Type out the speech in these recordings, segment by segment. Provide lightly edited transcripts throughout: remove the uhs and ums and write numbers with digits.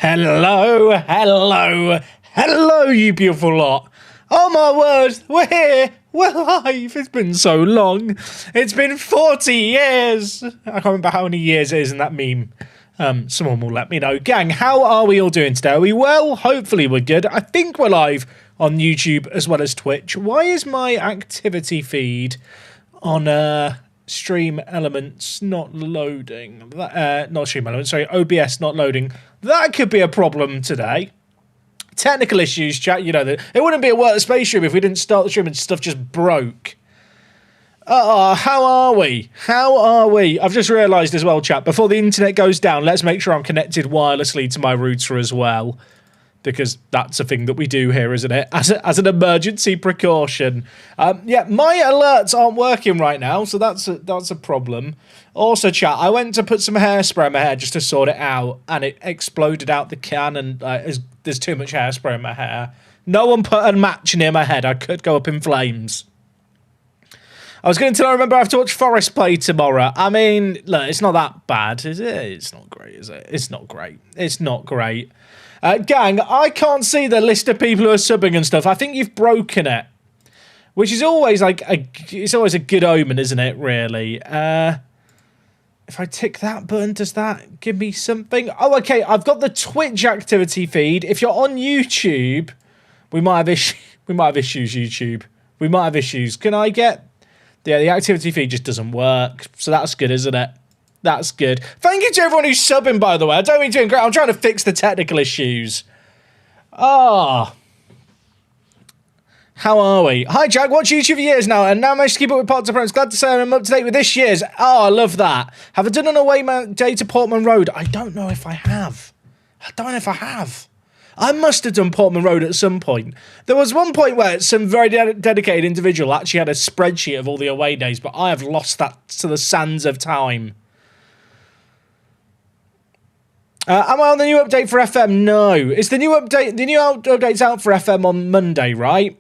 Hello, hello, hello, you beautiful lot. Oh my word, we're here, we're live. It's been so long. It's been 40 years. I can't remember how many years it is in that meme. Someone will let me know. Gang, how are we all doing today? Are we well? Hopefully we're good. I think we're live on YouTube as well as Twitch. Why is my activity feed on Stream Elements not loading? Not Stream Elements, sorry, OBS not loading. That could be a problem today. Technical issues, chat, you know that. It wouldn't be a workspace stream if we didn't start the stream and stuff just broke. How are we? How are we? I've just realised as well, chat, before the internet goes down, let's make sure I'm connected wirelessly to my router as well. Because that's a thing that we do here, isn't it? As an emergency precaution. Yeah, my alerts aren't working right now, so that's a problem. Also, chat, I went to put some hairspray in my hair just to sort it out, and it exploded out the can, and there's too much hairspray in my hair. No one put a match near my head. I could go up in flames. I was going to remember I have to watch Forest play tomorrow. I mean, look, it's not that bad, is it? It's not great, is it? It's not great. It's not great. Gang, I can't see the list of people who are subbing and stuff. I think you've broken it, which is always like it's always a good omen, isn't it? Really. If I tick that button, does that give me something? Oh, okay. I've got the Twitch activity feed. If you're on YouTube, we might have issues. YouTube. We might have issues. Can I get? Yeah, the activity feed just doesn't work. So that's good, isn't it? That's good. Thank you to everyone who's subbing, by the way. I don't mean doing great. I'm trying to fix the technical issues. How are we? Hi, Jack. Watch YouTube for years now, and now I managed to keep up with Pots of Friends. Glad to say I'm up to date with this year's. Oh, I love that. Have I done an away day to Portman Road? I don't know if I have. I must have done Portman Road at some point. There was one point where some very dedicated individual actually had a spreadsheet of all the away days, but I have lost that to the sands of time. Am I on the new update for FM? No. It's the new update. The new update's out for FM on Monday, right?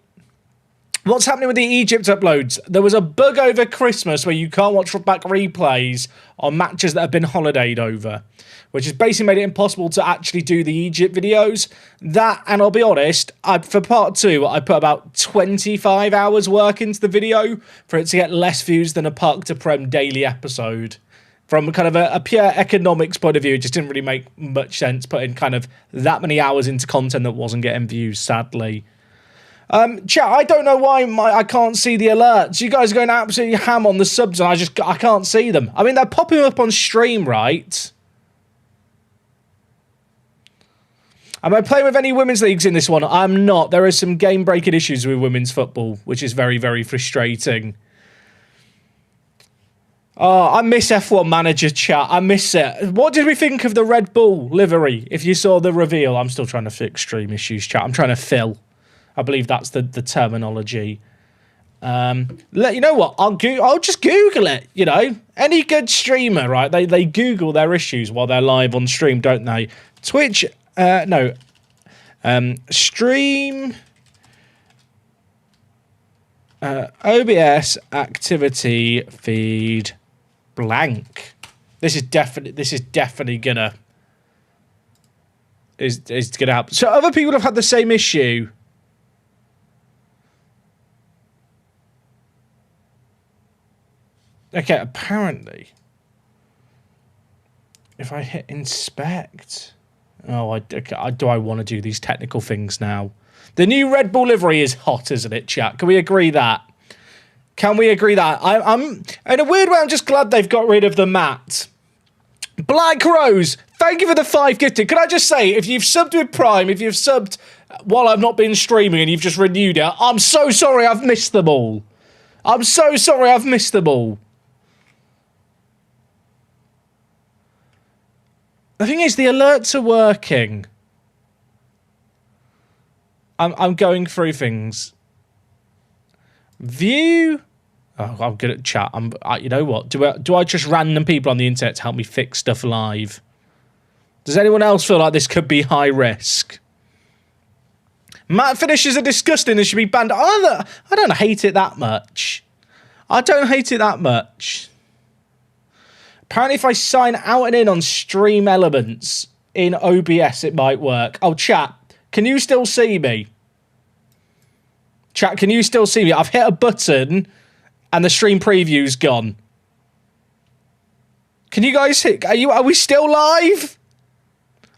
What's happening with the Egypt uploads? There was a bug over Christmas where you can't watch back replays on matches that have been holidayed over, which has basically made it impossible to actually do the Egypt videos. That, and I'll be honest, for part 2, I put about 25 hours work into the video for it to get less views than a Park to Prem daily episode. From kind of a pure economics point of view, it just didn't really make much sense putting kind of that many hours into content that wasn't getting views, sadly. Chat, I don't know why I can't see the alerts. You guys are going absolutely ham on the subs, and I can't see them. I mean, they're popping up on stream, right? Am I playing with any women's leagues in this one? I'm not. There are some game-breaking issues with women's football, which is very, very frustrating. Oh, I miss F1 Manager, chat. I miss it. What did we think of the Red Bull livery? If you saw the reveal, I'm still trying to fix stream issues, chat. I'm trying to fill. I believe that's the terminology. You know what? I'll just Google it. You know, any good streamer, right? They Google their issues while they're live on stream, don't they? Twitch, no. Stream. OBS activity feed. Blank. This is definitely gonna happen. So other people have had the same issue. Okay, apparently, if I hit inspect, do I want to do these technical things now? The new Red Bull livery is hot, isn't it, chat? Can we agree that? Can we agree that? I'm in a weird way, I'm just glad they've got rid of the mat. Black Rose, thank you for the 5 gifted. Can I just say, if you've subbed with Prime, if you've subbed while I've not been streaming and you've just renewed it, I'm so sorry I've missed them all. I'm so sorry I've missed them all. The thing is, the alerts are working. I'm going through things. View. Oh, I'm good at chat. You know what? Do I just random people on the internet to help me fix stuff live? Does anyone else feel like this could be high risk? Matte finishes are disgusting and should be banned. I don't hate it that much. I don't hate it that much. Apparently, if I sign out and in on Stream Elements, in OBS it might work. Oh, chat, can you still see me? Chat, can you still see me? I've hit a button and the stream preview's gone. Can you guys hit? Are we still live?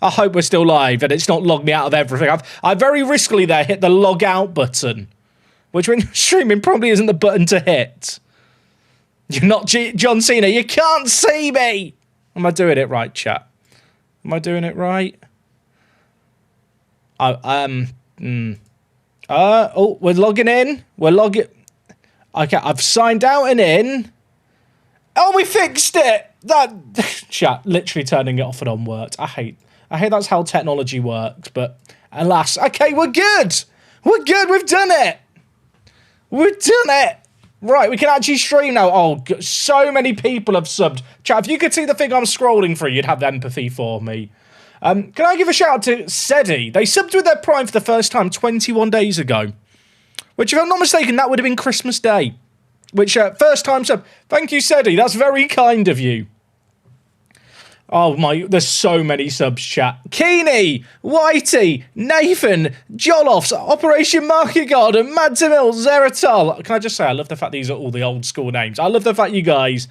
I hope we're still live and it's not logged me out of everything. I very riskily there hit the log out button, which when you're streaming probably isn't the button to hit. You're not John Cena. You can't see me. Am I doing it right, chat? Am I doing it right? Oh, we're logging in. We're logging. Okay, I've signed out and in. Oh, we fixed it. That chat literally turning it off and on worked. I hate that's how technology works, but alas. Okay, we're good. We're good. We've done it. We've done it. Right, we can actually stream now. Oh, so many people have subbed. Chat, if you could see the thing I'm scrolling through, you'd have empathy for me. Can I give a shout out to Sedi? They subbed with their Prime for the first time 21 days ago. Which, if I'm not mistaken, that would have been Christmas Day. Which, first time sub. Thank you, Sedi. That's very kind of you. Oh my, there's so many subs, chat. Keeney, Whitey, Nathan, Jolloffs, Operation Market Garden, Mad Tamil, Zeratal. Can I just say, I love the fact these are all the old school names. I love the fact you guys,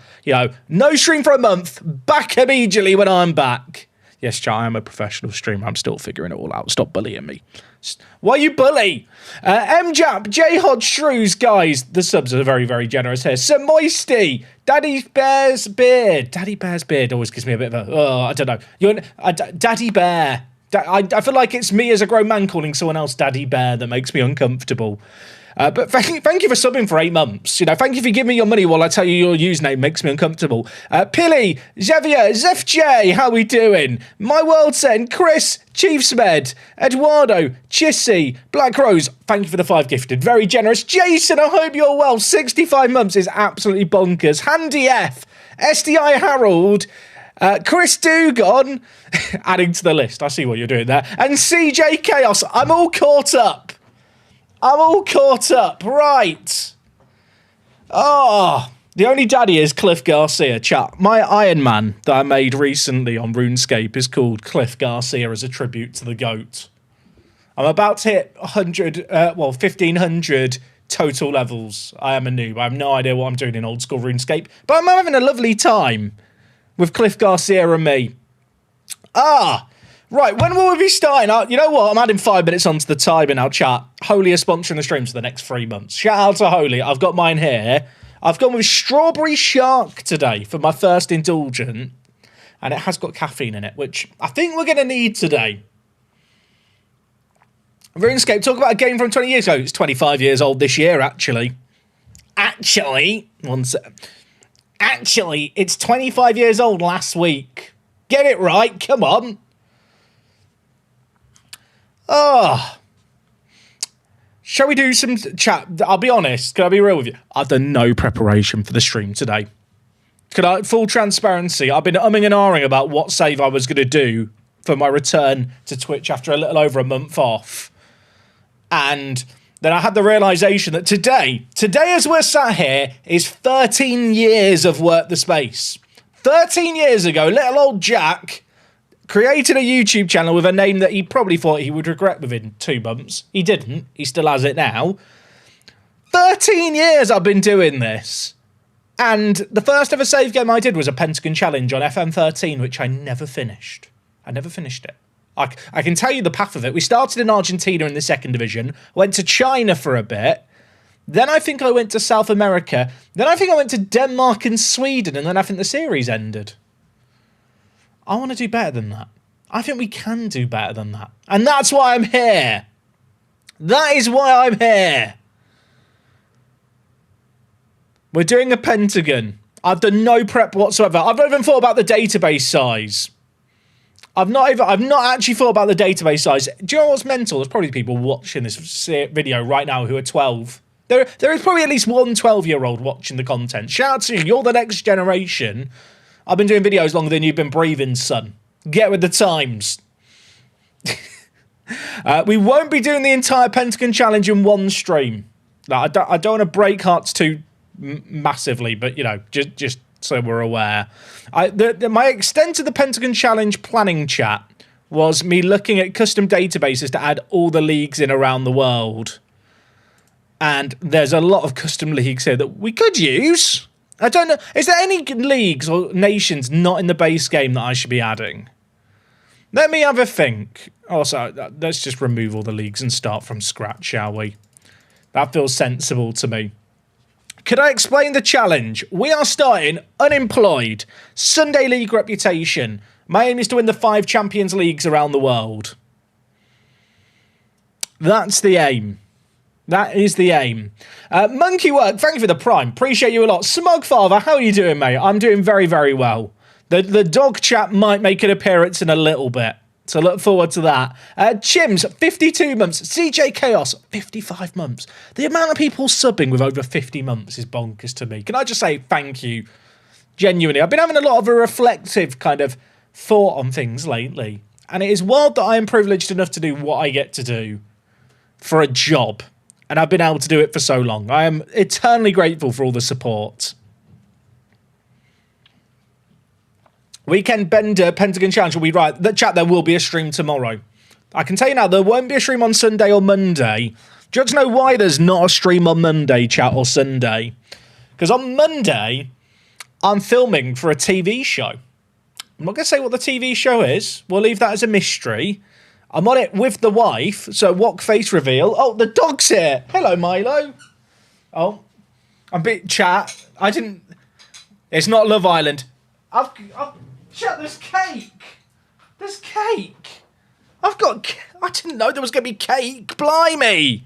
no stream for a month, back immediately when I'm back. Yes, chat, I am a professional streamer. I'm still figuring it all out. Stop bullying me. Why you bully? MJAP, J Hodge Shrews, guys. The subs are very, very generous here. Sir Moisty, Daddy Bear's Beard. Daddy Bear's Beard always gives me a bit of a, I don't know. Daddy Bear. I feel like it's me as a grown man calling someone else Daddy Bear that makes me uncomfortable. But thank you for subbing for 8 months. Thank you for giving me your money while I tell you your username makes me uncomfortable. Pilly, Xavier, Zef J, how we doing? My World Send, Chris, Chiefsmed, Eduardo, Chissy, Black Rose, thank you for the 5 gifted. Very generous. Jason, I hope you're well. 65 months is absolutely bonkers. Handy F, SDI Harold, Chris Dugon, adding to the list. I see what you're doing there. And CJ Chaos, I'm all caught up. Right. Oh, the only daddy is Cliff Garcia. Chat. My Iron Man that I made recently on RuneScape is called Cliff Garcia as a tribute to the GOAT. I'm about to hit 1,500 total levels. I am a noob. I have no idea what I'm doing in old school RuneScape, but I'm having a lovely time with Cliff Garcia and me. Right, when will we be starting? You know what? I'm adding 5 minutes onto the timer now, chat. Holy is sponsoring the streams for the next 3 months. Shout out to Holy. I've got mine here. I've gone with Strawberry Shark today for my first indulgent. And it has got caffeine in it, which I think we're going to need today. RuneScape, talk about a game from 20 years ago. It's 25 years old this year, actually. One sec. Actually, it's 25 years old last week. Get it right. Come on. Shall we do some chat? I'll be honest. Can I be real with you? I've done no preparation for the stream today. Full transparency, I've been umming and ahhing about what save I was going to do for my return to Twitch after a little over a month off. And then I had the realisation that today as we're sat here, is 13 years of Work the Space. 13 years ago, little old Jack created a YouTube channel with a name that he probably thought he would regret within 2 months. He didn't. He still has it now. 13 years I've been doing this. And the first ever save game I did was a Pentagon challenge on FM13, which I never finished. I never finished it. I can tell you the path of it. We started in Argentina in the 2nd division, went to China for a bit, then I think I went to South America, then I think I went to Denmark and Sweden, and then I think the series ended. I want to do better than that. I think we can do better than that. And that's why I'm here. That is why I'm here. We're doing a Pentagon. I've done no prep whatsoever. I've not even thought about the database size. I've not actually thought about the database size. Do you know what's mental? There's probably people watching this video right now who are 12. There is probably at least one 12-year-old watching the content. Shout out to you. You're the next generation. I've been doing videos longer than you've been breathing, son. Get with the times. We won't be doing the entire Pentagon challenge in one stream. I don't want to break hearts too massively, but, just so we're aware. My extent of the Pentagon challenge planning chat was me looking at custom databases to add all the leagues in around the world. And there's a lot of custom leagues here that we could use. I don't know. Is there any leagues or nations not in the base game that I should be adding? Let me have a think. Also, let's just remove all the leagues and start from scratch, shall we? That feels sensible to me. Could I explain the challenge? We are starting unemployed. Sunday League reputation. My aim is to win the 5 Champions Leagues around the world. That's the aim. That is the aim. Monkey Work, thank you for the prime. Appreciate you a lot. Smugfather, how are you doing, mate? I'm doing very, very well. The dog chat might make an appearance in a little bit. So look forward to that. Chims, 52 months. CJ Chaos, 55 months. The amount of people subbing with over 50 months is bonkers to me. Can I just say thank you? Genuinely. I've been having a lot of a reflective kind of thought on things lately. And it is wild that I am privileged enough to do what I get to do for a job. And I've been able to do it for so long. I am eternally grateful for all the support. Weekend Bender, Pentagon Challenge will be right. The chat, there will be a stream tomorrow. I can tell you now, there won't be a stream on Sunday or Monday. Do you want to know why there's not a stream on Monday, chat, or Sunday? Because on Monday, I'm filming for a TV show. I'm not going to say what the TV show is. We'll leave that as a mystery. I'm on it with the wife, so walk face reveal. Oh, the dog's here. Hello, Milo. Oh, I'm a bit chat. I didn't... It's not Love Island. Chat, there's cake. There's cake. I didn't know there was going to be cake. Blimey.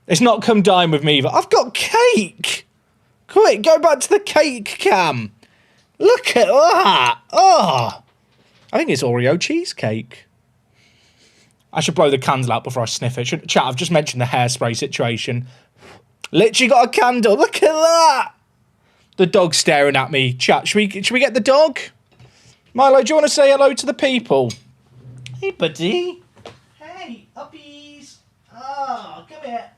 It's not come dine with me either. I've got cake. Quick, go back to the cake cam. Look at that. Oh, I think it's Oreo cheesecake. I should blow the candle out before I sniff it. Chat, I've just mentioned the hairspray situation. Literally got a candle. Look at that. The dog's staring at me. Chat, should we get the dog? Milo, do you want to say hello to the people? Hey, buddy. Hey, uppies. Oh, come here.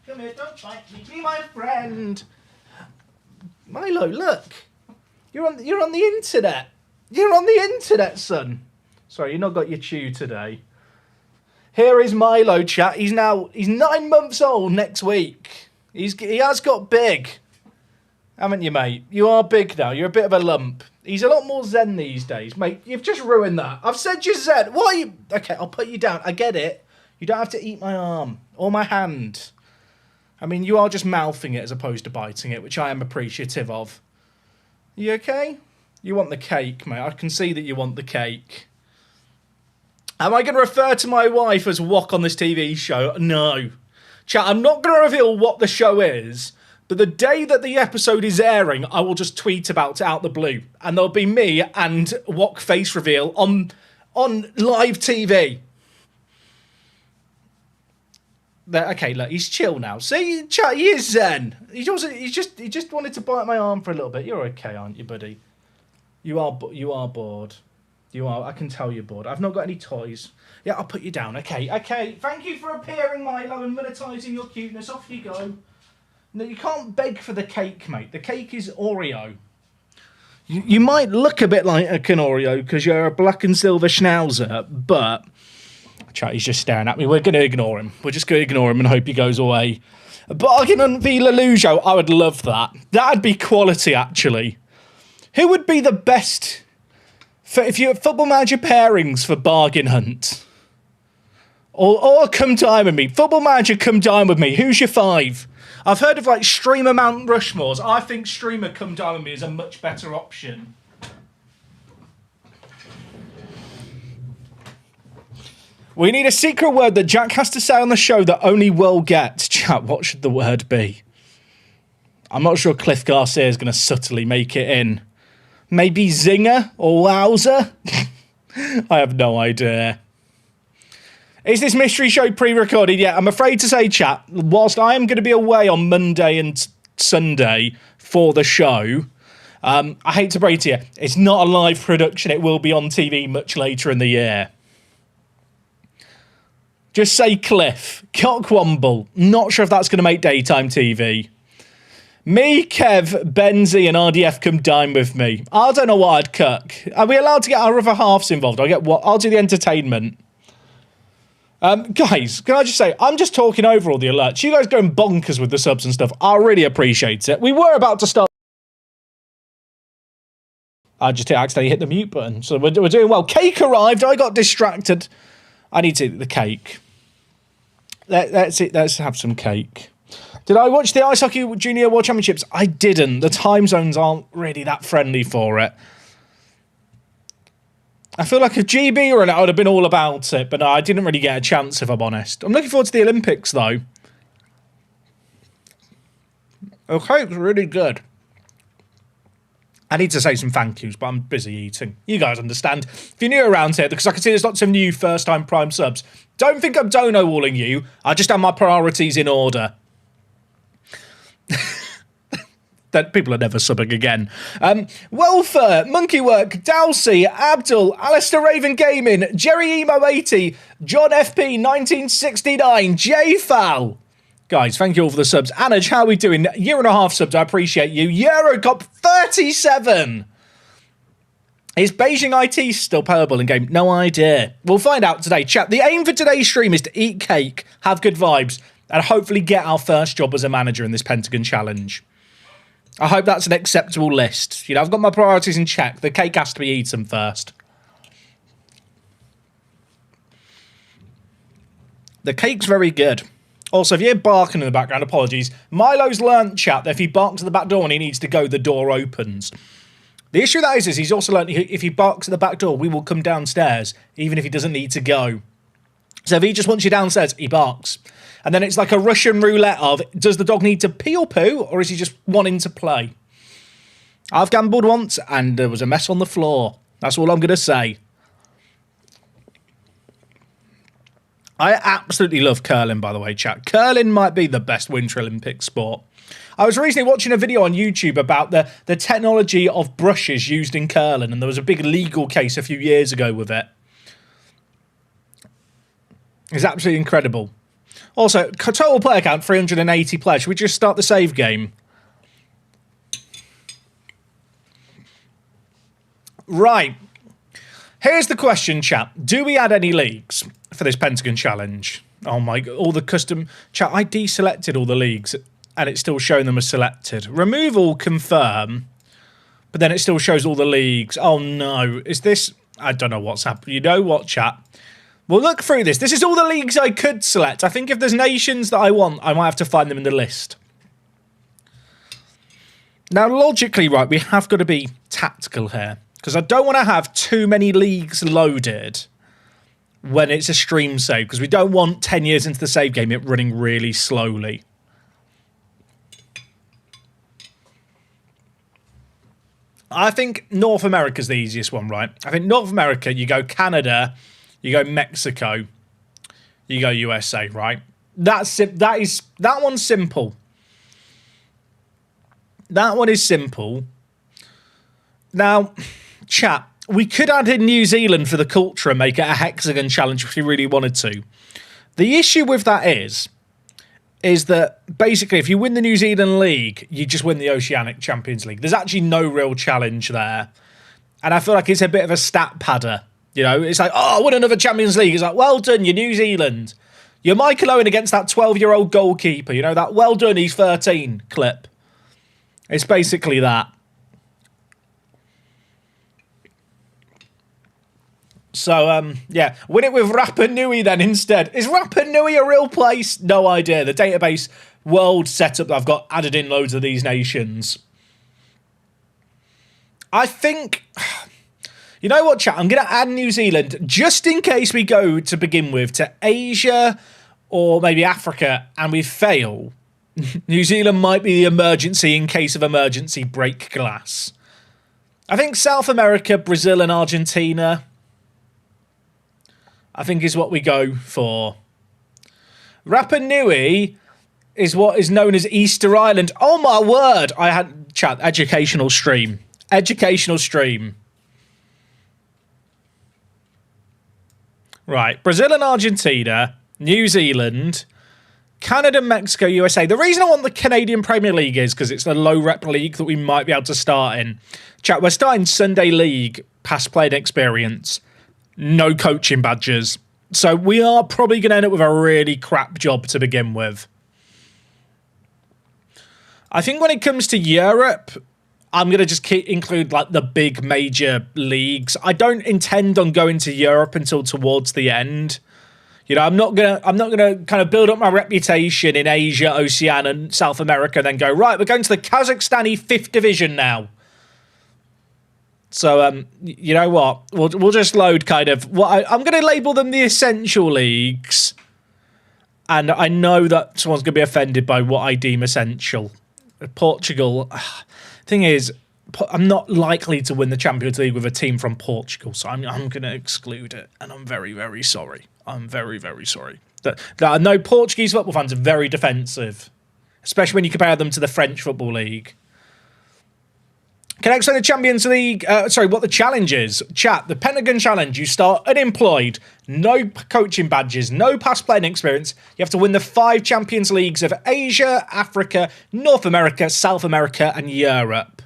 Come here, don't bite me. Be my friend. Milo, look. You're on the internet. You're on the internet, son. Sorry, you've not got your chew today. Here is Milo, chat. He's 9 months old next week. He has got big. Haven't you, mate? You are big now. You're a bit of a lump. He's a lot more zen these days. Mate, you've just ruined that. I've said you're zen. Why are you... Okay, I'll put you down. I get it. You don't have to eat my arm or my hand. I mean, you are just mouthing it as opposed to biting it, which I am appreciative of. You okay? You want the cake, mate. I can see that you want the cake. Am I going to refer to my wife as Wok on this TV show? No. Chat, I'm not going to reveal what the show is, but the day that the episode is airing, I will just tweet about it out the blue. And there'll be me and Wok face reveal on live TV. Okay, look, he's chill now. See, chat, he is zen. He just wanted to bite my arm for a little bit. You're okay, aren't you, buddy? You are bored. You are. I can tell you're bored. I've not got any toys. Yeah, I'll put you down. Okay. Thank you for appearing, Milo, and monetising your cuteness. Off you go. No, you can't beg for the cake, mate. The cake is Oreo. You might look a bit like an Oreo because you're a black and silver schnauzer, but... Chat, he's just staring at me. We're going to ignore him. We're just going to ignore him and hope he goes away. Bargain on Vila Lujo. I would love that. That'd be quality, actually. Who would be the best... if you're Football Manager pairings for Bargain Hunt. Or come dine with me. Football Manager, come dine with me. Who's your 5? I've heard of like Streamer Mount Rushmores. I think Streamer come dine with me is a much better option. We need a secret word that Jack has to say on the show that only Will gets. Chat, what should the word be? I'm not sure Cliff Garcia is going to subtly make it in. Maybe Zinger or Wowzer? I have no idea. Is this mystery show pre-recorded? Yeah, I'm afraid to say, chat, whilst I am going to be away on Monday and Sunday for the show, I hate to break to you, it's not a live production. It will be on TV much later in the year. Just say Cliff. Cockwomble. Not sure if that's going to make daytime TV. Me, Kev, Benzie, and RDF come dine with me. I don't know what I'd cook. Are we allowed to get our other halves involved? I get what? I'll do the entertainment. Guys, can I just say, I'm just talking over all the alerts. You guys going bonkers with the subs and stuff. I really appreciate it. We were about to start. I just accidentally hit the mute button. So we're doing well. Cake arrived. I got distracted. I need to eat the cake. Let's have some cake. Did I watch the Ice Hockey Junior World Championships? I didn't. The time zones aren't really that friendly for it. I feel like if GB were in it, I would have been all about it. But no, I didn't really get a chance, if I'm honest. I'm looking forward to the Olympics, though. The cake's really good. I need to say some thank yous, but I'm busy eating. You guys understand. If you're new around here, because I can see there's lots of new first-time Prime subs, don't think I'm dono-walling you. I just have my priorities in order. That people are never subbing again. Welfare, Monkey Work, Dowsey, Abdul, Alistair Raven Gaming, Jerry Emo 80, John FP 1969, JFAL. Guys, thank you all for the subs. Anaj, how are we doing? Year and a half subs, I appreciate you. Eurocop 37. Is Beijing IT still playable in game? No idea. We'll find out today. Chat, the aim for today's stream is to eat cake, have good vibes, and hopefully get our first job as a manager in this Pentagon challenge. I hope that's an acceptable list. You know, I've got my priorities in check. The cake has to be eaten first. The cake's very good. Also, if you hear barking in the background, apologies. Milo's learnt, chat, that if he barks at the back door when he needs to go, the door opens. The issue that is he's also learnt if he barks at the back door, we will come downstairs, even if he doesn't need to go. So if he just wants you downstairs, he barks. And then it's like a Russian roulette of, does the dog need to pee or poo, or is he just wanting to play? I've gambled once, and there was a mess on the floor. That's all I'm going to say. I absolutely love curling, by the way, chat. Curling might be the best Winter Olympic sport. I was recently watching a video on YouTube about the technology of brushes used in curling, and there was a big legal case a few years ago with it. It's absolutely incredible. Also, total player count, 380 players. Should we just start the save game? Right. Here's the question, chat. Do we add any leagues for this Pentagon challenge? Oh my god, all the custom... Chat, I deselected all the leagues, and it's still showing them as selected. Remove all, confirm, but then it still shows all the leagues. Oh no, is this... I don't know what's happening. You know what, chat? We'll look through this. This is all the leagues I could select. I think if there's nations that I want, I might have to find them in the list. Now, logically, right, we have got to be tactical here. Because I don't want to have too many leagues loaded when it's a stream save. Because we don't want 10 years into the save game it running really slowly. I think North America's the easiest one, right? I think North America, you go Canada... You go Mexico, you go USA, right? That one's simple. That one is simple. Now, chat, we could add in New Zealand for the culture and make it a hexagon challenge if we really wanted to. The issue with that is that basically if you win the New Zealand League, you just win the Oceanic Champions League. There's actually no real challenge there. And I feel like it's a bit of a stat padder. You know, it's like, oh, I won another Champions League. It's like, well done, you're New Zealand. You're Michael Owen against that 12-year-old goalkeeper. You know, that well done, he's 13 clip. It's basically that. So, yeah, win it with Rapa Nui then instead. Is Rapa Nui a real place? No idea. The database world setup that I've got added in loads of these nations. I think... You know what, chat? I'm going to add New Zealand just in case we go, to begin with, to Asia or maybe Africa and we fail. New Zealand might be the emergency in case of emergency break glass. I think South America, Brazil and Argentina, I think is what we go for. Rapa Nui is what is known as Easter Island. Oh my word! I had, chat, educational stream. Educational stream. Right, Brazil and Argentina, New Zealand, Canada, Mexico, USA. The reason I want the Canadian Premier League is because it's a low-rep league that we might be able to start in. Chat, we're starting Sunday League, past played experience, no coaching badges. So we are probably going to end up with a really crap job to begin with. I think when it comes to Europe, I'm going to just include like the big major leagues. I don't intend on going to Europe until towards the end. You know, I'm not gonna kind of build up my reputation in Asia, Oceania, and South America, and then go, right, we're going to the Kazakhstani 5th Division now. So, you know what? We'll just load kind of what I'm going to label them the essential leagues. And I know that someone's going to be offended by what I deem essential. Portugal, thing is, I'm not likely to win the Champions League with a team from Portugal, so I'm going to exclude it, and I'm very, very sorry. I'm very, very sorry. I know Portuguese football fans are very defensive, especially when you compare them to the French Football League. Can I explain the Champions League? What the challenge is? Chat, the Pentagon challenge. You start unemployed, no coaching badges, no past playing experience. You have to win the 5 Champions Leagues of Asia, Africa, North America, South America, and Europe.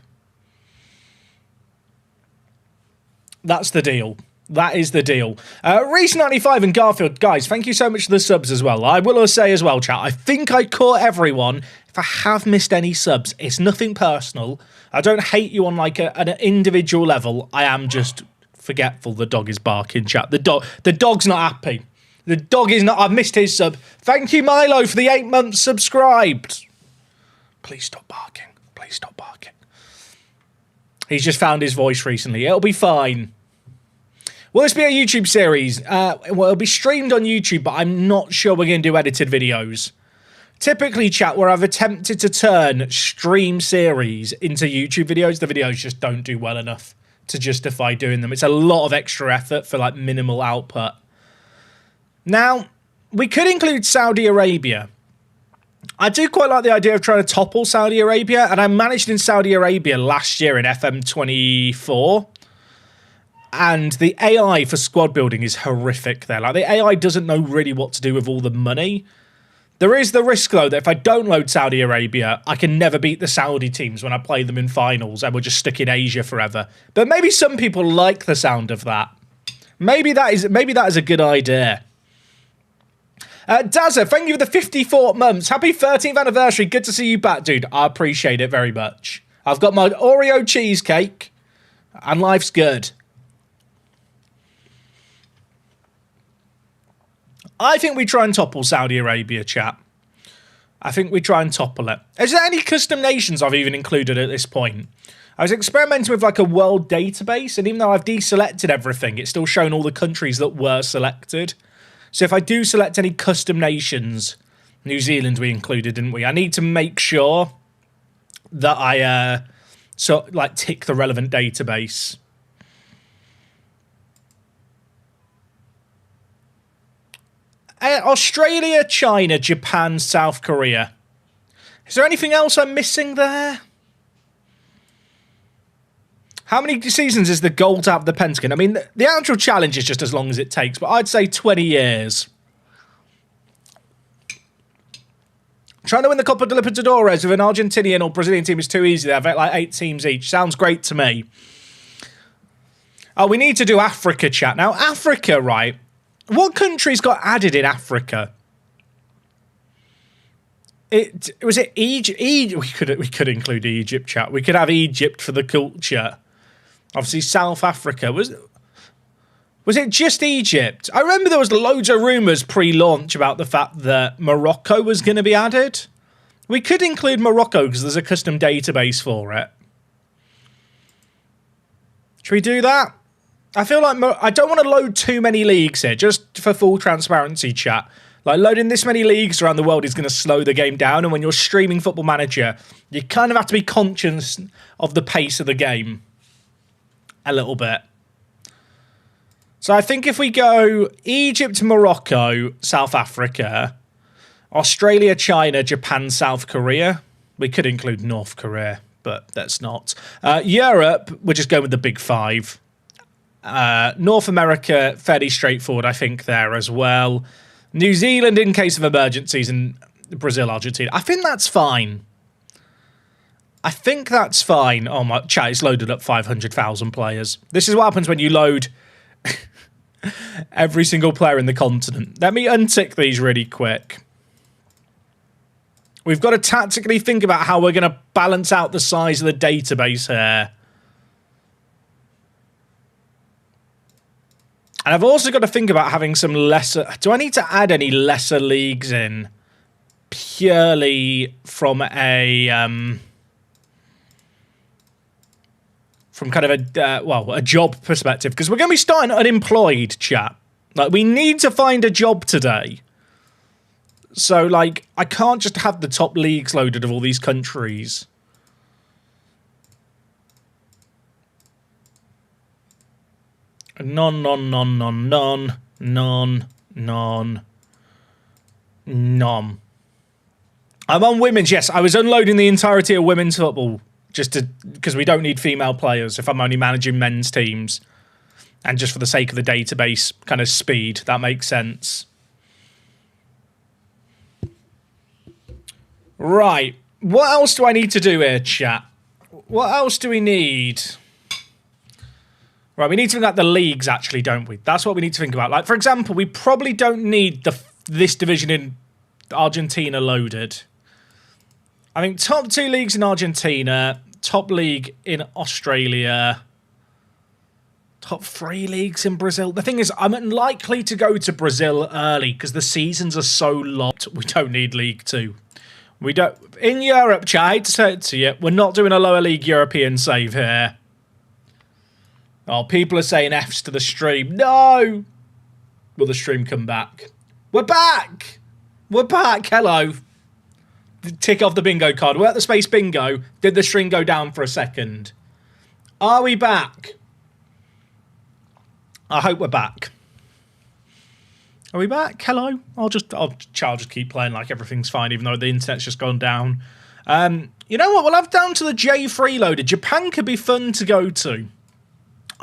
That's the deal. That is the deal. Reese95 and Garfield, guys, thank you so much for the subs as well. I will say as well, chat, I think I caught everyone. If I have missed any subs, it's nothing personal. I don't hate you on like an individual level. I am just forgetful. The dog is barking, chat. The dog's not happy. The dog is not. I've missed his sub. Thank you, Milo, for the 8 months subscribed. Please stop barking. Please stop barking. He's just found his voice recently. It'll be fine. Will this be a YouTube series? Well, it'll be streamed on YouTube, but I'm not sure we're going to do edited videos. Typically, chat, where I've attempted to turn stream series into YouTube videos, the videos just don't do well enough to justify doing them. It's a lot of extra effort for, like, minimal output. Now, we could include Saudi Arabia. I do quite like the idea of trying to topple Saudi Arabia, and I managed in Saudi Arabia last year in FM24. And the AI for squad building is horrific there. Like, the AI doesn't know really what to do with all the money. There is the risk, though, that if I don't load Saudi Arabia, I can never beat the Saudi teams when I play them in finals, and we're just stuck in Asia forever. But maybe some people like the sound of that. Maybe that is a good idea. Dazza, thank you for the 54 months. Happy 13th anniversary. Good to see you back, dude. I appreciate it very much. I've got my Oreo cheesecake, and life's good. I think we try and topple Saudi Arabia, chat. I think we try and topple it. Is there any custom nations I've even included at this point? I was experimenting with like a world database, and even though I've deselected everything, it's still showing all the countries that were selected. So if I do select any custom nations, New Zealand we included, didn't we? I need to make sure that I tick the relevant database. Australia, China, Japan, South Korea. Is there anything else I'm missing there? How many seasons is the goal to have the Pentagon? I mean, the actual challenge is just as long as it takes, but I'd say 20 years. Trying to win the Copa de Libertadores with an Argentinian or Brazilian team is too easy. They have like 8 teams each. Sounds great to me. Oh, we need to do Africa, chat. Now, Africa, right? What countries got added in Africa? Was it Egypt? We could include Egypt, chat. We could have Egypt for the culture. Obviously, South Africa. Was it just Egypt? I remember there was loads of rumours pre-launch about the fact that Morocco was going to be added. We could include Morocco because there's a custom database for it. Should we do that? I feel like I don't want to load too many leagues here, just for full transparency, chat. Like, loading this many leagues around the world is going to slow the game down, and when you're streaming Football Manager, you kind of have to be conscious of the pace of the game. A little bit. So I think if we go Egypt, Morocco, South Africa, Australia, China, Japan, South Korea, we could include North Korea, but that's not. Europe, we're just going with the big 5. North America, fairly straightforward, I think, there as well. New Zealand in case of emergencies, and Brazil, Argentina. I think that's fine. I think that's fine. Oh my chat, it's loaded up 500,000 players. This is what happens when you load every single player in the continent. Let me untick these really quick. We've got to tactically think about how we're going to balance out the size of the database here. And I've also got to think about having some lesser... Do I need to add any lesser leagues in? Purely from a... from kind of a job perspective. Because we're going to be starting unemployed, chat. Like, we need to find a job today. So, like, I can't just have the top leagues loaded of all these countries. None. I'm on women's, yes. I was unloading the entirety of women's football just because we don't need female players if I'm only managing men's teams. And just for the sake of the database kind of speed, that makes sense. Right. What else do I need to do here, chat? What else do we need? Right, we need to think about the leagues, actually, don't we? That's what we need to think about. Like, for example, we probably don't need this division in Argentina loaded. I think top 2 leagues in Argentina, top league in Australia, top 3 leagues in Brazil. The thing is, I'm unlikely to go to Brazil early because the seasons are so long. We don't need League 2. We don't... In Europe, chat, I hate to say it to you, we're not doing a lower league European save here. Oh, people are saying F's to the stream. No! Will the stream come back? We're back! We're back. Hello. Tick off the bingo card. We're at the space bingo. Did the stream go down for a second? Are we back? I hope we're back. Are we back? Hello? I'll just keep playing like everything's fine, even though the internet's just gone down. You know what? We'll have down to the J3 loaded. Japan could be fun to go to.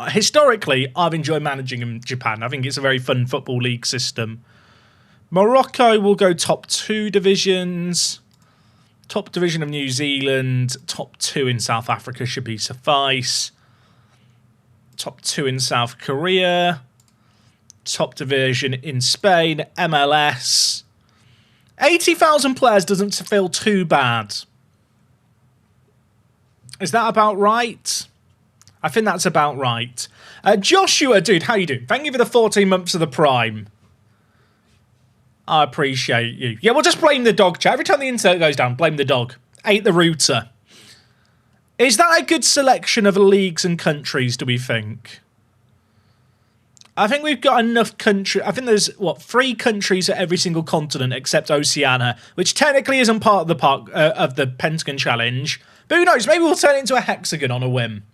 Historically, I've enjoyed managing in Japan. I think it's a very fun football league system. Morocco will go top 2 divisions. Top division of New Zealand. Top 2 in South Africa should be suffice. Top 2 in South Korea. Top division in Spain. MLS. 80,000 players doesn't feel too bad. Is that about right? I think that's about right. Joshua, dude, how you doing? Thank you for the 14 months of the Prime. I appreciate you. Yeah, we'll just blame the dog, chat. Every time the internet goes down, blame the dog. Ate the router. Is that a good selection of leagues and countries, do we think? I think we've got enough country. I think there's, 3 countries at every single continent except Oceania, which technically isn't part of the Pentagon challenge. But who knows? Maybe we'll turn it into a hexagon on a whim.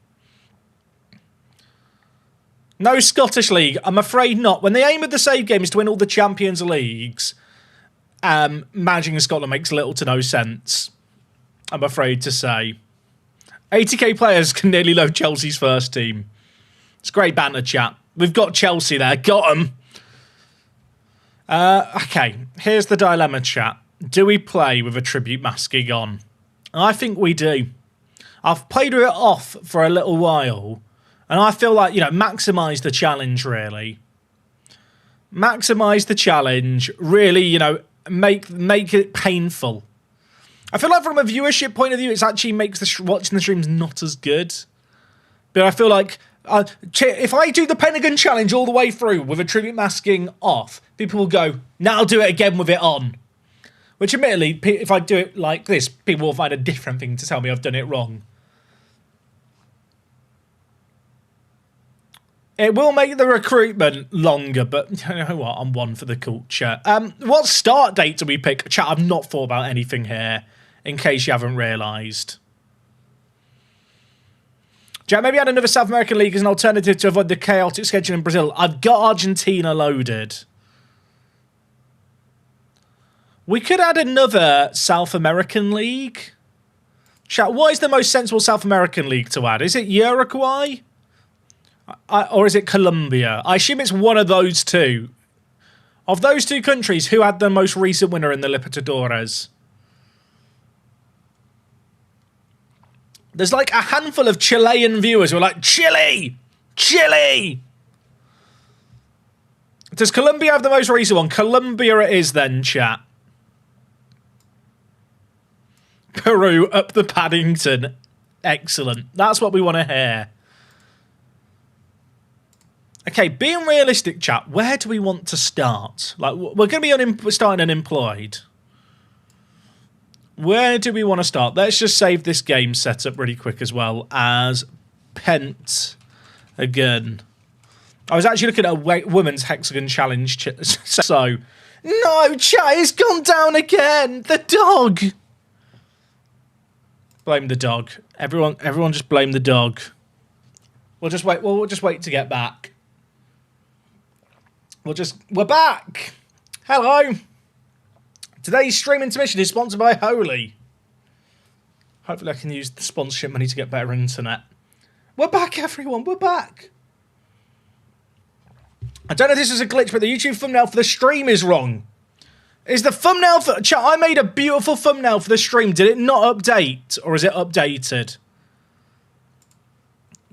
No Scottish League. I'm afraid not. When the aim of the save game is to win all the Champions Leagues, managing Scotland makes little to no sense, I'm afraid to say. 80k players can nearly load Chelsea's first team. It's great banter, chat. We've got Chelsea there. Got them. Okay, here's the dilemma, chat. Do we play with a tribute masking on? I think we do. I've played with it off for a little while. And I feel like, maximise the challenge, really. Maximise the challenge. Really, make it painful. I feel like from a viewership point of view, it actually makes watching the streams not as good. But I feel like if I do the Pentagon challenge all the way through with a tribute masking off, people will go, now I'll do it again with it on. Which, admittedly, if I do it like this, people will find a different thing to tell me I've done it wrong. It will make the recruitment longer, but you know what? I'm one for the culture. What start date do we pick? Chat, I've not thought about anything here, in case you haven't realised. Jack, maybe add another South American league as an alternative to avoid the chaotic schedule in Brazil. I've got Argentina loaded. We could add another South American league. Chat, what is the most sensible South American league to add? Is it Uruguay? Or is it Colombia? I assume it's one of those two. Of those two countries, who had the most recent winner in the Libertadores? There's like a handful of Chilean viewers who are like, Chile! Chile! Does Colombia have the most recent one? Colombia it is then, chat. Peru up the Paddington. Excellent. That's what we want to hear. Okay, being realistic, chat, where do we want to start? Like, we're going to be starting unemployed. Where do we want to start? Let's just save this game setup really quick as well as Pentagon. I was actually looking at a women's hexagon challenge. So, no, chat, it's gone down again. The dog. Blame the dog. Everyone just blame the dog. We'll just wait. We'll just wait to get back. We're back. Hello. Today's stream intermission is sponsored by Holy. Hopefully I can use the sponsorship money to get better internet. We're back, everyone. We're back. I don't know if this is a glitch, but the YouTube thumbnail for the stream is wrong. Is the thumbnail for... Chat, I made a beautiful thumbnail for the stream. Did it not update? Or is it updated?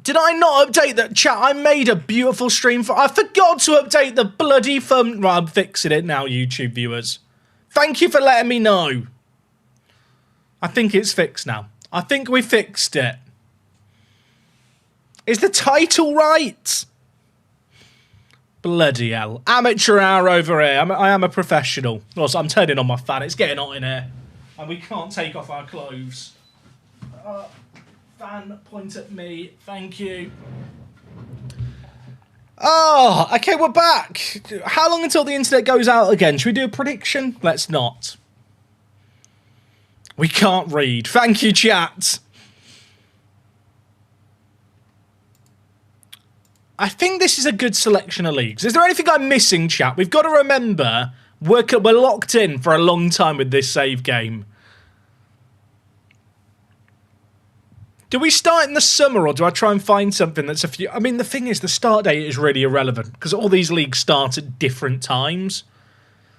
Did I not update that? Chat, I made a beautiful stream for... I forgot to update the bloody thumb... Right, I'm fixing it now, YouTube viewers. Thank you for letting me know. I think it's fixed now. I think we fixed it. Is the title right? Bloody hell. Amateur hour over here. I am a professional. Also, I'm turning on my fan. It's getting hot in here. And we can't take off our clothes. Fan, point at me. Thank you. Oh, okay, we're back. How long until the internet goes out again? Should we do a prediction? Let's not. We can't read. Thank you, chat. I think this is a good selection of leagues. Is there anything I'm missing, chat? We've got to remember we're locked in for a long time with this save game. Do we start in the summer or do I try and find something that's a few... I mean, the thing is, the start date is really irrelevant because all these leagues start at different times.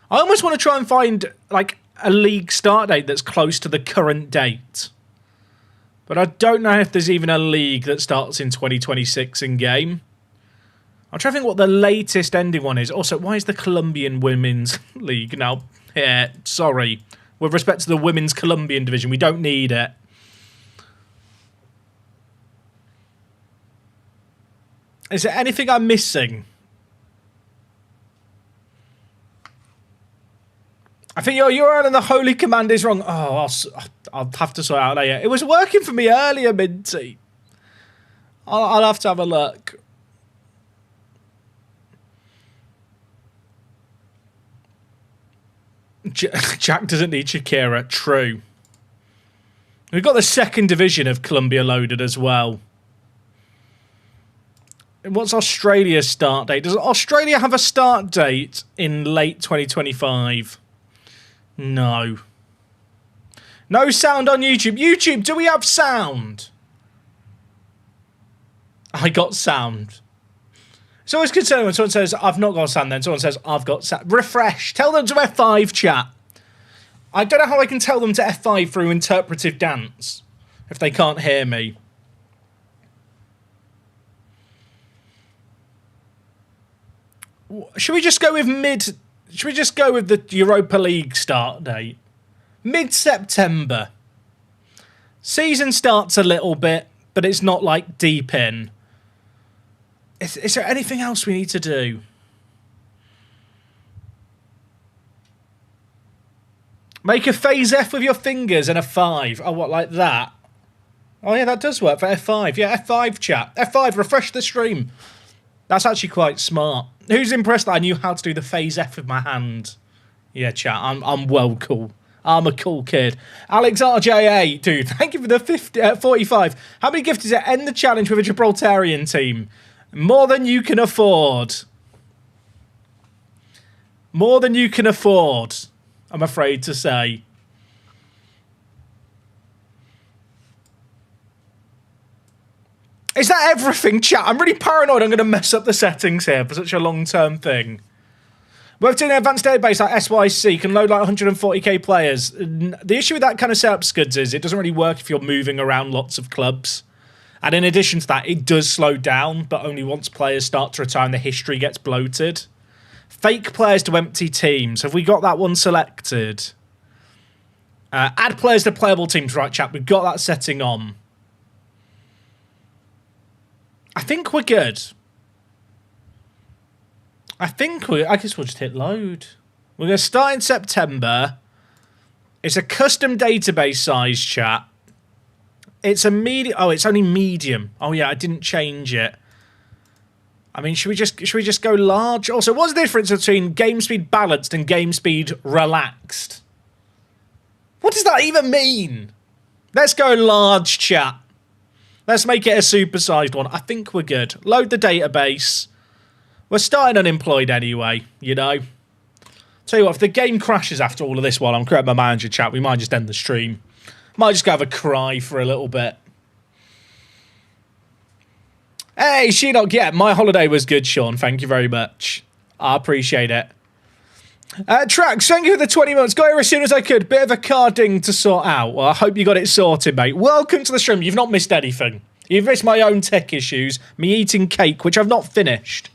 I almost want to try and find, like, a league start date that's close to the current date. But I don't know if there's even a league that starts in 2026 in-game. I'm trying to think what the latest ending one is. Also, why is the Colombian Women's League now here? Sorry. With respect to the Women's Colombian Division, we don't need it. Is there anything I'm missing? I think your URL and the Holy command is wrong. Oh, I'll have to sort it out later. It was working for me earlier, Minty. I'll have to have a look. Jack doesn't need Shakira. True. We've got the second division of Colombia loaded as well. What's Australia's start date? Does Australia have a start date in late 2025? No. No sound on YouTube. YouTube, do we have sound? I got sound. It's always concerning when someone says, I've not got sound, then someone says, I've got sound. Refresh. Tell them to F5, chat. I don't know how I can tell them to F5 through interpretive dance if they can't hear me. Should we just go with Should we just go with the Europa League start date? Mid-September. Season starts a little bit, but it's not like deep in. Is there anything else we need to do? Make a phase F with your fingers and a 5. Oh, what, like that? Oh, yeah, that does work for F5. Yeah, F5, chat. F5, refresh the stream. That's actually quite smart. Who's impressed that I knew how to do the phase F with my hand? Yeah, chat, I'm well cool. I'm a cool kid. Alex RJA, dude, thank you for the 45. How many gifts is it? End the challenge with a Gibraltarian team. More than you can afford. More than you can afford, I'm afraid to say. Is that everything, chat? I'm really paranoid I'm going to mess up the settings here for such a long-term thing. Worked in an advanced database like SYC, can load like 140k players. The issue with that kind of setup, Scuds, is it doesn't really work if you're moving around lots of clubs. And in addition to that, it does slow down, but only once players start to retire and the history gets bloated. Fake players to empty teams. Have we got that one selected? Add players to playable teams. Right, chat. We've got that setting on. I think we're good. I guess we'll just hit load. We're going to start in September. It's a custom database size, chat. It's a medium. Oh, it's only medium. Oh yeah, I didn't change it. I mean, should we just go large? Also, what's the difference between game speed balanced and game speed relaxed? What does that even mean? Let's go large, chat. Let's make it a supersized one. I think we're good. Load the database. We're starting unemployed anyway, you know. Tell you what, if the game crashes after all of this while I'm creating my manager, chat, we might just end the stream. Might just go have a cry for a little bit. Hey, Sheenock, yeah, my holiday was good, Sean. Thank you very much. I appreciate it. Trax, thank you for the 20 months. Got here as soon as I could. Bit of a car ding to sort out. Well, I hope you got it sorted, mate. Welcome to the stream. You've not missed anything. You've missed my own tech issues. Me eating cake, which I've not finished.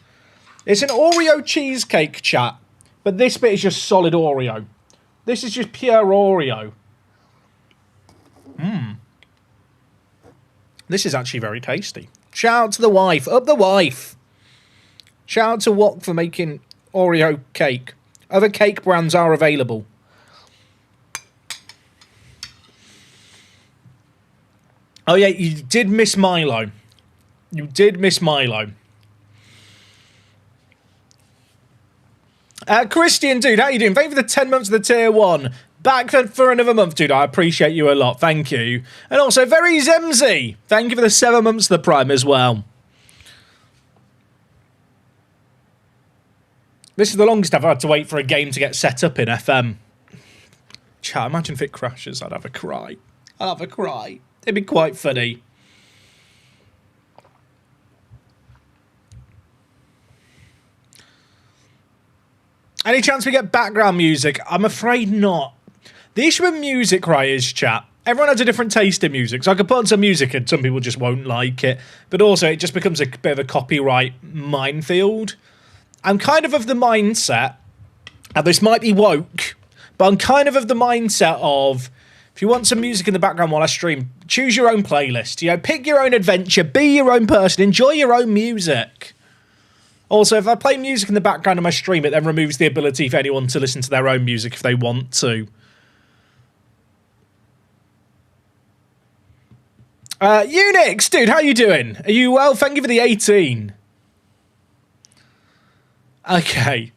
It's an Oreo cheesecake, chat. But this bit is just solid Oreo. This is just pure Oreo. This is actually very tasty. Shout out to the wife. Up the wife. Shout out to Wok for making Oreo cake. Other cake brands are available. Oh yeah, you did miss Milo. You did miss Milo. Christian, dude, how you doing? Thank you for the 10 months of the tier 1. Back for another month, dude. I appreciate you a lot. Thank you. And also, very Zemzy. Thank you for the 7 months of the Prime as well. This is the longest I've had to wait for a game to get set up in FM. Chat, imagine if it crashes. I'd have a cry. I'd have a cry. It'd be quite funny. Any chance we get background music? I'm afraid not. The issue with music, right, is, chat, everyone has a different taste in music. So I could put on some music and some people just won't like it. But also, it just becomes a bit of a copyright minefield. I'm kind of the mindset, and this might be woke, but I'm kind of the mindset of, if you want some music in the background while I stream, choose your own playlist. You know, pick your own adventure, be your own person, enjoy your own music. Also, if I play music in the background of my stream, it then removes the ability for anyone to listen to their own music if they want to. Unix, dude, how you doing? Are you well? Thank you for the 18. Okay,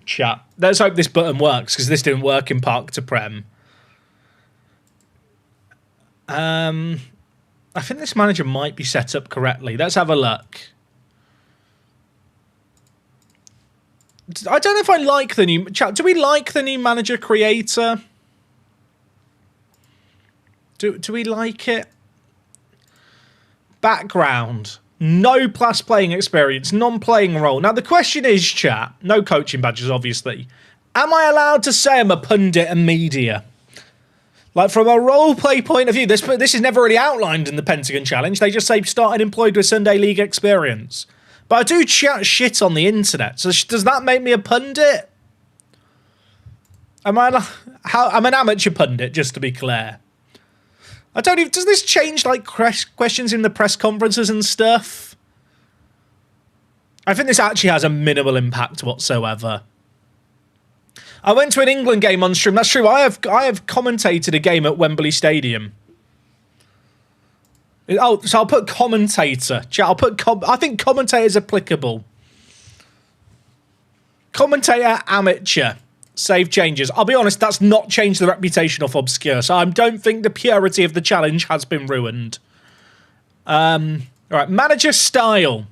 chat. Let's hope this button works, because this didn't work in Park to Prem. I think this manager might be set up correctly. Let's have a look. I don't know if I like the new... Chat, do we like the new manager creator? Do we like it? Background. No plus playing experience. Non-playing role. Now, the question is, chat, no coaching badges, obviously. Am I allowed to say I'm a pundit and media? Like, from a roleplay point of view, this is never really outlined in the Pentagon challenge. They just say started employed with Sunday League experience. But I do chat shit on the internet. So does that make me a pundit? I'm an amateur pundit, just to be clear. I don't even... Does this change, like, questions in the press conferences and stuff? I think this actually has a minimal impact whatsoever. I went to an England game on stream. That's true. I have commentated a game at Wembley Stadium. Oh, so I'll put commentator. I'll put I think commentator is applicable. Commentator, amateur. Save changes. I'll be honest, that's not changed the reputation of Obscure, so I don't think the purity of the challenge has been ruined. Alright, manager style.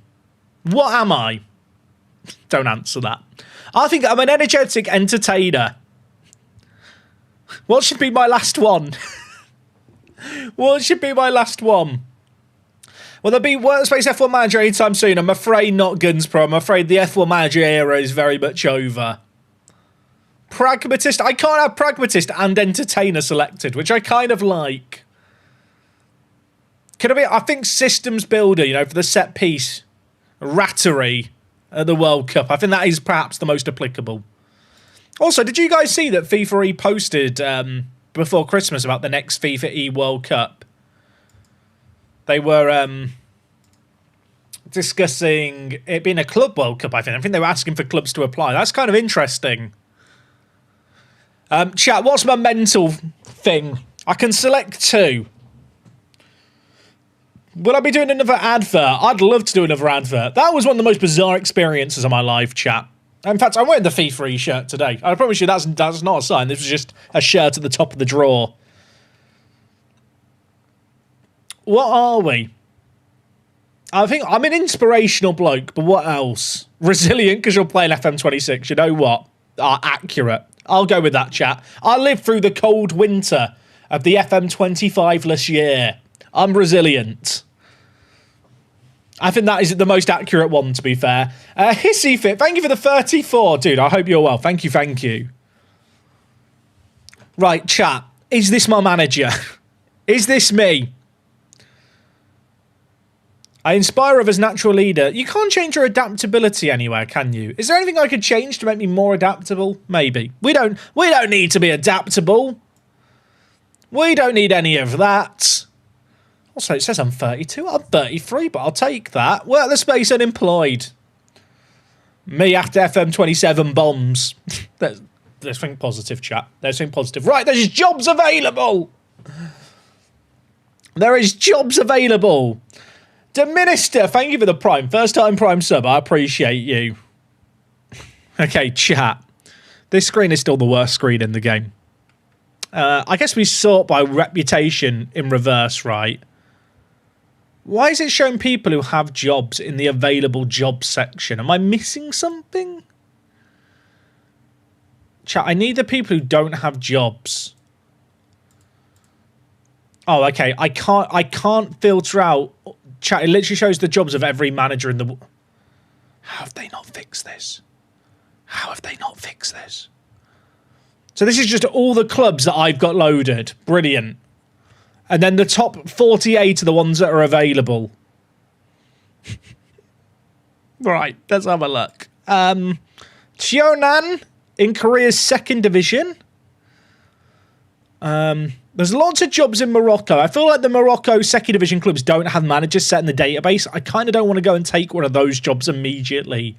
What am I? Don't answer that. I think I'm an energetic entertainer. What should be my last one? What should be my last one? Will there be Workspace F1 Manager anytime soon? I'm afraid not, Guns Pro. I'm afraid the F1 Manager era is very much over. Pragmatist. I can't have pragmatist and entertainer selected, which I kind of like. Could it be? I think systems builder, you know, for the set piece rattery at the World Cup. I think that is perhaps the most applicable. Also, did you guys see that FIFA E posted before Christmas about the next FIFA E World Cup? They were discussing it being a club World Cup, I think. I think they were asking for clubs to apply. That's kind of interesting. Chat, what's my mental thing? I can select 2. Will I be doing another advert? I'd love to do another advert. That was one of the most bizarre experiences of my life, chat. In fact, I'm wearing the FIFA E shirt today. I promise you that's not a sign. This was just a shirt at the top of the drawer. What are we? I think I'm an inspirational bloke, but what else? Resilient because you're playing FM26. You know what? Accurate. I'll go with that, chat. I lived through the cold winter of the FM25-less year. I'm resilient. I think that is the most accurate one, to be fair. Hissy Fit, thank you for the 34. Dude, I hope you're well. Thank you. Right, chat. Is this my manager? Is this me? I inspire others natural leader. You can't change your adaptability anywhere, can you? Is there anything I could change to make me more adaptable? Maybe. We don't need to be adaptable. We don't need any of that. Also, it says I'm 32. I'm 33, but I'll take that. Well, the space unemployed. Me after FM27 bombs. Let's think positive, chat. Let's think positive. Right, there's jobs available. There is jobs available. The Minister, thank you for the Prime. First time Prime sub. I appreciate you. Okay, chat. This screen is still the worst screen in the game. I guess we sort by reputation in reverse, right? Why is it showing people who have jobs in the available jobs section? Am I missing something? Chat, I need the people who don't have jobs. Oh, okay. I can't filter out. Chat, it literally shows the jobs of every manager in the... How have they not fixed this? How have they not fixed this? So this is just all the clubs that I've got loaded. Brilliant. And then the top 48 are the ones that are available. Right, let's have a look. Cheonan in Korea's 2nd division. There's lots of jobs in Morocco. I feel like the Morocco 2nd division clubs don't have managers set in the database. I kind of don't want to go and take one of those jobs immediately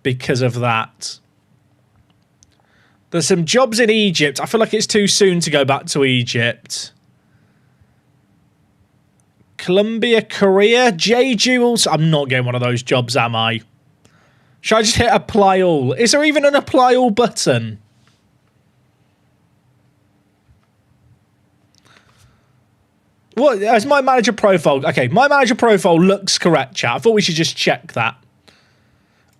because of that. There's some jobs in Egypt. I feel like it's too soon to go back to Egypt. Colombia, Korea, J Jewels. I'm not getting one of those jobs, am I? Should I just hit apply all? Is there even an apply all button? What is my manager profile? Okay, my manager profile looks correct, chat. I thought we should just check that.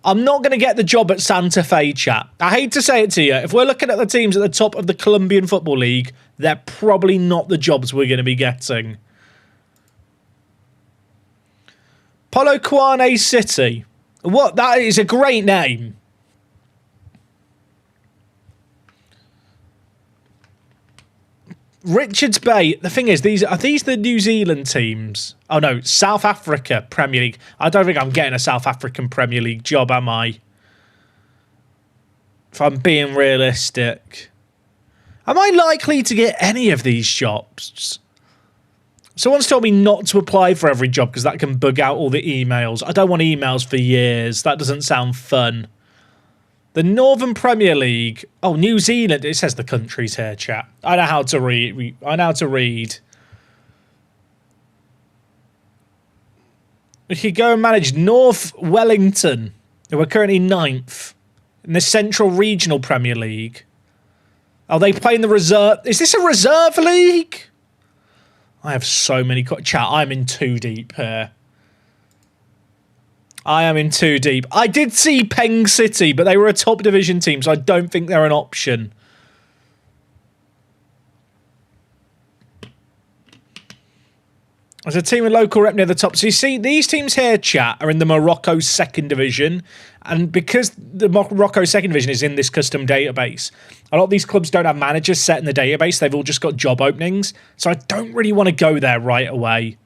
I'm not going to get the job at Santa Fe, chat. I hate to say it to you. If we're looking at the teams at the top of the Colombian Football League, they're probably not the jobs we're going to be getting. Polokwane City. What? That is a great name. Richards Bay. The thing is, are these the New Zealand teams? Oh no, South Africa Premier League. I don't think I'm getting a South African Premier League job, am I? If I'm being realistic. Am I likely to get any of these jobs? Someone's told me not to apply for every job because that can bug out all the emails. I don't want emails for years. That doesn't sound fun. The Northern Premier League. Oh, New Zealand. It says the countries here, chat. I know how to read. I know how to read. We could go and manage North Wellington, who are currently 9th in the Central Regional Premier League. Are they playing the reserve? Is this a reserve league? I have so many... Chat, I'm in too deep here. I am in too deep. I did see Peng City, but they were a top division team, so I don't think they're an option. There's a team with local rep near the top. So you see, these teams here, chat, are in the Morocco 2nd Division. And because the Morocco 2nd Division is in this custom database, a lot of these clubs don't have managers set in the database. They've all just got job openings. So I don't really want to go there right away.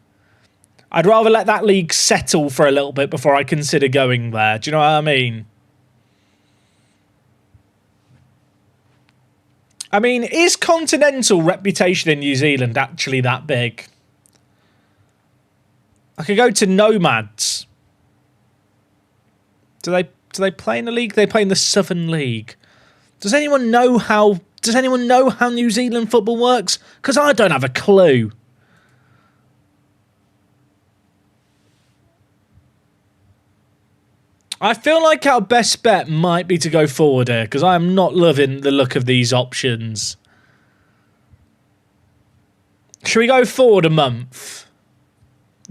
I'd rather let that league settle for a little bit before I consider going there. Do you know what I mean? I mean, is continental reputation in New Zealand actually that big? I could go to Nomads. Do they play in the league? They play in the Southern League. Does anyone know how New Zealand football works? Because I don't have a clue. I feel like our best bet might be to go forward here, because I am not loving the look of these options. Should we go forward a month?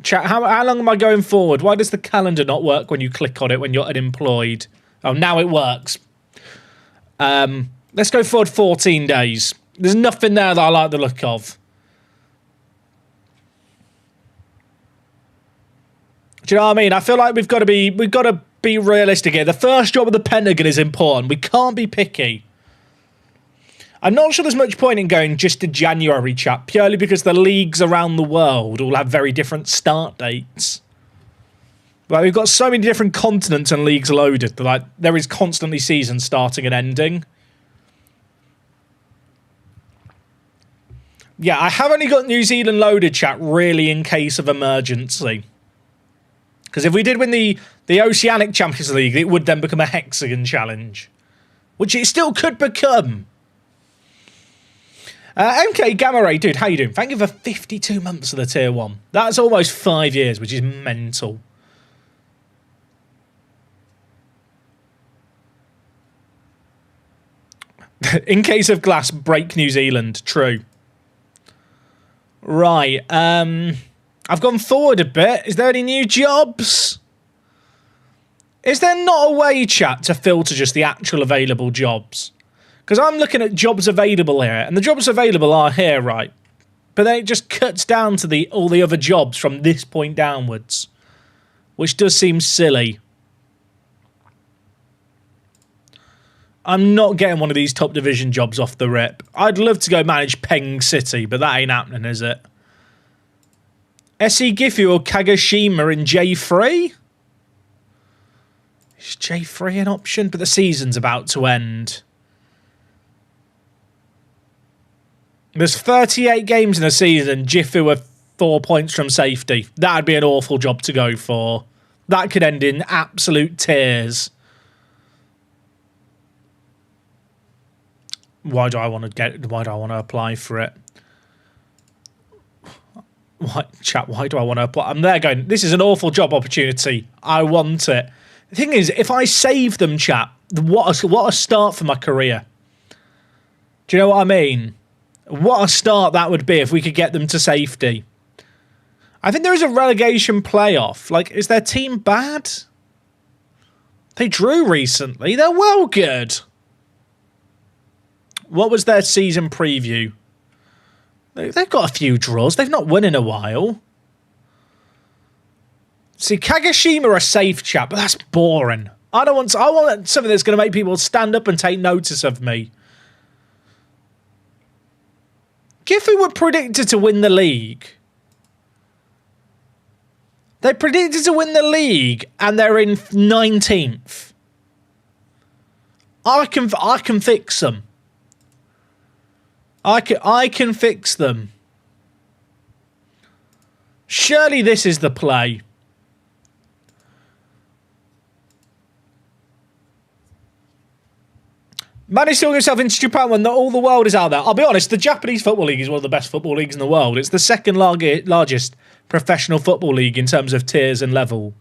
Chat, how long am I going forward? Why does the calendar not work when you click on it when you're unemployed? Oh, now it works. Let's go forward 14 days. There's nothing there that I like the look of. Do you know what I mean? I feel like we've got to be realistic here. The first job of the Pentagon is important. We can't be picky. I'm not sure there's much point in going just to January, chat, purely because the leagues around the world all have very different start dates. Like, we've got so many different continents and leagues loaded that, like, there is constantly seasons starting and ending. Yeah, I have only got New Zealand loaded, chat, really in case of emergency. Because if we did win the Oceanic Champions League, it would then become a Hexagon Challenge. Which it still could become. MK Gamma Ray, dude, how you doing? Thank you for 52 months of the Tier 1. That's almost 5 years, which is mental. In case of glass, break New Zealand. True. Right. I've gone forward a bit. Is there any new jobs? Is there not a way, chat, to filter just the actual available jobs? Because I'm looking at jobs available here, and the jobs available are here, right? But then it just cuts down to all the other jobs from this point downwards, which does seem silly. I'm not getting one of these top division jobs off the rip. I'd love to go manage Peng City, but that ain't happening, is it? SE Gifu or Kagoshima in J3? Is J3 an option? But the season's about to end. There's 38 games in a season. Gifu are 4 points from safety. That'd be an awful job to go for. That could end in absolute tears. Why do I want to apply for it? Chat, why do I want to apply? I'm there going, this is an awful job opportunity. I want it. The thing is, if I save them, chat, what a start for my career. Do you know what I mean? What a start that would be if we could get them to safety. I think there is a relegation playoff. Like, is their team bad? They drew recently. They're well good. What was their season preview? They've got a few draws. They've not won in a while. See, Kagoshima are safe, chat, but that's boring. I want something that's going to make people stand up and take notice of me. Gifu were predicted to win the league. They predicted to win the league, and they're in 19th. I can fix them. I can fix them. Surely this is the play. Managed to talk himself into Japan when all the world is out there. I'll be honest, the Japanese Football League is one of the best football leagues in the world. It's the second largest professional football league in terms of tiers and level.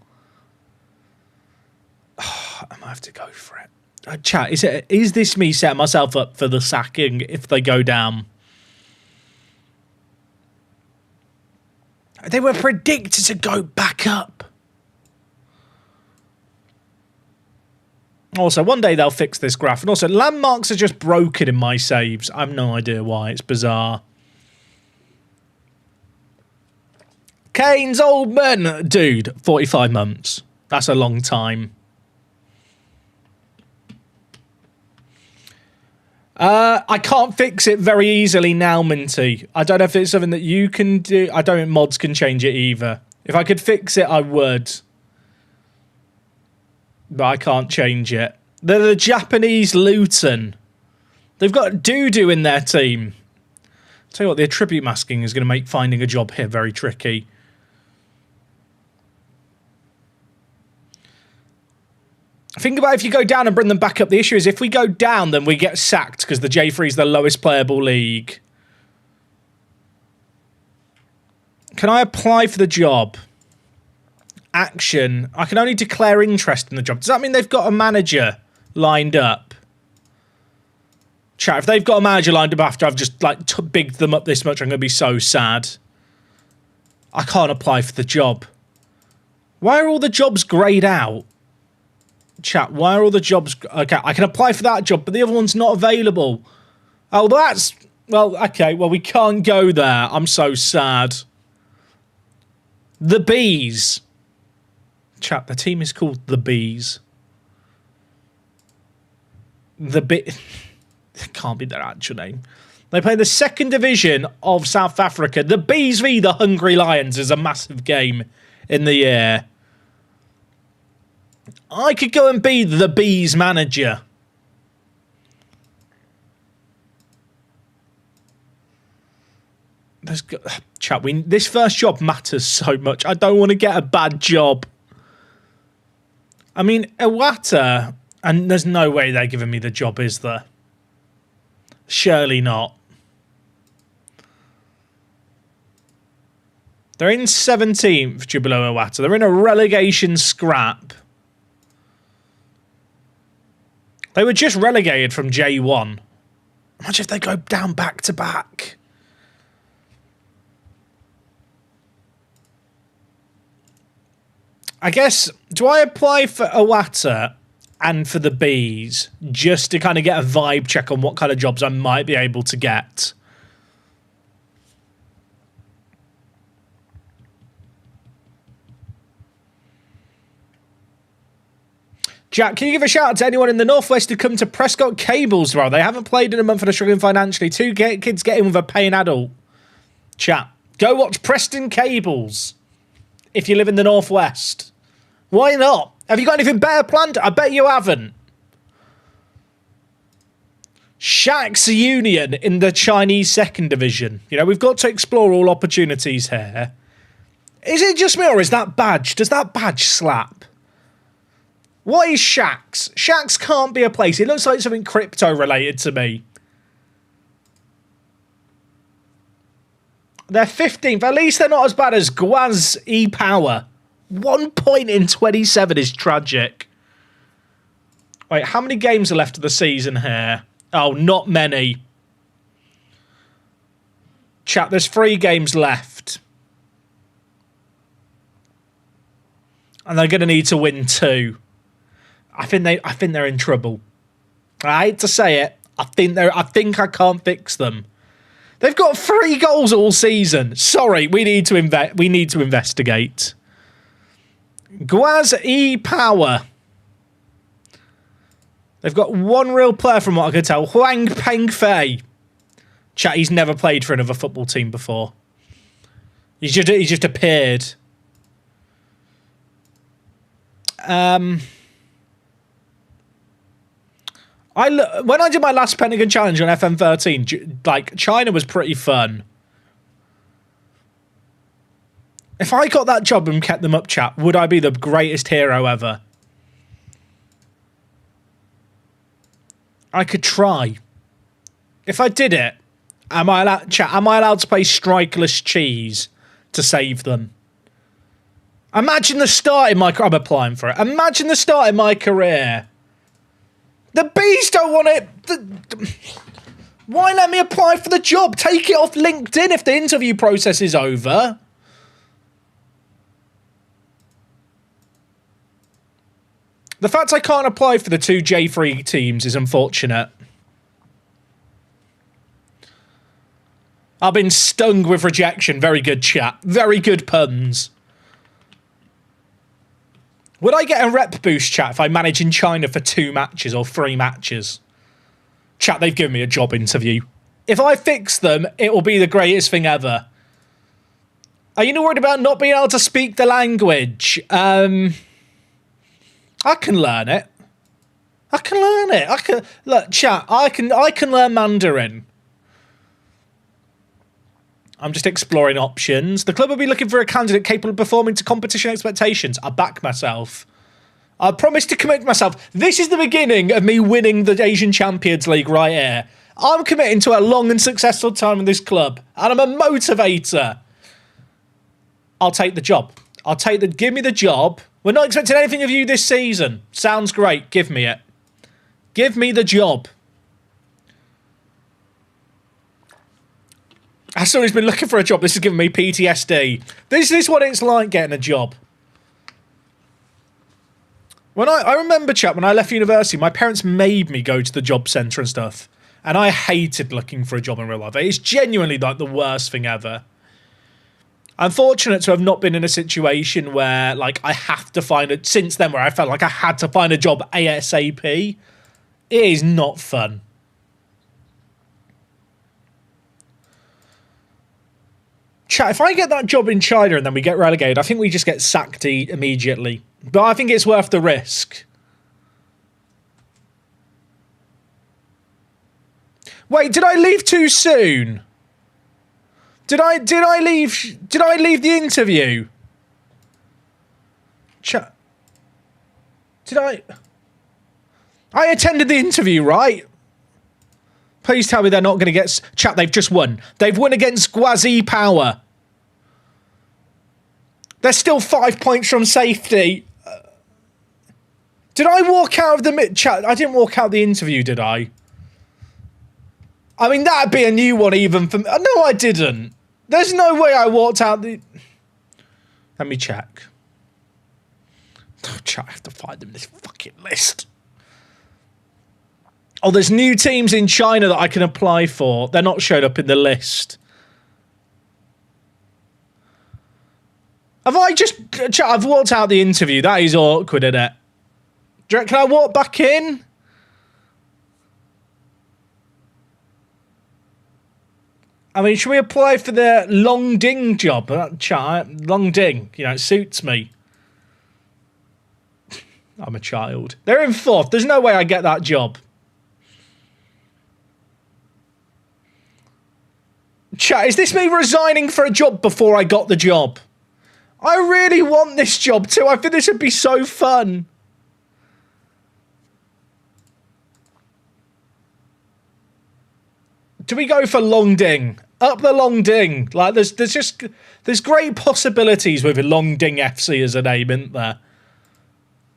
Oh, I might have to go for it. Chat, is this me setting myself up for the sacking if they go down? They were predicted to go back up. Also, one day they'll fix this graph. And also, landmarks are just broken in my saves. I have no idea why. It's bizarre. Kane's old man. Dude, 45 months. That's a long time. I can't fix it very easily now, Minty. I don't know if it's something that you can do. I don't think mods can change it either. If I could fix it, I would. But I can't change it. They're the Japanese Luton. They've got doo-doo in their team. I'll tell you what, the attribute masking is going to make finding a job here very tricky. Think about if you go down and bring them back up. The issue is if we go down, then we get sacked because the J3 is the lowest playable league. Can I apply for the job? Action. I can only declare interest in the job. Does that mean they've got a manager lined up? Chat, if they've got a manager lined up after I've just like bigged them up this much, I'm going to be so sad. I can't apply for the job. Why are all the jobs greyed out? Chat, why are all the jobs... Okay, I can apply for that job, but the other one's not available. Oh, that's... Well, okay, well, we can't go there. I'm so sad. The Bees. Chat, the team is called The Bees. It can't be their actual name. They play the second division of South Africa. The Bees v the Hungry Lions is a massive game in the year. I could go and be the Bees manager. Chat, this first job matters so much. I don't want to get a bad job. I mean, Iwata, and there's no way they're giving me the job, is there? Surely not. They're in 17th, Jubilo Iwata. They're in a relegation scrap. They were just relegated from J1. Imagine if they go down back to back. I guess, do I apply for Iwata and for the Bees just to kind of get a vibe check on what kind of jobs I might be able to get? Jack, can you give a shout out to anyone in the Northwest to come to Prescott Cables, bro? They haven't played in a month and are struggling financially. Two kids get in with a paying adult. Chat, go watch Preston Cables if you live in the Northwest. Why not? Have you got anything better planned? I bet you haven't. Sharks Union in the Chinese second division. You know, we've got to explore all opportunities here. Is it just me or is that badge? Does that badge slap? What is Shax? Shax can't be a place. It looks like something crypto related to me. They're 15th. At least they're not as bad as Guaz E-Power. 1 point in 27 is tragic. Wait, how many games are left of the season here? Oh, not many. Chat, there's 3 games left. And they're going to need to win 2. I think they're in trouble. I hate to say it. I think I can't fix them. They've got 3 goals all season. Sorry, we need to investigate. Guaz E-Power. They've got 1 real player from what I can tell. Huang Peng Fei. Chat, he's never played for another football team before. He's just appeared. When I did my last Pentagon challenge on FM13, like, China was pretty fun. If I got that job and kept them up, chat, would I be the greatest hero ever? I could try. If I did it, am I allowed to play strikeless cheese to save them? Imagine the start in my... I'm applying for it. Imagine the start in my career. The Bees don't want it. Why let me apply for the job? Take it off LinkedIn if the interview process is over. The fact I can't apply for the 2 J3 teams is unfortunate. I've been stung with rejection. Very good, chat. Very good puns. Would I get a rep boost, chat, if I manage in China for 2 matches or 3 matches? Chat, they've given me a job interview. If I fix them, it will be the greatest thing ever. Are you not worried about not being able to speak the language? I can learn it. I can learn it. Look, chat, I can learn Mandarin. I'm just exploring options. The club will be looking for a candidate capable of performing to competition expectations. I back myself. I promise to commit myself. This is the beginning of me winning the Asian Champions League right here. I'm committing to a long and successful time in this club. And I'm a motivator. I'll take the job. Give me the job. We're not expecting anything of you this season. Sounds great. Give me it. Give me the job. As someone who's been looking for a job, this is giving me PTSD. This is what it's like getting a job. When I remember, chat, when I left university, my parents made me go to the job centre and stuff. And I hated looking for a job in real life. It's genuinely like the worst thing ever. I'm fortunate to have not been in a situation where, like, I have to find it since then, where I felt like I had to find a job ASAP. It is not fun. Chat, if I get that job in China and then we get relegated, I think we just get sacked immediately. But I think it's worth the risk. Wait, did I leave too soon? Did I leave the interview? Chat. I attended the interview, right? Please tell me they're not going to get... Chat, they've just won. They've won against Guazi Power. They're still 5 points from safety. Did I walk out of the... Chat, I didn't walk out of the interview, did I? I mean, that'd be a new one even for me. No, I didn't. There's no way I walked out the... Let me check. Oh, chat, I have to find them in this fucking list. Oh, there's new teams in China that I can apply for. They're not showed up in the list. Have I just... Chat, I've walked out the interview. That is awkward, isn't it? Do you reckon, can I walk back in? I mean, should we apply for the Long Ding job? Chat, Long Ding. You know, it suits me. I'm a child. They're in 4th. There's no way I get that job. Chat, is this me resigning for a job before I got the job? I really want this job too. I think this would be so fun. Do we go for Long Ding? Up the Long Ding. Like, there's great possibilities with Long Ding FC as a name, isn't there?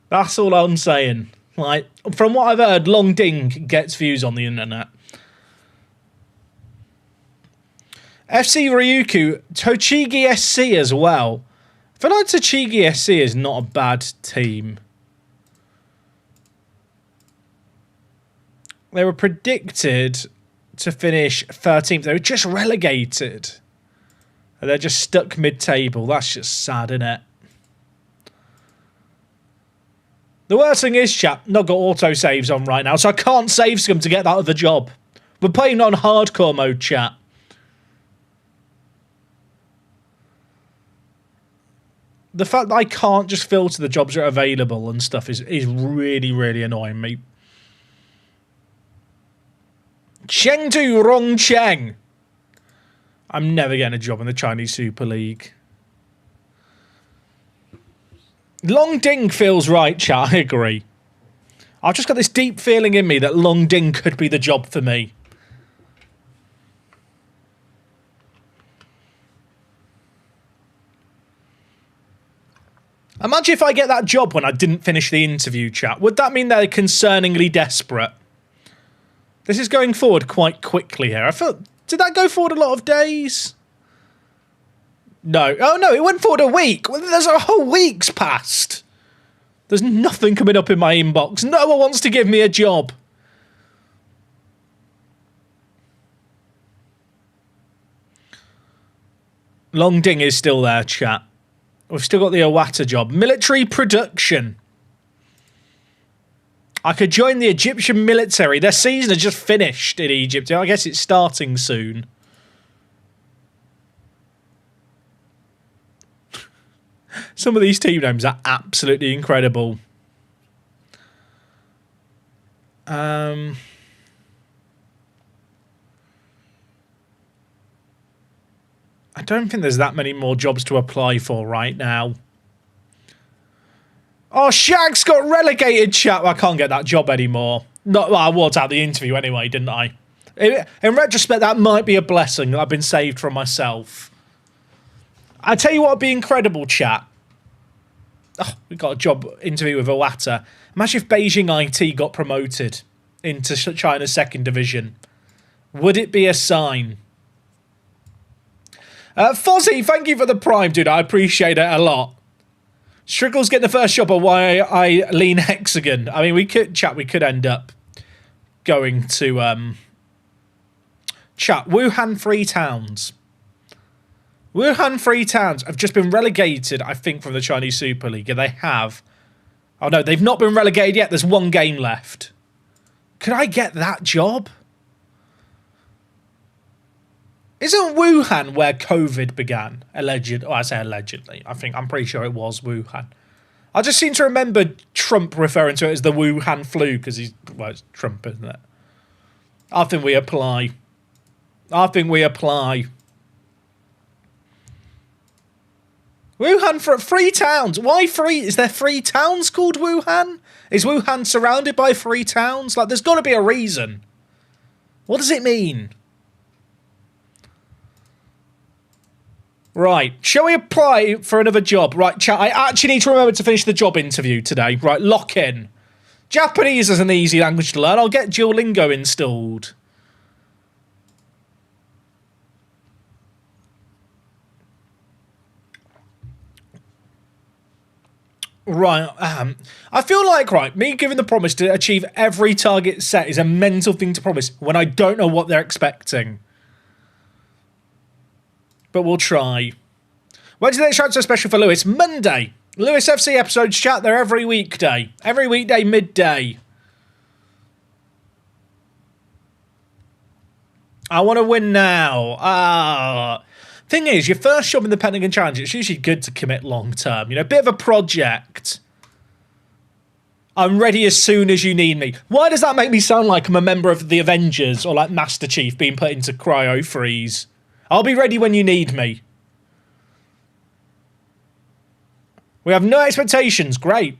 That's all I'm saying. Like, from what I've heard, Long Ding gets views on the internet. FC Ryukyu, Tochigi SC as well. I feel like Tochigi SC is not a bad team. They were predicted to finish 13th. They were just relegated. And they're just stuck mid-table. That's just sad, isn't it? The worst thing is, chat, not got auto-saves on right now, so I can't save scum to get that other job. We're playing on hardcore mode, chat. The fact that I can't just filter the jobs that are available and stuff is really, really annoying me. Chengdu Rongcheng. I'm never getting a job in the Chinese Super League. Long Ding feels right, chat. I agree. I've just got this deep feeling in me that Long Ding could be the job for me. Imagine if I get that job when I didn't finish the interview, chat. Would that mean they're concerningly desperate? This is going forward quite quickly here. I felt... Did that go forward a lot of days? No. Oh, no, it went forward a week. Well, there's a whole week's passed. There's nothing coming up in my inbox. No one wants to give me a job. Long Ding is still there, chat. We've still got the Iwata job. Military production. I could join the Egyptian military. Their season has just finished in Egypt. I guess it's starting soon. Some of these team names are absolutely incredible. I don't think there's that many more jobs to apply for right now. Oh, Shag's got relegated, chat. I can't get that job anymore. Well, I was at the interview anyway, didn't I? In retrospect, that might be a blessing that I've been saved from myself. I tell you what would be incredible, chat. Oh, we got a job interview with Iwata. Imagine if Beijing IT got promoted into China's second division. Would it be a sign? Fozzie, thank you for the prime, dude. I appreciate it a lot. Striggle's getting the first job of why I lean hexagon. I mean, we could end up going to Wuhan Free Towns. Wuhan Free Towns have just been relegated, I think, from the Chinese Super League. They have. Oh no, they've not been relegated yet. There's one game left. Could I get that job? Isn't Wuhan where COVID began? I say allegedly. I'm pretty sure it was Wuhan. I just seem to remember Trump referring to it as the Wuhan flu because it's Trump, isn't it? I think we apply. Wuhan for free towns. Why free? Is there free towns called Wuhan? Is Wuhan surrounded by free towns? Like, there's got to be a reason. What does it mean? Right, shall we apply for another job? Right, chat, I actually need to remember to finish the job interview today. Right, lock in. Japanese is an easy language to learn. I'll get Duolingo installed. Right, I feel like, me giving the promise to achieve every target set is a mental thing to promise when I don't know what they're expecting. But we'll try. When's the next transfer special for Lewis? Monday. Lewis FC episodes, chat, they're every weekday. Every weekday, midday. I want to win now. Thing is, your first job in the Pentagon Challenge, it's usually good to commit long term. You know, a bit of a project. I'm ready as soon as you need me. Why does that make me sound like I'm a member of the Avengers or like Master Chief being put into cryo freeze? I'll be ready when you need me. We have no expectations. Great.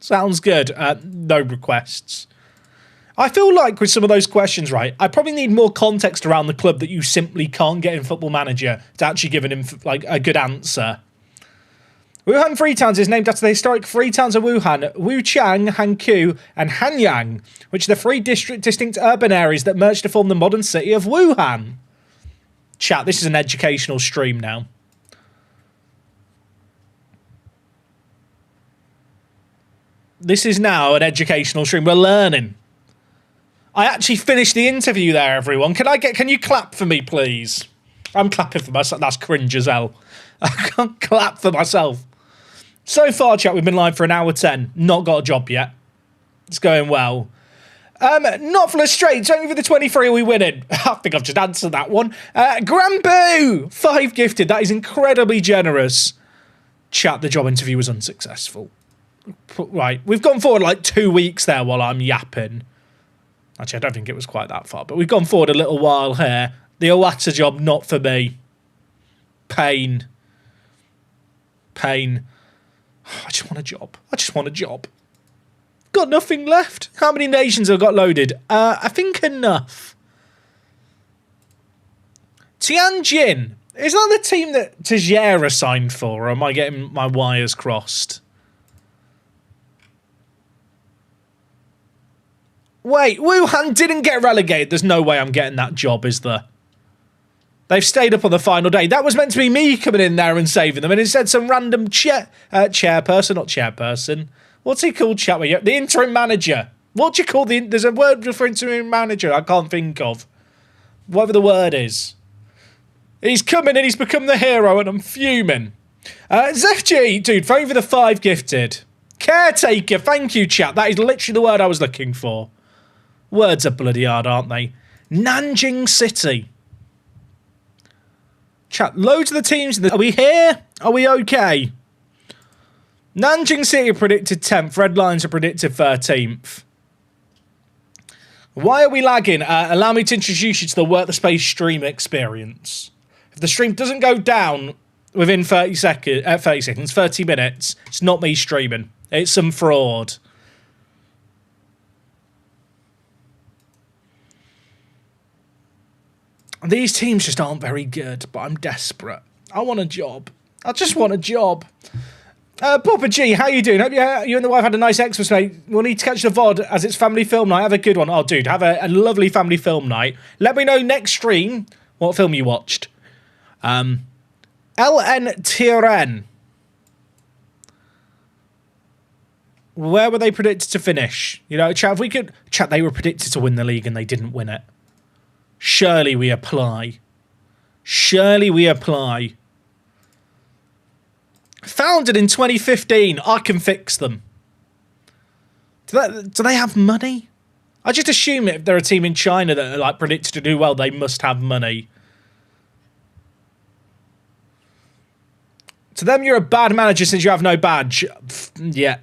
Sounds good. No requests. I feel like with some of those questions, I probably need more context around the club that you simply can't get in Football Manager to actually give him like a good answer. Wuhan Free Towns is named after the historic Free Towns of Wuhan, Wuchang, Hankou, and Hanyang, which are the three distinct urban areas that merged to form the modern city of Wuhan. Chat, this is an educational stream now. This is now an educational stream. We're learning. I actually finished the interview there, everyone. Can you clap for me, please? I'm clapping for myself. That's cringe as hell. I can't clap for myself. So far, chat, we've been live for an hour 10. Not got a job yet. It's going well. Not for straight. Only for the 23 are we winning? I think I've just answered that one. Grambu! 5 gifted. That is incredibly generous. Chat, the job interview was unsuccessful. Right, we've gone forward like 2 weeks there while I'm yapping. Actually, I don't think it was quite that far, but we've gone forward a little while here. The Iwata job, not for me. Pain. I just want a job. Got nothing left. How many nations have got loaded? I think enough. Tianjin. Is that the team that Tejera signed for, or am I getting my wires crossed? Wait, Wuhan didn't get relegated. There's no way I'm getting that job, is there? They've stayed up on the final day. That was meant to be me coming in there and saving them, and instead some random chairperson. What's he called, chat? The interim manager. What do you call there's a word for interim manager I can't think of. Whatever the word is. He's coming and he's become the hero and I'm fuming. ZFG, dude, thank you for the 5 gifted. Caretaker, thank you, chat. That is literally the word I was looking for. Words are bloody hard, aren't they? Nanjing City. Chat, loads of the teams. Are we here? Are we okay? Nanjing City are predicted 10th. Red Lions are predicted 13th. Why are we lagging? Allow me to introduce you to the Work the Space stream experience. If the stream doesn't go down within 30 seconds, 30 minutes, it's not me streaming. It's some fraud. These teams just aren't very good, but I'm desperate. I want a job. I just want a job. Papa G, how you doing? Hope you and the wife had a nice Xmas, mate. We'll need to catch the VOD as it's family film night. Have a good one. Oh, dude, have a lovely family film night. Let me know next stream what film you watched. LN Tiren. Where were they predicted to finish? You know, chat, if we could... Chat, they were predicted to win the league and they didn't win it. Surely we apply. Surely we apply. Founded in 2015. I can fix them. Do they have money? I just assume if they're a team in China that are like predicted to do well, they must have money. To them, you're a bad manager since you have no badge. Yeah.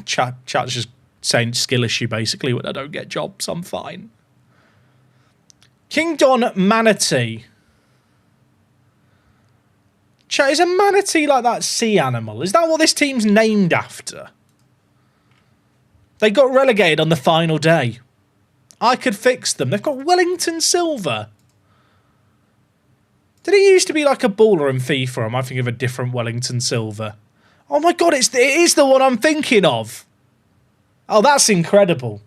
Chat's just saying skill issue, basically. When I don't get jobs, I'm fine. Kingdon Manatee. Chat, is a manatee like that sea animal? Is that what this team's named after? They got relegated on the final day. I could fix them. They've got Wellington Silver. Did it used to be like a baller in FIFA? Am I thinking of a different Wellington Silver? Oh my god, it is the one I'm thinking of. Oh, that's incredible.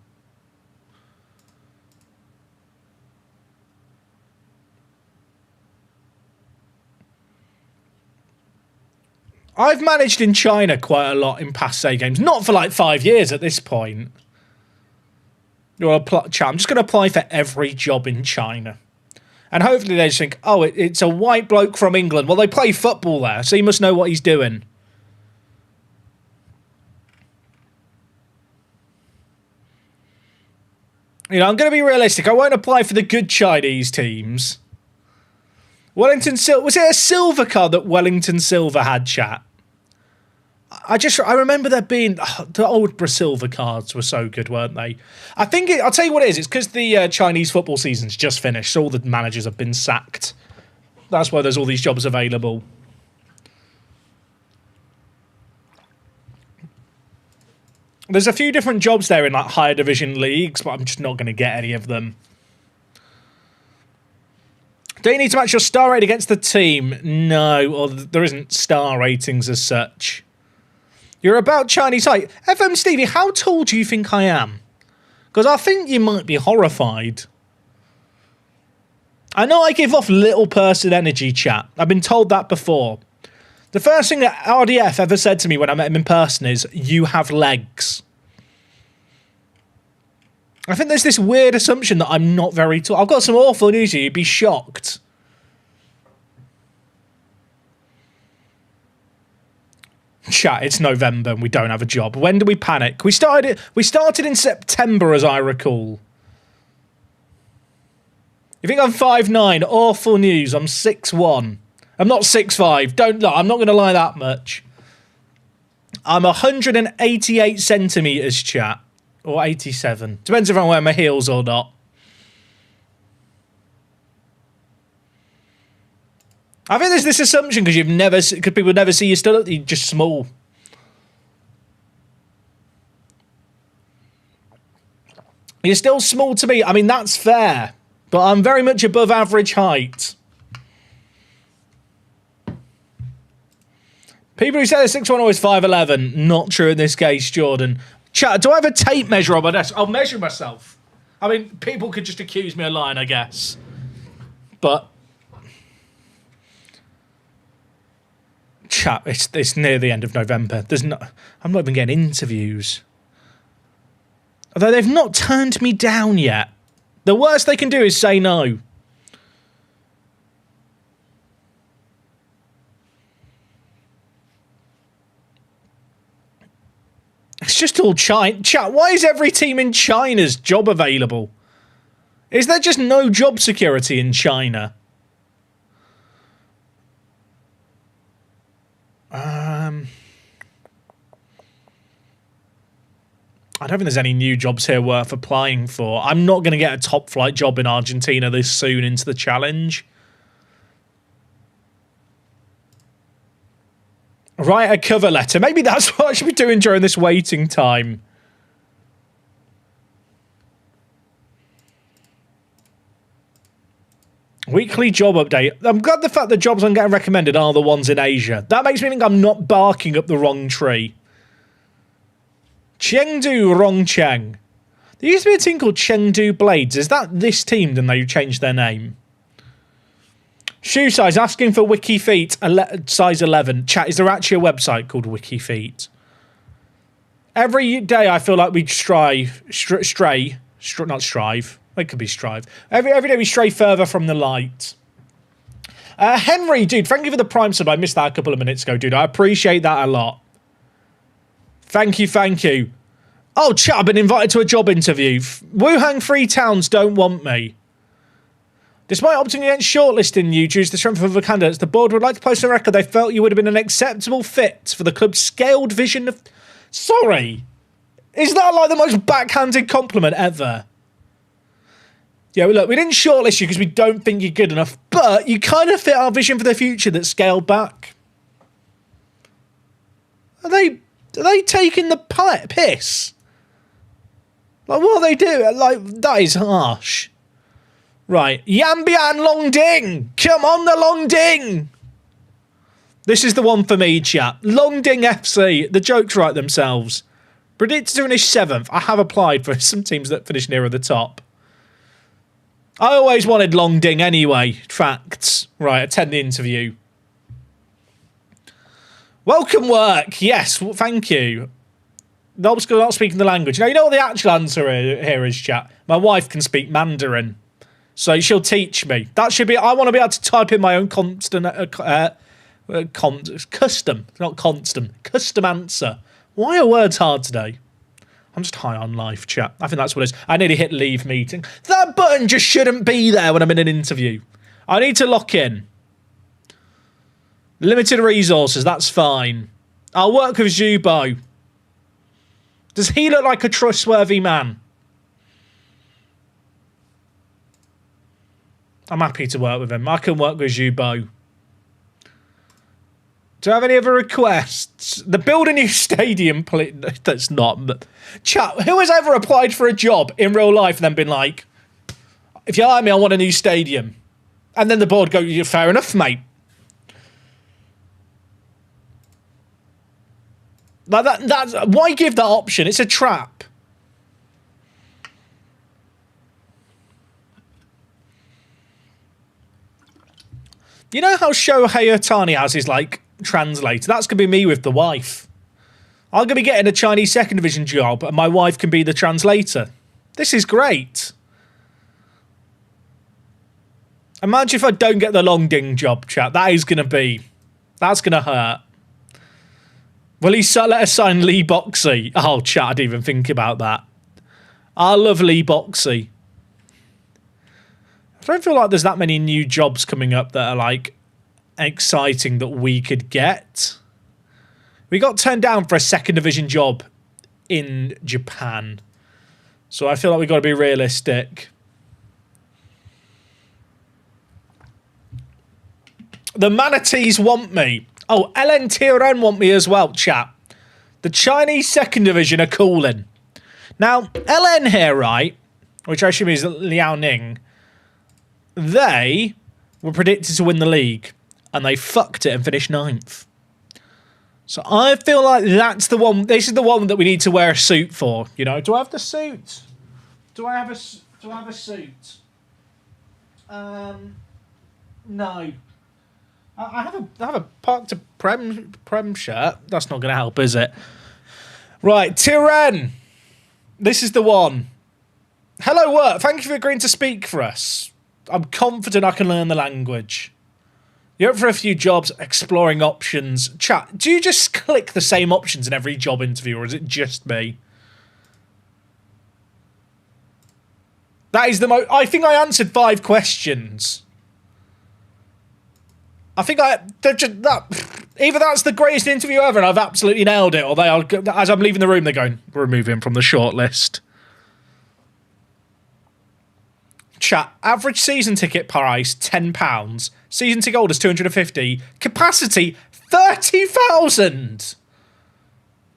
I've managed in China quite a lot in past say games. Not for like 5 years at this point. Chat, I'm just going to apply for every job in China. And hopefully they just think, oh, it's a white bloke from England. Well, they play football there, so he must know what he's doing. You know, I'm going to be realistic. I won't apply for the good Chinese teams. Wellington Silver. Was it a silver card that Wellington Silver had, chat? I remember there being... the old Brasilver cards were so good, weren't they? I think... I'll tell you what it is. It's because the Chinese football season's just finished, so all the managers have been sacked. That's why there's all these jobs available. There's a few different jobs there in like higher division leagues, but I'm just not going to get any of them. Do you need to match your star rate against the team? No, or there isn't star ratings as such. You're about Chinese height. FM Stevie, how tall do you think I am? Because I think you might be horrified. I know I give off little person energy, chat. I've been told that before. The first thing that RDF ever said to me when I met him in person is, you have legs. I think there's this weird assumption that I'm not very tall. I've got some awful news here. You'd be shocked. Chat, it's November and we don't have a job. When do we panic? We started in September, as I recall. You think I'm 5'9"? Awful news. I'm 6'1". I'm not 6'5". Don't lie. I'm not going to lie that much. I'm 188 centimetres, chat. Or 87. Depends if I'm wearing my heels or not. I think there's this assumption because people never see you still, you're just small. You're still small to me. I mean, that's fair. But I'm very much above average height. People who say they're 6'1" are always 5'11". Not true in this case, Jordan. Chat, do I have a tape measure on my desk? I'll measure myself. I mean, people could just accuse me of lying, I guess. But... Chat, it's near the end of November. I'm not even getting interviews. Although they've not turned me down yet. The worst they can do is say no. It's just all China. Chat, why is every team in China's job available? Is there just no job security in China? I don't think there's any new jobs here worth applying for. I'm not going to get a top flight job in Argentina this soon into the challenge. Write a cover letter. Maybe that's what I should be doing during this waiting time. Weekly job update. I'm glad the fact the jobs I'm getting recommended are the ones in Asia. That makes me think I'm not barking up the wrong tree. Chengdu Rongcheng. There used to be a team called Chengdu Blades. Is that this team then they changed their name? Shoe size. Asking for Wiki Feet. Size 11. Chat, is there actually a website called Wiki Feet? Every day I feel like we not strive. It could be strive. Every day we stray further from the light. Henry, dude, thank you for the Prime sub. I missed that a couple of minutes ago, dude. I appreciate that a lot. Thank you, thank you. Oh, chat, I've been invited to a job interview. Wuhan Free Towns don't want me. Despite opting against shortlisting you due to the strength of other candidates, the board would like to post on record they felt you would have been an acceptable fit for the club's scaled vision of... Sorry. Is that like the most backhanded compliment ever? Yeah, look, we didn't shortlist you because we don't think you're good enough, but you kind of fit our vision for the future that's scaled back. Are they taking the piss? Like, what are they doing? Like, that is harsh. Right. Yambian Long Ding! Come on, the Long Ding! This is the one for me, chat. Long Ding FC. The jokes write themselves. Predicted to finish 7th. I have applied for some teams that finish nearer the top. I always wanted Long Ding anyway. Facts. Right, attend the interview. Welcome work. Yes, thank you. Not speaking the language. Now, you know what the actual answer here is, chat? My wife can speak Mandarin. So she'll teach me. That should be... I want to be able to type in my own custom answer. Why are words hard today? I'm just high on life, chat. I think that's what it is. I nearly hit leave meeting. That button just shouldn't be there when I'm in an interview. I need to lock in. Limited resources, that's fine. I'll work with Zubo. Does he look like a trustworthy man? I'm happy to work with him. I can work with Zubo. Do I have any other requests? The build a new stadium, please. That's not. Chat, who has ever applied for a job in real life and then been like, if you like me, I want a new stadium. And then the board go, you're fair enough, mate. Like that's why give that option? It's a trap. You know how Shohei Ohtani has his, like, translator? That's going to be me with the wife. I'm going to be getting a Chinese second division job and my wife can be the translator. This is great. Imagine if I don't get the Long Ding job, chat. That is going to be... That's going to hurt. Will he let us sign Lee Boxey? Oh, chat, I didn't even think about that. I love Lee Boxey. I don't feel like there's that many new jobs coming up that are, like, exciting that we could get. We got turned down for a second division job in Japan. So I feel like we've got to be realistic. The Manatees want me. Oh, LN want me as well, chat. The Chinese second division are calling. Now, LN here, right, which I assume is Liaoning, they were predicted to win the league, and they fucked it and finished 9th. So I feel like that's the one. This is the one that we need to wear a suit for. You know, do I have the suit? Do I have a suit? No. I have a Park to Prem shirt. That's not going to help, is it? Right, Tiren. This is the one. Hello, work. Thank you for agreeing to speak for us. I'm confident I can learn the language. You're up for a few jobs, exploring options. Chat, do you just click the same options in every job interview, or is it just me? That is the most... I think I answered 5 questions. I think either that's the greatest interview ever and I've absolutely nailed it, or they are, as I'm leaving the room, they're going, remove him from the shortlist. Chat, average season ticket price, £10. Season ticket holders, 250. Capacity, 30,000.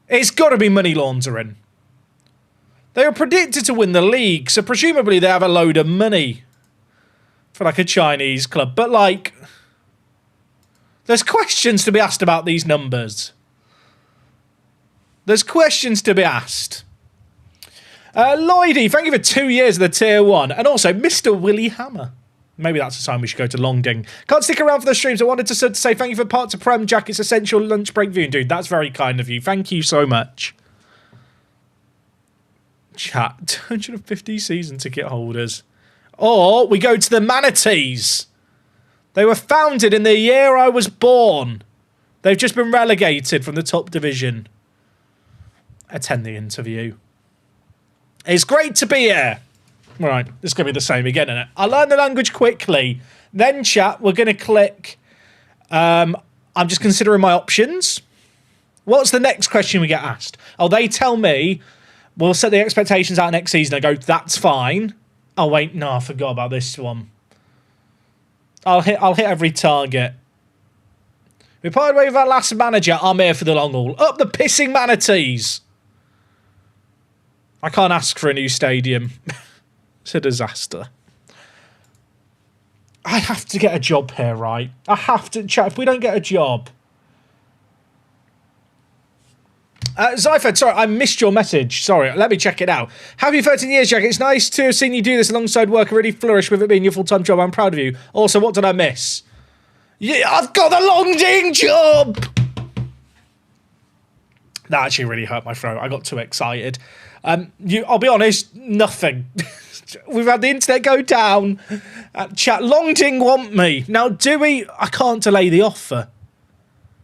It's got to be money laundering. They were predicted to win the league, so presumably they have a load of money for like a Chinese club. But like, there's questions to be asked about these numbers. There's questions to be asked. Lloydie, thank you for 2 years of the Tier 1. And also, Mr. Willie Hammer. Maybe that's a sign we should go to Longding. Can't stick around for the streams. I wanted to say thank you for parts of Prem Jacket's essential lunch break viewing, dude. That's very kind of you. Thank you so much. Chat, 250 season ticket holders. Or we go to the Manatees. They were founded in the year I was born. They've just been relegated from the top division. Attend the interview. It's great to be here. Right, it's going to be the same again, isn't it? I learned the language quickly. Then, chat, we're going to click... I'm just considering my options. What's the next question we get asked? Oh, they tell me, we'll set the expectations out next season. I go, that's fine. Oh, wait, no, I forgot about this one. I'll hit every target. We parted way with our last manager. I'm here for the long haul. Up the pissing Manatees. I can't ask for a new stadium. It's a disaster. I have to get a job here, right? I have to. Chat, if we don't get a job... Zyfed, sorry, I missed your message. Sorry, let me check it out. Happy 13 years, Jack. It's nice to have seen you do this alongside work. Really flourish with it being your full-time job. I'm proud of you. Also, what did I miss? Yeah, I've got the Longding job! That actually really hurt my throat. I got too excited. I'll be honest, nothing. We've had the internet go down. Chat, Longding want me. Now, do we... I can't delay the offer.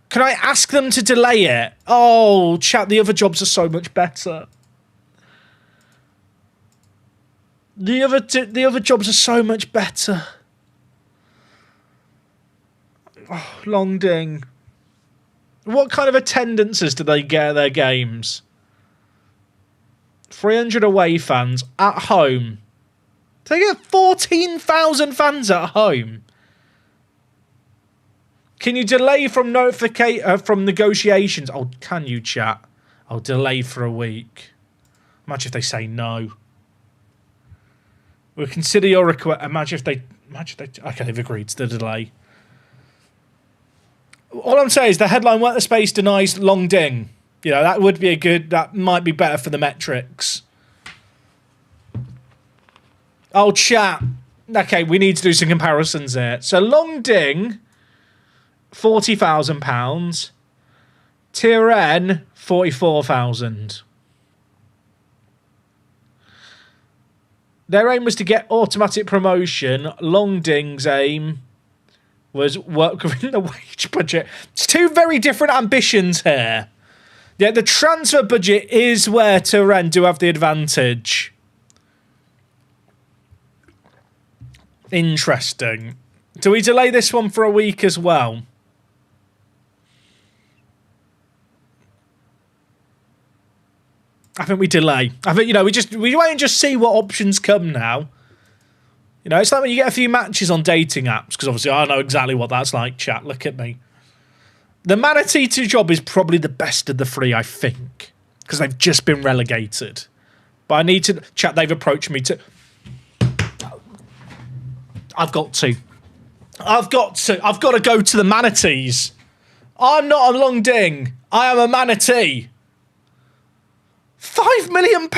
Can I ask them to delay it? Oh, chat, the other jobs are so much better. The other jobs are so much better. Oh, Longding. What kind of attendances do they get at their games? 300 away fans at home. Do they get 14,000 fans at home? Can you delay from negotiations? Oh, can you, chat? I'll delay for a week. Imagine if they say no. We'll consider your request. Imagine if they... Okay, they've agreed to the delay. All I'm saying is the headline work the space denies Longding. You know, that would be a good... That might be better for the metrics. Oh, chat. Okay, we need to do some comparisons here. So Longding... £40,000. Tier N, 44,000. Their aim was to get automatic promotion. Longding's aim was work within the wage budget. It's two very different ambitions here. Yeah, the transfer budget is where Tier N do have the advantage. Interesting. Do we delay this one for a week as well? I think we delay. I think, you know, we wait and just see what options come now. You know, it's like when you get a few matches on dating apps, because obviously I know exactly what that's like, chat. Look at me. The Manatee 2 job is probably the best of the three, I think, because they've just been relegated. But I need to... Chat, they've approached me to... I've got to go to the Manatees. I'm not a Longding. I am a Manatee. £5 million.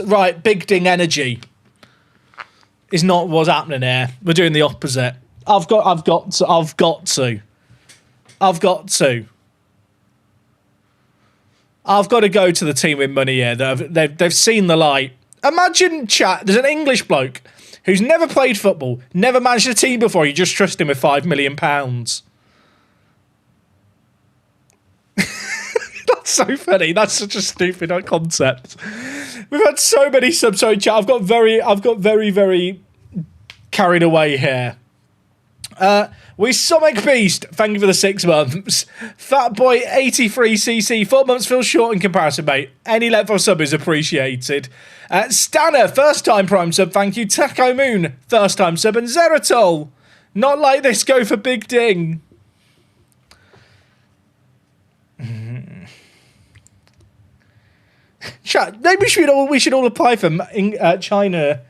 Right, Big Ding Energy is not what's happening here. We're doing the opposite. I've got to go to the team with money here. They've seen the light. Imagine, chat, there's an English bloke who's never played football, never managed a team before. You just trust him with £5 million. That's so funny. That's such a stupid concept. We've had so many subs. Sorry, chat. I've got very carried away here. We Sonic Beast, thank you for the 6 months. Fat Boy 83cc, 4 months feels short in comparison, mate. Any length of sub is appreciated. Stanner, first time Prime sub, thank you. Taco Moon, first time sub, and Zeratol. Not like this, go for Big Ding. Chat, maybe we should all apply for China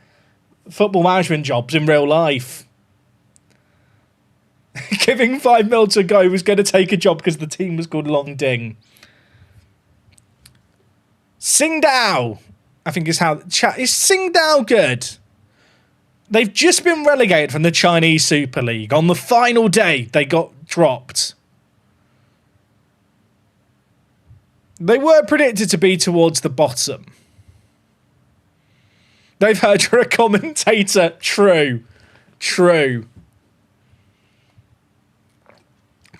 football management jobs in real life. Giving 5 mil to go was going to take a job because the team was called Long Ding. Tsingtao, I think is how chat is. Tsingtao good? They've just been relegated from the Chinese Super League. On the final day, they got dropped. They were predicted to be towards the bottom. They've heard you're a commentator. True.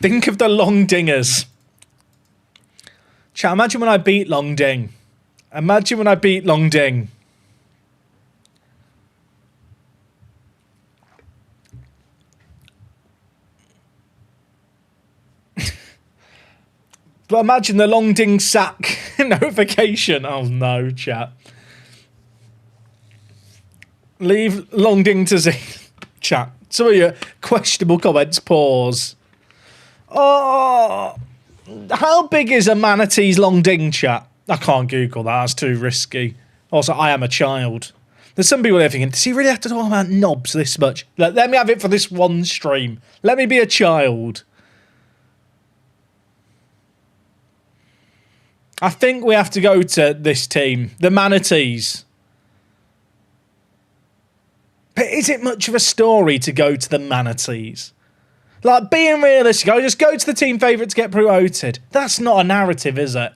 Think of the Long Dingers. Chat, imagine when I beat Long Ding. Imagine when I beat Long Ding. But imagine the Long Ding sack notification. Oh no, chat. Leave Long Ding to Z. Chat. Some of your questionable comments, pause. Oh, how big is a manatee's Long Ding, chat? I can't Google that. That's too risky. Also, I am a child. There's some people there thinking, does he really have to talk about knobs this much? Let me have it for this one stream. Let me be a child. I think we have to go to this team, the Manatees. But is it much of a story to go to the Manatees? Like, being realistic, I just go to the team favourite to get promoted. That's not a narrative, is it?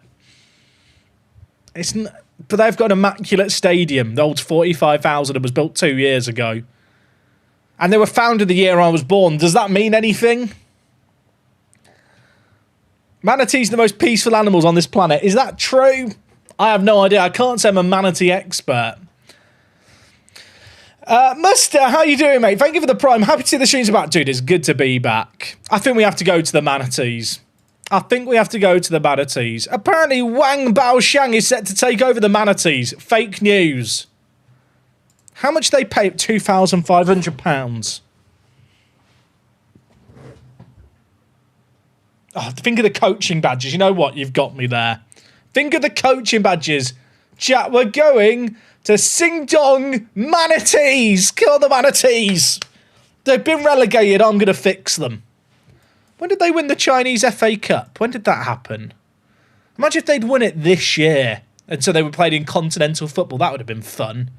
But they've got an immaculate stadium. The old 45,000 was built 2 years ago. And they were founded the year I was born. Does that mean anything? Manatees are the most peaceful animals on this planet. Is that true? I have no idea. I can't say I'm a manatee expert. Muster, how you doing, mate? Thank you for the prime. Happy to see the streams about. Dude, it's good to be back. I think we have to go to the Manatees. Apparently, Wang Baoxiang is set to take over the Manatees. Fake news. How much they pay? £2,500. Oh, think of the coaching badges. You know what? You've got me there. Think of the coaching badges. Chat, we're going to Singdong Manatees. Kill the Manatees. They've been relegated. I'm going to fix them. When did they win the Chinese FA Cup? When did that happen? Imagine if they'd won it this year. And so they were played in continental football. That would have been fun.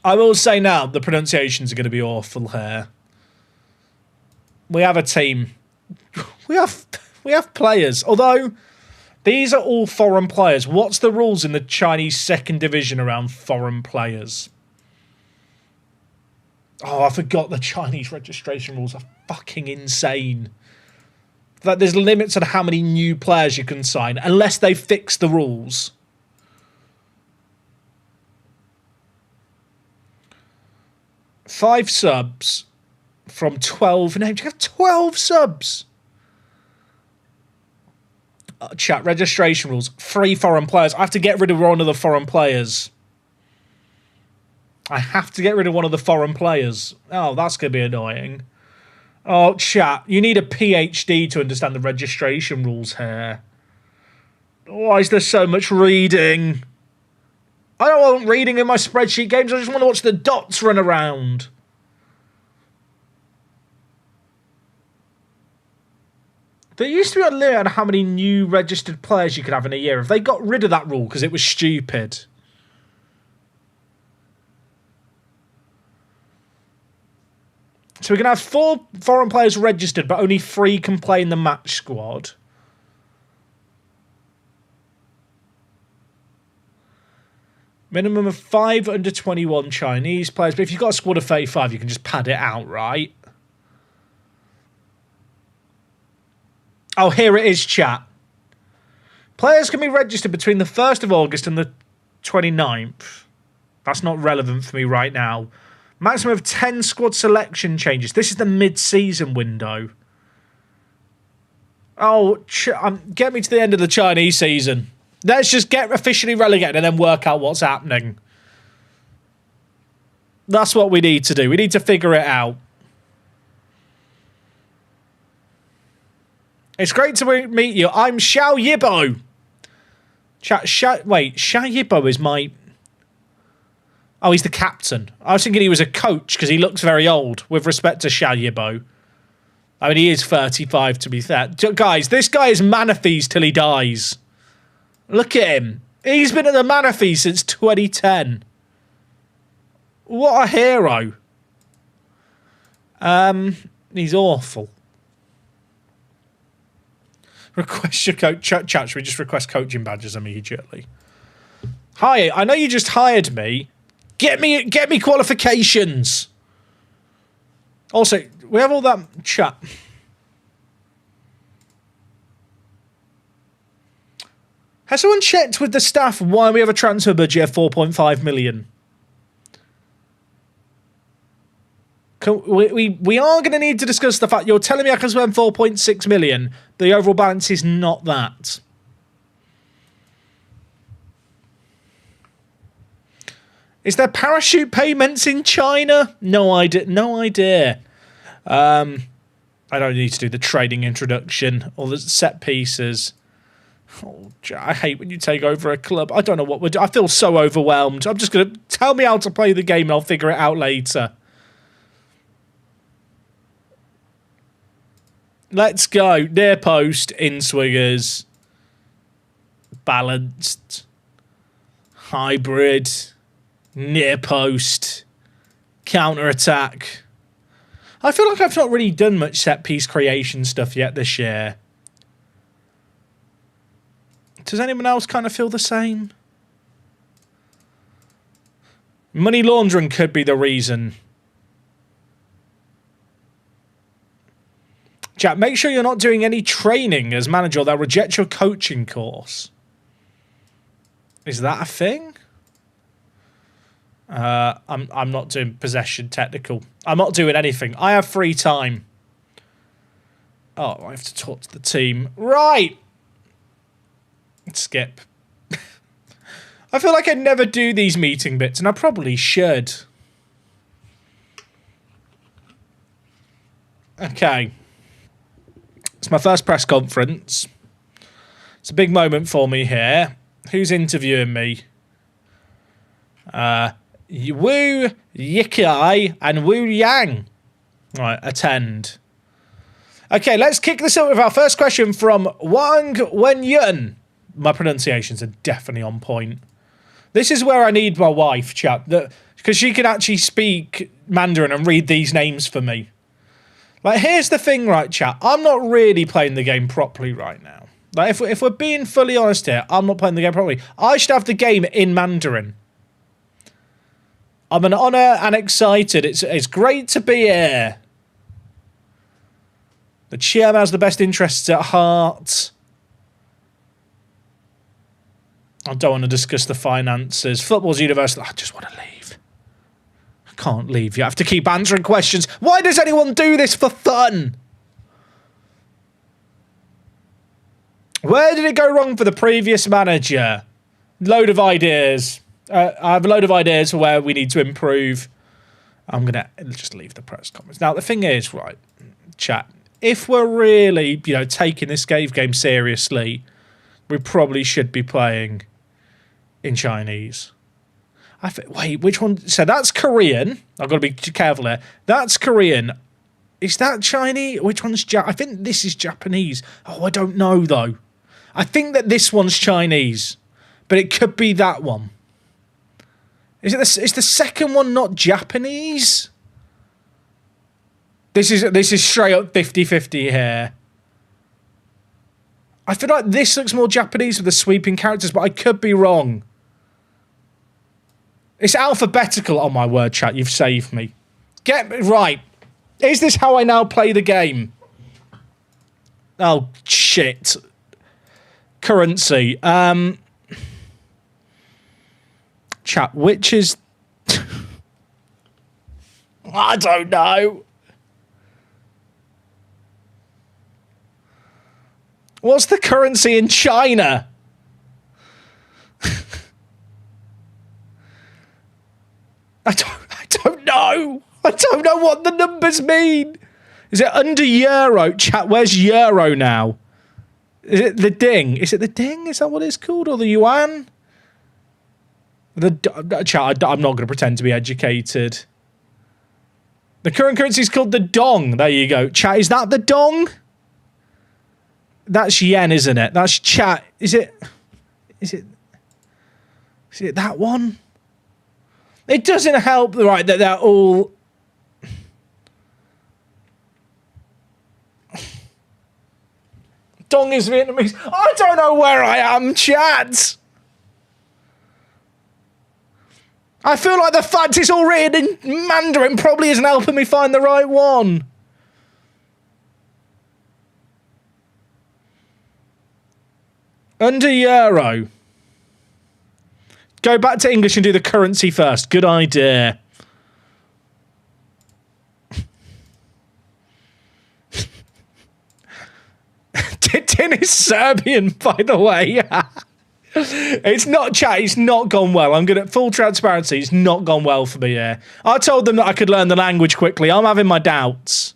I will say now, the pronunciations are going to be awful here. We have a team. We have players. Although, these are all foreign players. What's the rules in the Chinese second division around foreign players? Oh, I forgot the Chinese registration rules are fucking insane. That there's limits on how many new players you can sign, unless they fix the rules. Five subs from 12 names. You have 12 subs. Chat, registration rules. 3 foreign players. I have to get rid of one of the foreign players. Oh, that's going to be annoying. Oh, chat, you need a PhD to understand the registration rules here. Why is there so much reading? I don't want reading in my spreadsheet games. I just want to watch the dots run around. There used to be a limit on how many new registered players you could have in a year. If they got rid of that rule because it was stupid. So we can have 4 foreign players registered, but only 3 can play in the match squad. Minimum of 5 under 21 Chinese players. But if you've got a squad of 35, you can just pad it out, right? Oh, here it is, chat. Players can be registered between the 1st of August and the 29th. That's not relevant for me right now. Maximum of 10 squad selection changes. This is the mid-season window. Oh, get me to the end of the Chinese season. Let's just get officially relegated and then work out what's happening. That's what we need to do. We need to figure it out. It's great to meet you. I'm Xiao Yibo. Wait, Xiao Yibo is my... Oh, he's the captain. I was thinking he was a coach because he looks very old with respect to Xiao Yibo. I mean, he is 35 to be fair. Guys, this guy is Manaphy's till he dies. Look at him. He's been at the Manaphy since 2010. What a hero. He's awful. Request your coach. Chat, should we just request coaching badges immediately? Hi, I know you just hired me. Get me qualifications. Also, we have all that chat. Has someone checked with the staff why we have a transfer budget of 4.5 million? We are going to need to discuss the fact you're telling me I can spend 4.6 million. The overall balance is not that. Is there parachute payments in China? No idea. No idea. I don't need to do the trading introduction or the set pieces. Oh, I hate when you take over a club. I don't know what we're doing. I feel so overwhelmed. I'm just going to tell me how to play the game and I'll figure it out later. Let's go. Near post, in swingers, balanced, hybrid, near post, counter attack. I feel like I've not really done much set piece creation stuff yet this year. Does anyone else kind of feel the same? Money laundering could be the reason. Jack, make sure you're not doing any training as manager or they'll reject your coaching course. Is that a thing? I'm not doing possession technical. I'm not doing anything. I have free time. Oh, I have to talk to the team. Right. Skip. I feel like I never do these meeting bits, and I probably should. Okay. It's my first press conference. It's a big moment for me here. Who's interviewing me? Wu Yikai and Wu Yang. Right, attend. Okay, let's kick this up with our first question from Wang Wenyun. My pronunciations are definitely on point. This is where I need my wife, chat, because she can actually speak Mandarin and read these names for me. Like, here's the thing, right, chat. I'm not really playing the game properly right now. Like, if we're being fully honest here, I'm not playing the game properly. I should have the game in Mandarin. I'm an honour and excited. It's great to be here. The chairman has the best interests at heart. I don't want to discuss the finances. Football's universal. I just want to leave. I can't leave. You have to keep answering questions. Why does anyone do this for fun? Where did it go wrong for the previous manager? Load of ideas. I have a load of ideas for where we need to improve. I'm going to just leave the press conference. Now, the thing is, right, chat, if we're really, taking this game seriously, we probably should be playing in Chinese. Wait, which one? So that's Korean. I've got to be careful there. That's Korean. Is that Chinese? Which one's I think this is Japanese. Oh, I don't know, though. I think that this one's Chinese, but it could be that one. Is the second one not Japanese? This is straight up 50-50 here. I feel like this looks more Japanese with the sweeping characters, but I could be wrong. It's alphabetical. Oh, my word, chat. You've saved me. Get me right. Is this how I now play the game? Oh, shit. Currency. Chat, which is... I don't know. What's the currency in China? I don't know. I don't know what the numbers mean. Is it under euro? Chat, where's euro now? Is it the ding? Is it the ding? Is that what it's called? Or the yuan? Chat, I'm not going to pretend to be educated. The current currency is called the dong. There you go. Chat, is that the dong? That's yen, isn't it? That's chat. Is it that one? It doesn't help, right, that they're all... Dong is Vietnamese. I don't know where I am, chat. I feel like the fact it's all written in Mandarin probably isn't helping me find the right one. Under euro. Go back to English and do the currency first. Good idea. Tin is Serbian, by the way. It's not, chat, it's not gone well. I'm gonna, full transparency, it's not gone well for me here. I told them that I could learn the language quickly. I'm having my doubts.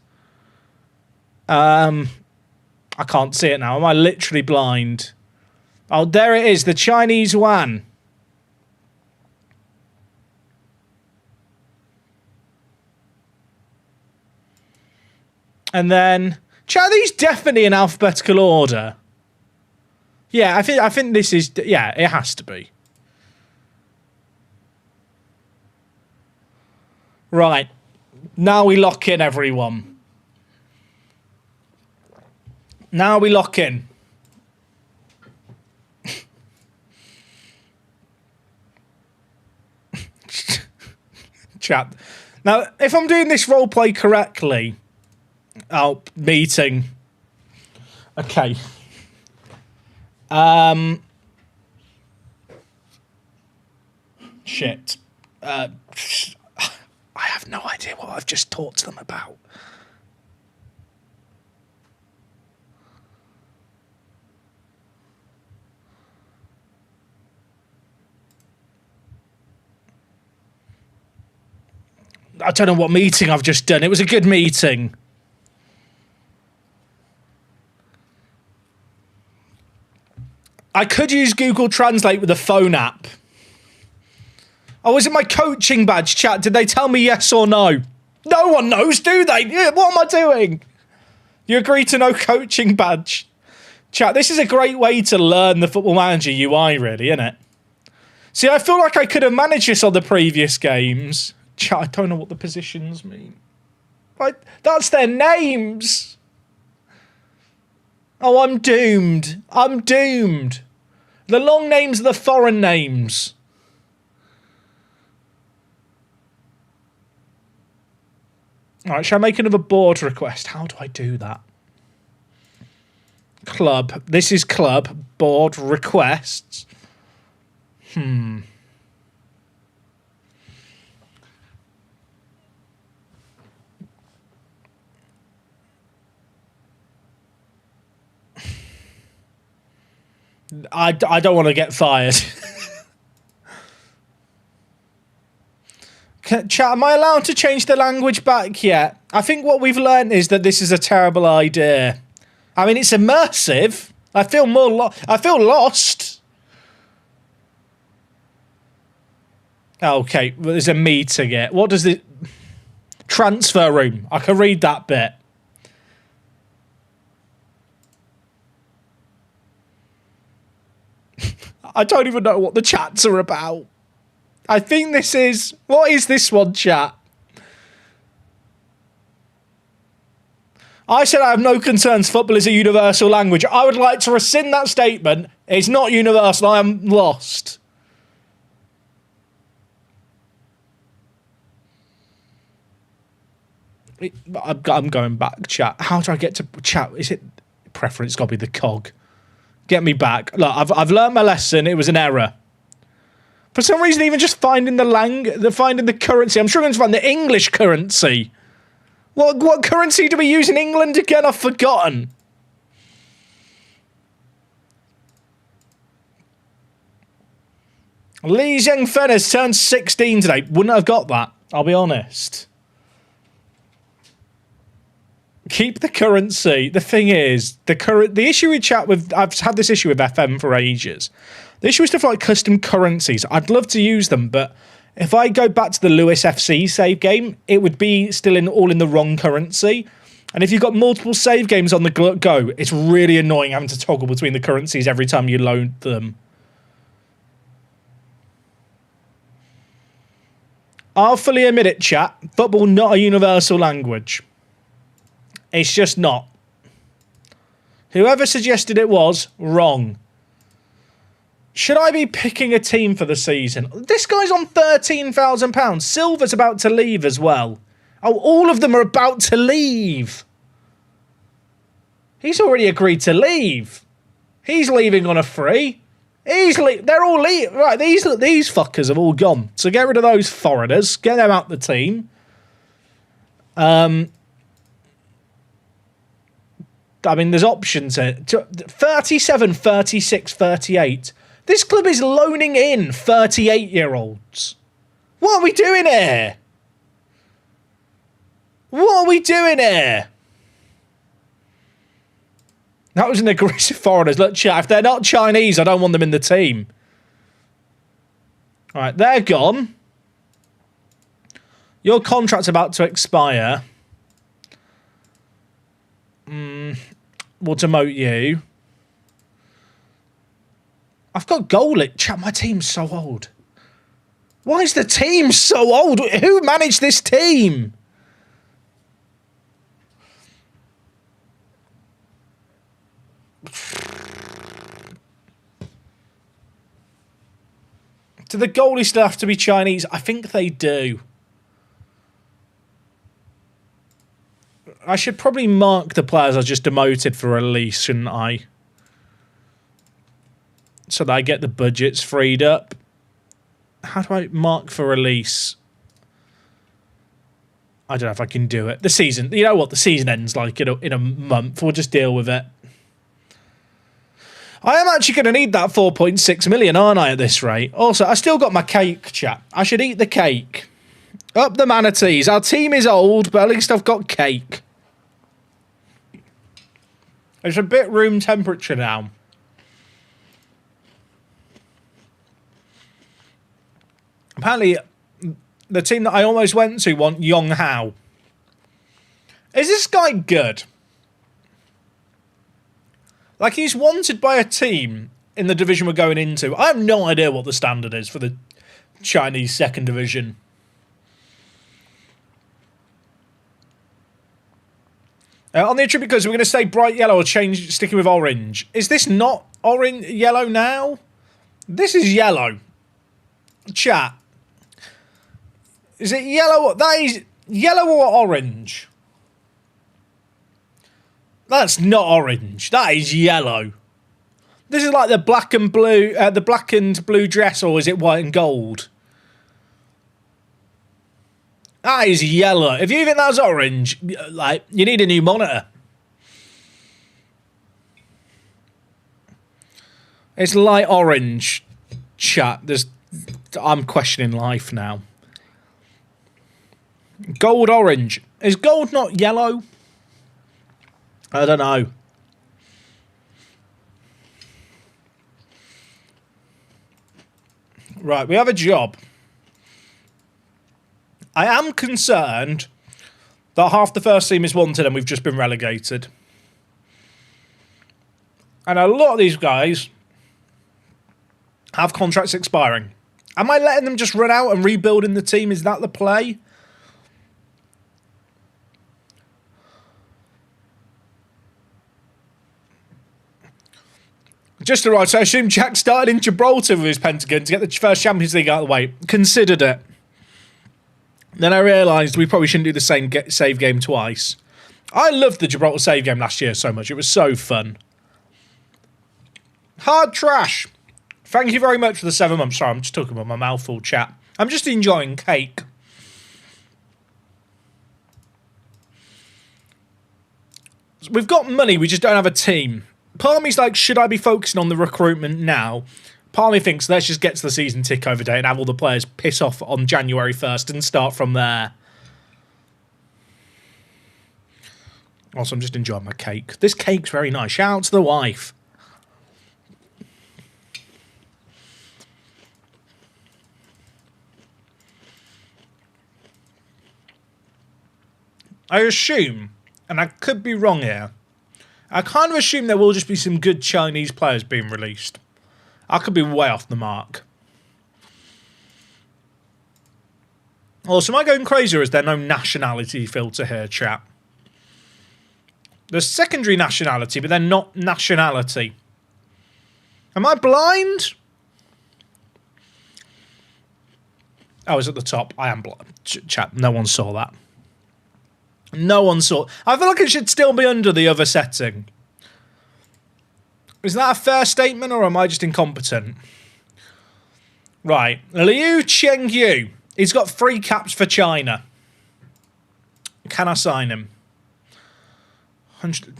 I can't see it now. Am I literally blind? Oh, there it is, the Chinese yuan. And then, chat, these definitely in alphabetical order. Yeah, I think this is, yeah, it has to be. Right. Now we lock in, everyone. Now we lock in. Chat. Now, if I'm doing this roleplay correctly... Oh, meeting. Okay. Shit. I have no idea what I've just talked to them about. I don't know what meeting I've just done. It was a good meeting. I could use Google Translate with a phone app. Oh, is it my coaching badge, chat? Did they tell me yes or no? No one knows, do they? What am I doing? You agree to no coaching badge. Chat, this is a great way to learn the Football Manager UI, really, isn't it? See, I feel like I could have managed this on the previous games. Chat, I don't know what the positions mean. That's their names. Oh, I'm doomed. I'm doomed. The long names are the foreign names. Alright, shall I make another board request? How do I do that? Club. This is club. Board requests. I don't want to get fired. Chat, am I allowed to change the language back yet? I think what we've learned is that this is a terrible idea. I mean, it's immersive. I feel I feel lost. Okay, well, there's a meeting here. What does the transfer room? I can read that bit. I don't even know what the chats are about. I think this is... What is this one, chat? I said I have no concerns. Football is a universal language. I would like to rescind that statement. It's not universal. I am lost. I'm going back, chat. How do I get to chat? Is it preference. It's got to be the cog. Get me back. Look, I've learned my lesson. It was an error. For some reason, even just finding finding the currency, I'm struggling to find the English currency. What currency do we use in England again? I've forgotten. Lee Zhengfen has turned 16 today. Wouldn't have got that, I'll be honest. Keep the currency. The thing is, the issue with I've had this issue with FM for ages. The issue is stuff like custom currencies. I'd love to use them, but if I go back to the Lewis FC save game, it would be still all in the wrong currency. And if you've got multiple save games on the go, it's really annoying having to toggle between the currencies every time you load them. I'll fully admit it, chat. Football not a universal language. It's just not. Whoever suggested it was wrong. Should I be picking a team for the season? This guy's on £13,000. Silver's about to leave as well. Oh, all of them are about to leave. He's already agreed to leave. He's leaving on a free. They're all leaving. Right, these fuckers have all gone. So get rid of those foreigners. Get them out the team. I mean, there's options here. 37, 36, 38. This club is loaning in 38-year-olds. What are we doing here? What are we doing here? That was an aggressive foreigners. Look, chat, if they're not Chinese, I don't want them in the team. All right, they're gone. Your contract's about to expire. We'll demote you. I've got goalie. Chat, my team's so old. Why is the team so old? Who managed this team? Do the goalies still have to be Chinese? I think they do. I should probably mark the players I just demoted for release, shouldn't I? So that I get the budgets freed up. How do I mark for release? I don't know if I can do it. The season, you know what? The season ends like in a month. We'll just deal with it. I am actually going to need that 4.6 million, aren't I, at this rate? Also, I still got my cake, chat. I should eat the cake. Up the manatees. Our team is old, but at least I've got cake. It's a bit room temperature now. Apparently, the team that I almost went to want Yong Hao. Is this guy good? Like, he's wanted by a team in the division we're going into. I have no idea what the standard is for the Chinese second division. On the attribute codes, we're going to say bright yellow or sticking with orange. Is this not orange yellow now? This is yellow. Chat. Is it yellow? That is yellow or orange? That's not orange. That is yellow. This is like the black and blue, the black and blue dress, or is it white and gold? That is yellow. If you think that's orange, like, you need a new monitor. It's light orange, chat. I'm questioning life now. Gold orange. Is gold not yellow? I don't know. Right, we have a job. I am concerned that half the first team is wanted and we've just been relegated. And a lot of these guys have contracts expiring. Am I letting them just run out and rebuilding the team? Is that the play? Just right, so I assume Jack started in Gibraltar with his Pentagon to get the first Champions League out of the way. Considered it. Then I realised we probably shouldn't do the same save game twice. I loved the Gibraltar save game last year so much. It was so fun. Hard Trash. Thank you very much for the 7 months. Sorry, I'm just talking about my mouthful, chat. I'm just enjoying cake. We've got money, we just don't have a team. Part of me's like, should I be focusing on the recruitment now? Part of me thinks, let's just get to the season tick over day and have all the players piss off on January 1st and start from there. Also, I'm just enjoying my cake. This cake's very nice. Shout out to the wife. I assume, and I could be wrong here, I kind of assume there will just be some good Chinese players being released. I could be way off the mark. Also, am I going crazy or is there no nationality filter here, chat? There's secondary nationality, but they're not nationality. Am I blind? Oh, it's at the top. I am blind. Chat, no one saw that. No one saw. I feel like it should still be under the other setting. Is that a fair statement or am I just incompetent? Right. Liu Chengyu. He's got 3 caps for China. Can I sign him? 100.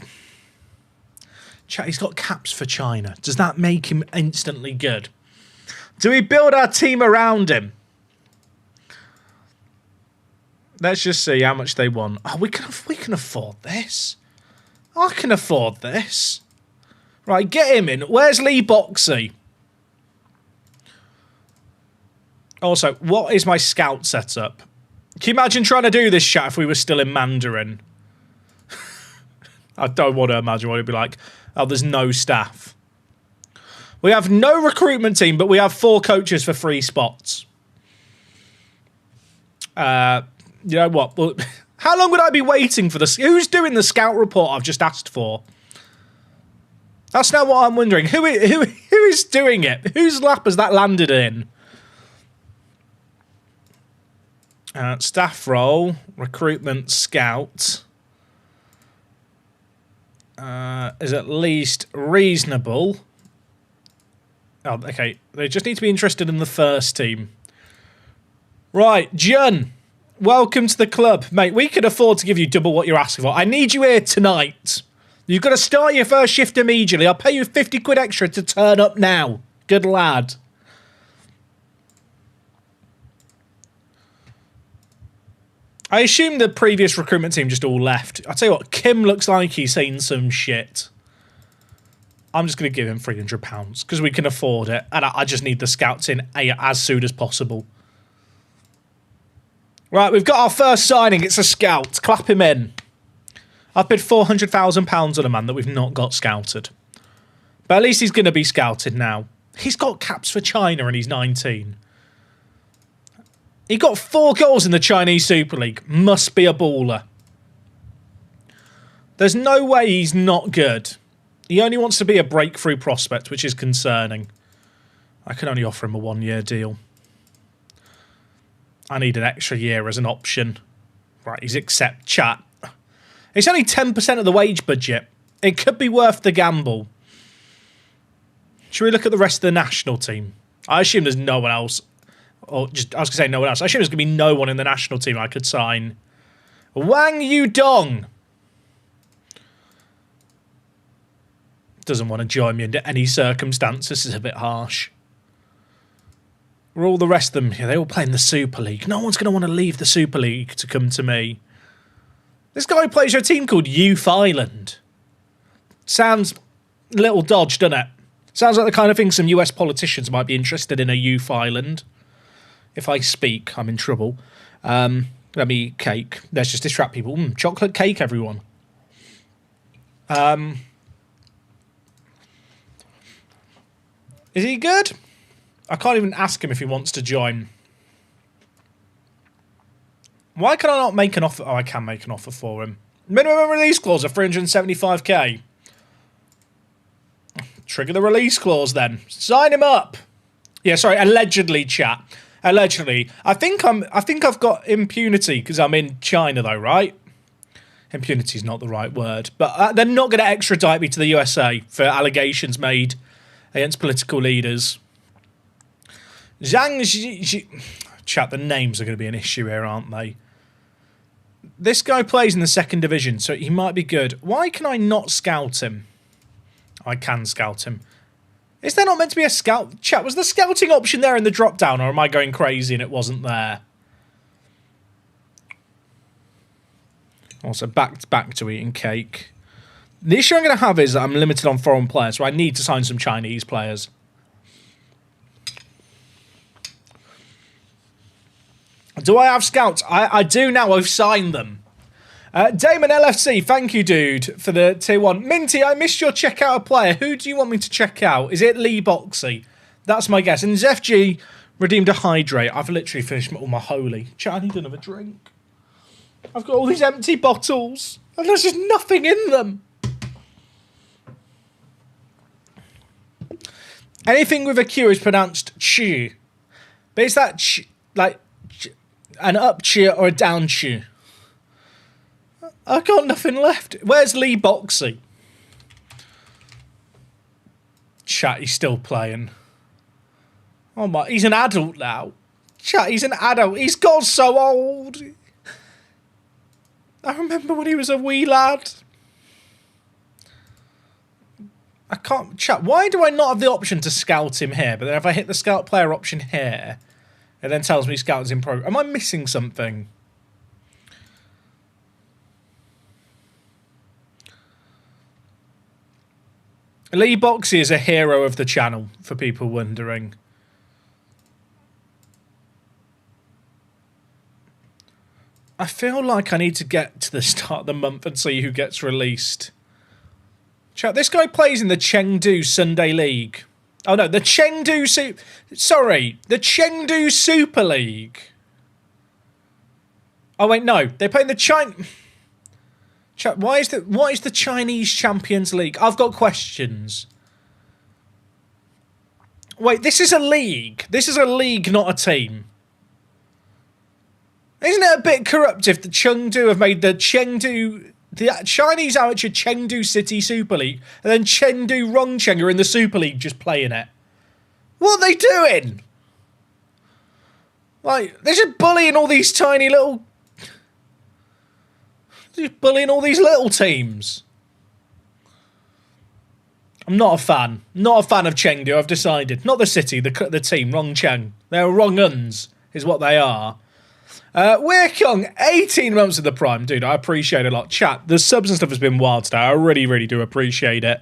Chat, he's got caps for China. Does that make him instantly good? Do we build our team around him? Let's just see how much they want. Oh, we can afford this. I can afford this. Right, get him in. Where's Lee Boxey? Also, what is my scout setup? Can you imagine trying to do this chat if we were still in Mandarin? I don't want to imagine what it'd be like. Oh, there's no staff. We have no recruitment team, but we have 4 coaches for 3 spots. You know what? Well, how long would I be waiting for this? Who's doing the scout report I've just asked for? That's now what I'm wondering. Who is doing it? Whose lap has that landed in? Staff role, recruitment scout. Is at least reasonable. Oh, okay. They just need to be interested in the first team. Right, Jun. Welcome to the club. Mate, we can afford to give you double what you're asking for. I need you here tonight. You've got to start your first shift immediately. I'll pay you 50 quid extra to turn up now. Good lad. I assume the previous recruitment team just all left. I'll tell you what, Kim looks like he's seen some shit. I'm just going to give him £300 because we can afford it. And I just need the scouts in as soon as possible. Right, we've got our first signing. It's a scout. Clap him in. I've bid £400,000 on a man that we've not got scouted. But at least he's going to be scouted now. He's got caps for China and he's 19. He got 4 goals in the Chinese Super League. Must be a baller. There's no way he's not good. He only wants to be a breakthrough prospect, which is concerning. I can only offer him a 1-year deal. I need an extra year as an option. Right, he's accept chat. It's only 10% of the wage budget. It could be worth the gamble. Should we look at the rest of the national team? I assume there's no one else. Or just, I was going to say no one else. I assume there's going to be no one in the national team I could sign. Wang Yudong. Doesn't want to join me under any circumstance. This is a bit harsh. We're all the rest of them, yeah, they all play in the Super League. No one's going to want to leave the Super League to come to me. This guy plays for a team called Youth Island. Sounds a little dodge, doesn't it? Sounds like the kind of thing some US politicians might be interested in, a Youth Island. If I speak, I'm in trouble. Let me eat cake. Let's just distract people. Chocolate cake, everyone. Is he good? I can't even ask him if he wants to join. Why can I not make an offer? Oh, I can make an offer for him. Minimum release clause of 375k. Trigger the release clause then. Sign him up. Yeah, sorry, allegedly, chat. Allegedly. I think I've got impunity because I'm in China though, right? Impunity is not the right word, but they're not going to extradite me to the USA for allegations made against political leaders. Chat, the names are going to be an issue here, aren't they? This guy plays in the 2nd division, so he might be good. Why can I not scout him? I can scout him. Is there not meant to be a scout? Chat, was the scouting option there in the drop-down, or am I going crazy and it wasn't there? Also, back to eating cake. The issue I'm going to have is that I'm limited on foreign players, so I need to sign some Chinese players. Do I have scouts? I do now. I've signed them. Damon LFC, thank you, dude, for the tier 1. Minty, I missed your check out a player. Who do you want me to check out? Is it Lee Boxy? That's my guess. And ZFG redeemed a hydrate. I've literally finished all my holy. Chat, I need another drink. I've got all these empty bottles, and there's just nothing in them. Anything with a Q is pronounced chu. But is that like an up cheer or a down cheer? I got nothing left. Where's Lee Boxy? Chat, he's still playing. Oh my, he's an adult now. Chat, he's an adult. He's got so old. I remember when he was a wee lad. I can't... Chat, why do I not have the option to scout him here? But then if I hit the scout player option here, it then tells me scout's in progress. Am I missing something? Lee Boxy is a hero of the channel, for people wondering. I feel like I need to get to the start of the month and see who gets released. Chat, this guy plays in the Chengdu Sunday League. Oh no, the Chengdu the Chengdu Super League. Oh wait, no, they play in the Chat, what is the Chinese Champions League? I've got questions. Wait, this is a league. This is a league, not a team. Isn't it a bit corrupt if the Chengdu have made the Chinese amateur Chengdu City Super League and then Chengdu Rongcheng are in the Super League just playing it? What are they doing? Like, they're just bullying all these tiny little... They're just bullying all these little teams. I'm not a fan. Not a fan of Chengdu, I've decided. Not the city, the team, Rongcheng. They're wrong uns, is what they are. We're Young, 18 months of the prime. Dude, I appreciate it a lot. Chat, the subs and stuff has been wild today. I really, really do appreciate it.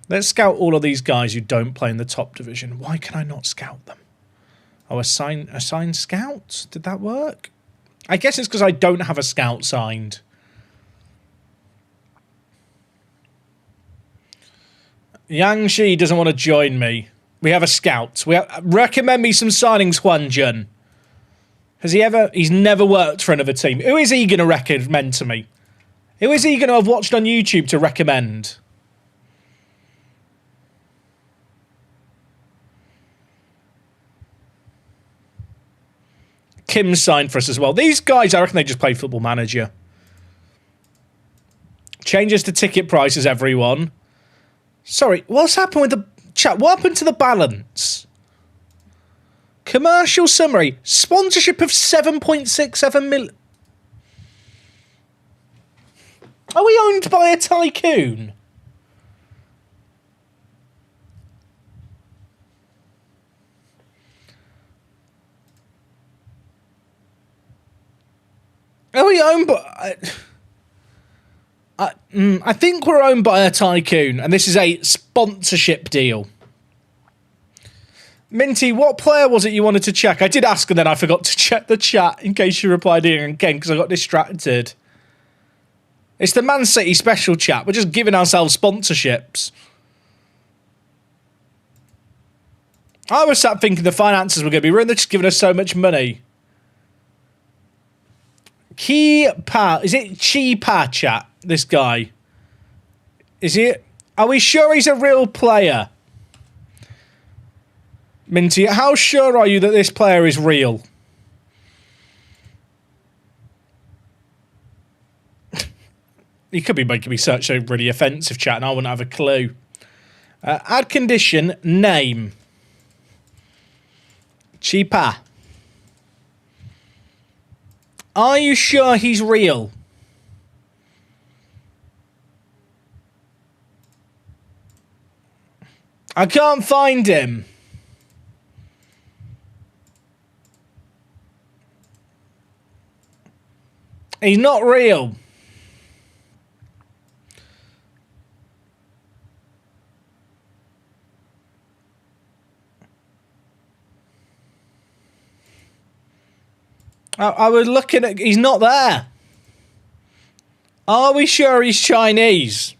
Let's scout all of these guys who don't play in the top division. Why can I not scout them? Oh, assign scouts? Did that work? I guess it's because I don't have a scout signed. Yang Shi doesn't want to join me. We have a scout. Recommend me some signings, Huan Jun. He's never worked for another team. Who is he going to recommend to me? Who is he going to have watched on YouTube to recommend? Kim signed for us as well. These guys, I reckon they just play Football Manager. Changes to ticket prices, everyone. Sorry, what's happened with the... Chat, what happened to the balance? Commercial summary. Sponsorship of 7.67 million. Are we owned by a tycoon? Are we owned by... I think we're owned by a tycoon, and this is a sponsorship deal. Minty, what player was it you wanted to check? I did ask, and then I forgot to check the chat in case you replied again because I got distracted. It's the Man City special chat. We're just giving ourselves sponsorships. I was sat thinking the finances were going to be ruined. They're just giving us so much money. Ki Pa. Is it Chi Pa chat? This guy. Is it? Are we sure he's a real player? Minty, how sure are you that this player is real? He could be making me search so really offensive, chat, and I wouldn't have a clue. Add condition, name. Cheaper. Are you sure he's real? I can't find him. He's not real. I was looking at... He's not there. Are we sure he's Chinese?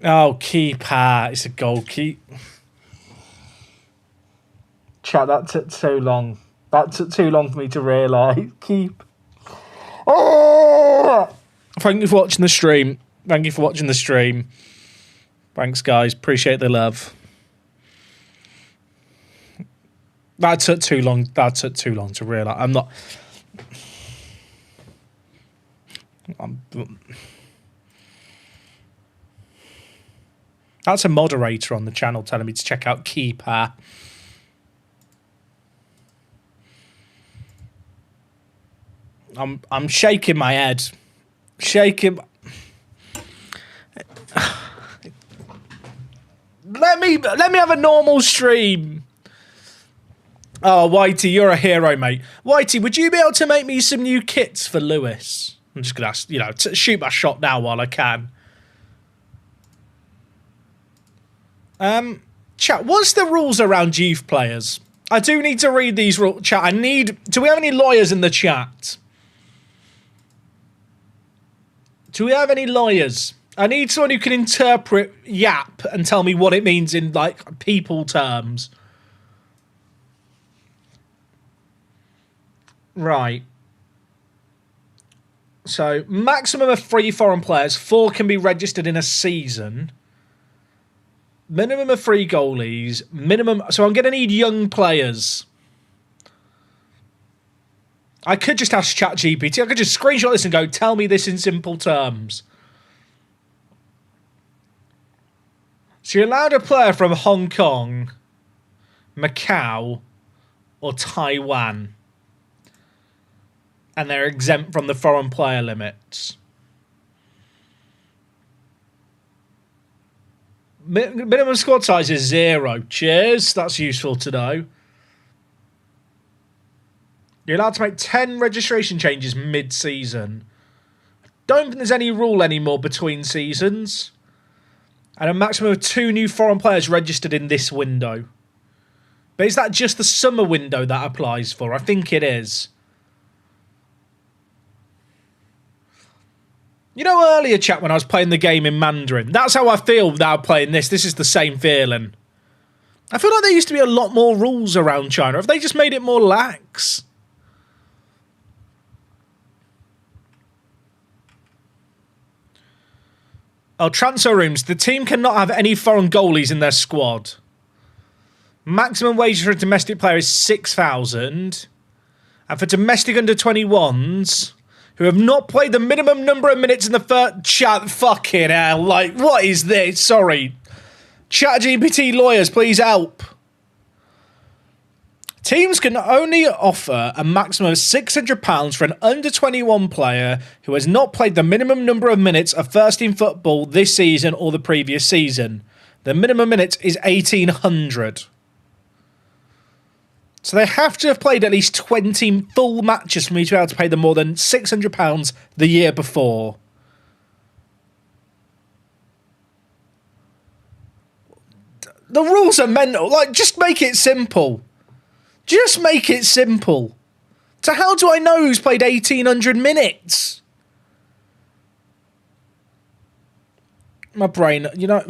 Oh, keeper. It's a goal keep. Chat, that took too long. That took too long for me to realise. Keep. Oh! Thank you for watching the stream. Thank you for watching the stream. Thanks, guys. Appreciate the love. That took too long. That took too long to realise. I'm not... That's a moderator on the channel telling me to check out Keeper. I'm shaking my head. Shaking. Let me have a normal stream. Oh, Whitey, you're a hero, mate. Whitey, would you be able to make me some new kits for Lewis? I'm just gonna, to shoot my shot now while I can. Chat, what's the rules around youth players? I do need to read these rules. Chat, do we have any lawyers in the chat? Do we have any lawyers? I need someone who can interpret yap and tell me what it means in, like, people terms. Right. So, maximum of 3 foreign players. 4 can be registered in a season. Minimum of 3 goalies. Minimum... So, I'm going to need young players. I could just ask ChatGPT. I could just screenshot this and go, tell me this in simple terms. So, you're allowed a player from Hong Kong, Macau, or Taiwan. And they're exempt from the foreign player limits. Minimum squad size is 0. Cheers. That's useful to know. You're allowed to make 10 registration changes mid-season. Don't think there's any rule anymore between seasons. And a maximum of 2 new foreign players registered in this window. But is that just the summer window that applies for? I think it is. You know, earlier, chat, when I was playing the game in Mandarin, that's how I feel now playing this. This is the same feeling. I feel like there used to be a lot more rules around China. Have they just made it more lax? Oh, transfer rooms. The team cannot have any foreign goalies in their squad. Maximum wage for a domestic player is 6,000. And for domestic under 21s... who have not played the minimum number of minutes in the first... Chat, fucking hell. Like, what is this? Sorry. ChatGPT lawyers, please help. Teams can only offer a maximum of £600 for an under-21 player who has not played the minimum number of minutes of first-team football this season or the previous season. The minimum minutes is 1,800. So they have to have played at least 20 full matches for me to be able to pay them more than £600 the year before. The rules are mental. Like, just make it simple. Just make it simple. So how do I know who's played 1,800 minutes? My brain, you know...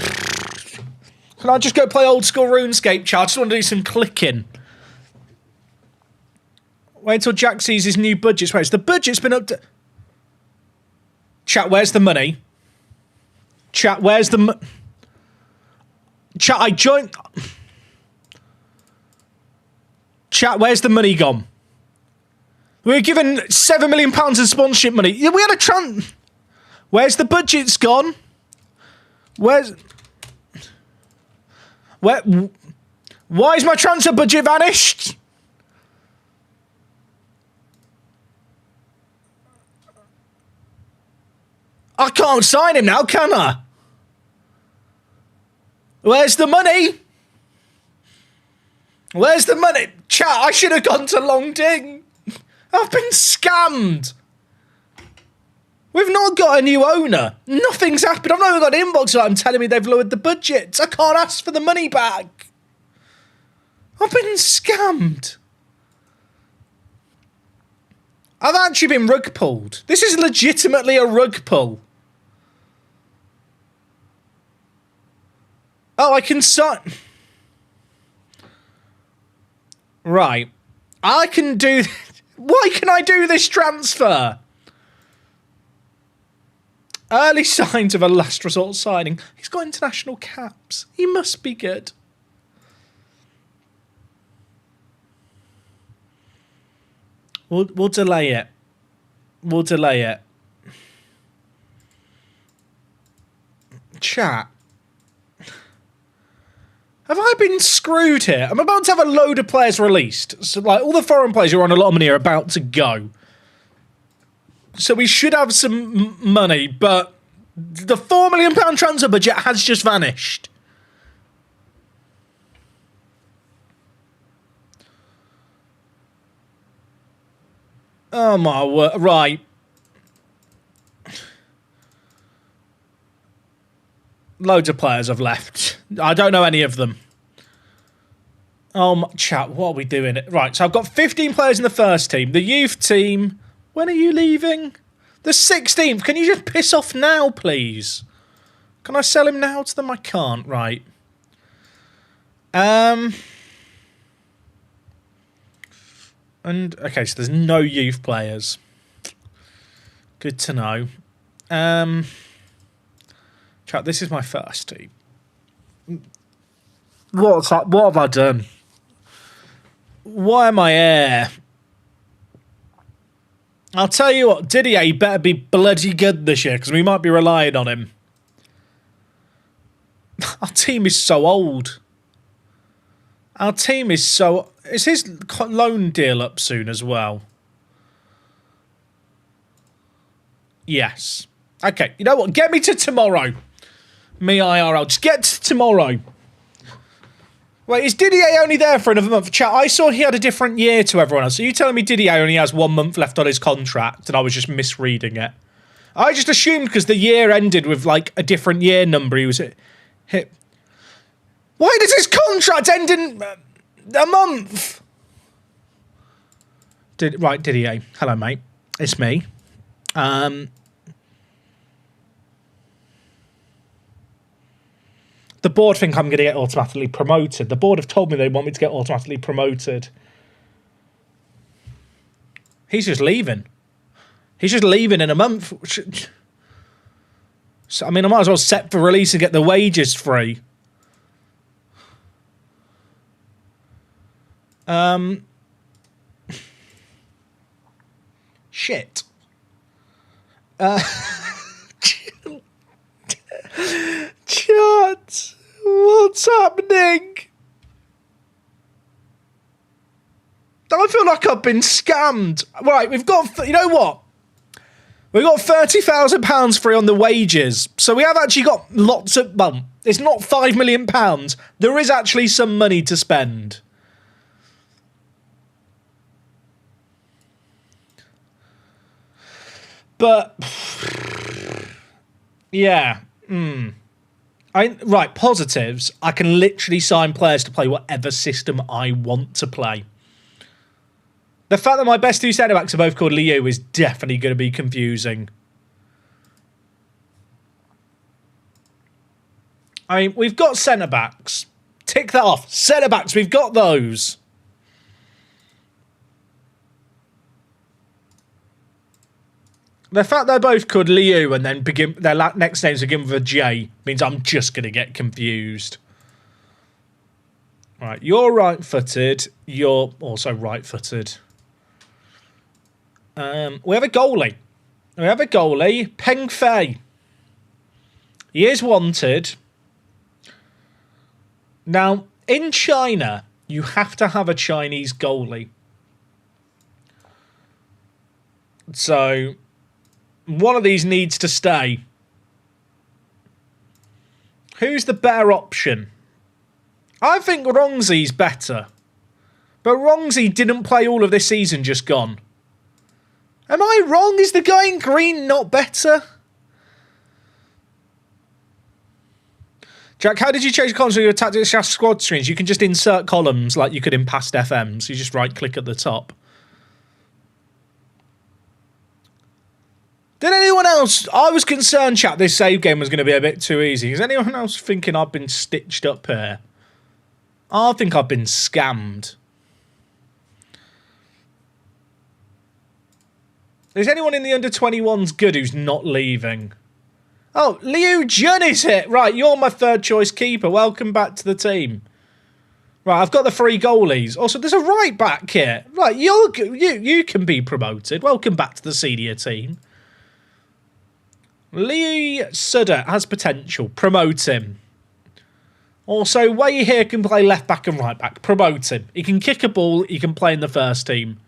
Can I just go play old school RuneScape, chat? I just want to do some clicking. Wait until Jack sees his new budget. Wait, so the budget's been up to... Chat, where's the money? Chat, where's the... Chat, I joined... Chat, where's the money gone? We were given £7 million in sponsorship money. Yeah, we had a Where's the budget's gone? Why is my transfer budget vanished? I can't sign him now, can I? Where's the money? Where's the money? Chat, I should have gone to Long Ding. I've been scammed. We've not got a new owner. Nothing's happened. I've not even got an inbox that I'm telling me they've lowered the budget. I can't ask for the money back. I've been scammed. I've actually been rug pulled. This is legitimately a rug pull. Oh, I can sign... Right. I can do... Why can I do this transfer? Early signs of a last resort signing. He's got international caps. He must be good. We'll delay it. We'll delay it. Chat. Have I been screwed here? I'm about to have a load of players released. So, like, all the foreign players who are on a lot of money are about to go. So we should have some money, but the £4 million transfer budget has just vanished. Oh my word. Right. Loads of players have left. I don't know any of them. Chat, what are we doing? Right, so I've got 15 players in the first team. The youth team... When are you leaving? The 16th. Can you just piss off now, please? Can I sell him now to them? I can't. Right. And okay, so there's no youth players. Good to know. Chat, this is my first team. What have I done? Why am I here? I'll tell you what, Didier better be bloody good this year, because we might be relying on him. Our team is so old. Our team is so... Is his loan deal up soon as well? Yes. Okay, you know what? Get me to tomorrow. Me IRL. Just get to tomorrow. Wait, is Didier only there for another month? Chat, I saw he had a different year to everyone else. So you telling me Didier only has 1 month left on his contract and I was just misreading it? I just assumed because the year ended with, like, a different year number, he was hit. Why does his contract end in a month? Right, Didier. Hello, mate. It's me. The board think I'm going to get automatically promoted. The board have told me they want me to get automatically promoted. He's just leaving. He's just leaving in a month. So, I mean, I might as well set for release and get the wages free. Shit. Chat, what's happening? I feel like I've been scammed. Right, we've got, you know what? We've got £30,000 free on the wages. So we have actually got lots of, well, it's not £5 million. There is actually some money to spend. But, yeah, right, positives. I can literally sign players to play whatever system I want to play. The fact that my best two centre-backs are both called Liu is definitely going to be confusing. I mean, we've got centre-backs. Tick that off. Centre-backs, we've got those. The fact they're both called Liu and then begin their next names begin with a J means I'm just going to get confused. Right, you're right-footed. You're also right-footed. We have a goalie. Peng Fei. He is wanted. Now, in China, you have to have a Chinese goalie. So, one of these needs to stay. Who's the better option? I think Rongzi's better. But Rongzi didn't play all of this season just gone. Am I wrong? Is the guy in green not better? Jack, how did you change columns with your tactics shaft squad screens? You can just insert columns like you could in past FMs. You just right-click at the top. Did anyone else... I was concerned, chat, this save game was going to be a bit too easy. Is anyone else thinking I've been stitched up here? I think I've been scammed. Is anyone in the under-21s good who's not leaving? Oh, Liu Jun is here. Right, you're my third choice keeper. Welcome back to the team. Right, I've got the 3 goalies. Also, there's a right back here. Right, you can be promoted. Welcome back to the senior team. Lee Sudder has potential. Promote him. Also, Wei here can play left back and right back. Promote him. He can kick a ball. He can play in the first team.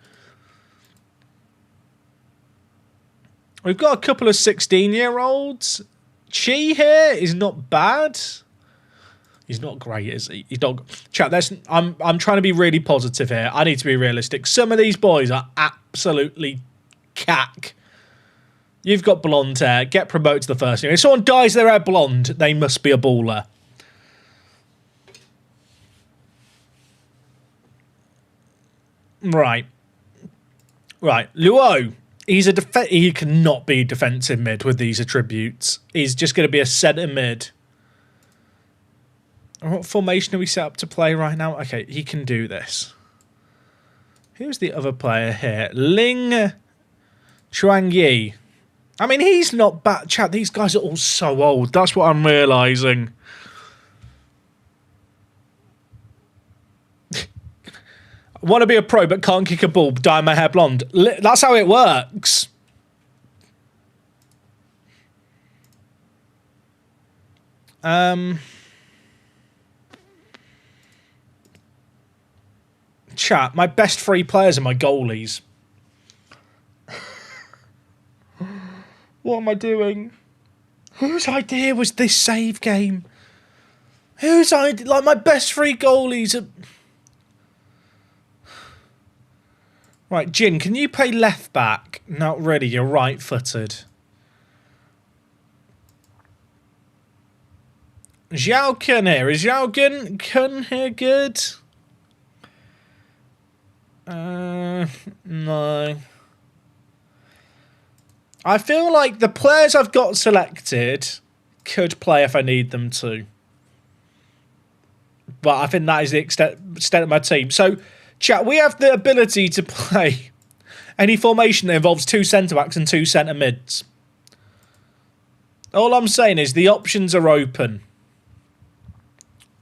We've got a couple of 16-year-olds. Chi here is not bad. He's not great, is he? He's not. Chat, I'm trying to be really positive here. I need to be realistic. Some of these boys are absolutely cack. You've got blonde hair. Get promoted to the first team. If someone dyes their hair blonde, they must be a baller. Right. Luo. He cannot be defensive mid with these attributes. He's just going to be a centre mid. What formation are we set up to play right now? Okay, he can do this. Who's the other player here? Ling Chuangyi. I mean, he's not bad. Chat, these guys are all so old. That's what I'm realising. Want to be a pro but can't kick a ball, dye my hair blonde. That's how it works. Chat, my best 3 players are my goalies. What am I doing? Whose idea was this save game? Whose idea? Like, my best 3 goalies are... Right, Jin, can you play left back? Not really, you're right-footed. Zhao Kun here. Is Zhao Kun here good? No. I feel like the players I've got selected could play if I need them to. But I think that is the extent of my team. So... Chat, we have the ability to play any formation that involves 2 centre-backs and 2 centre-mids. All I'm saying is the options are open.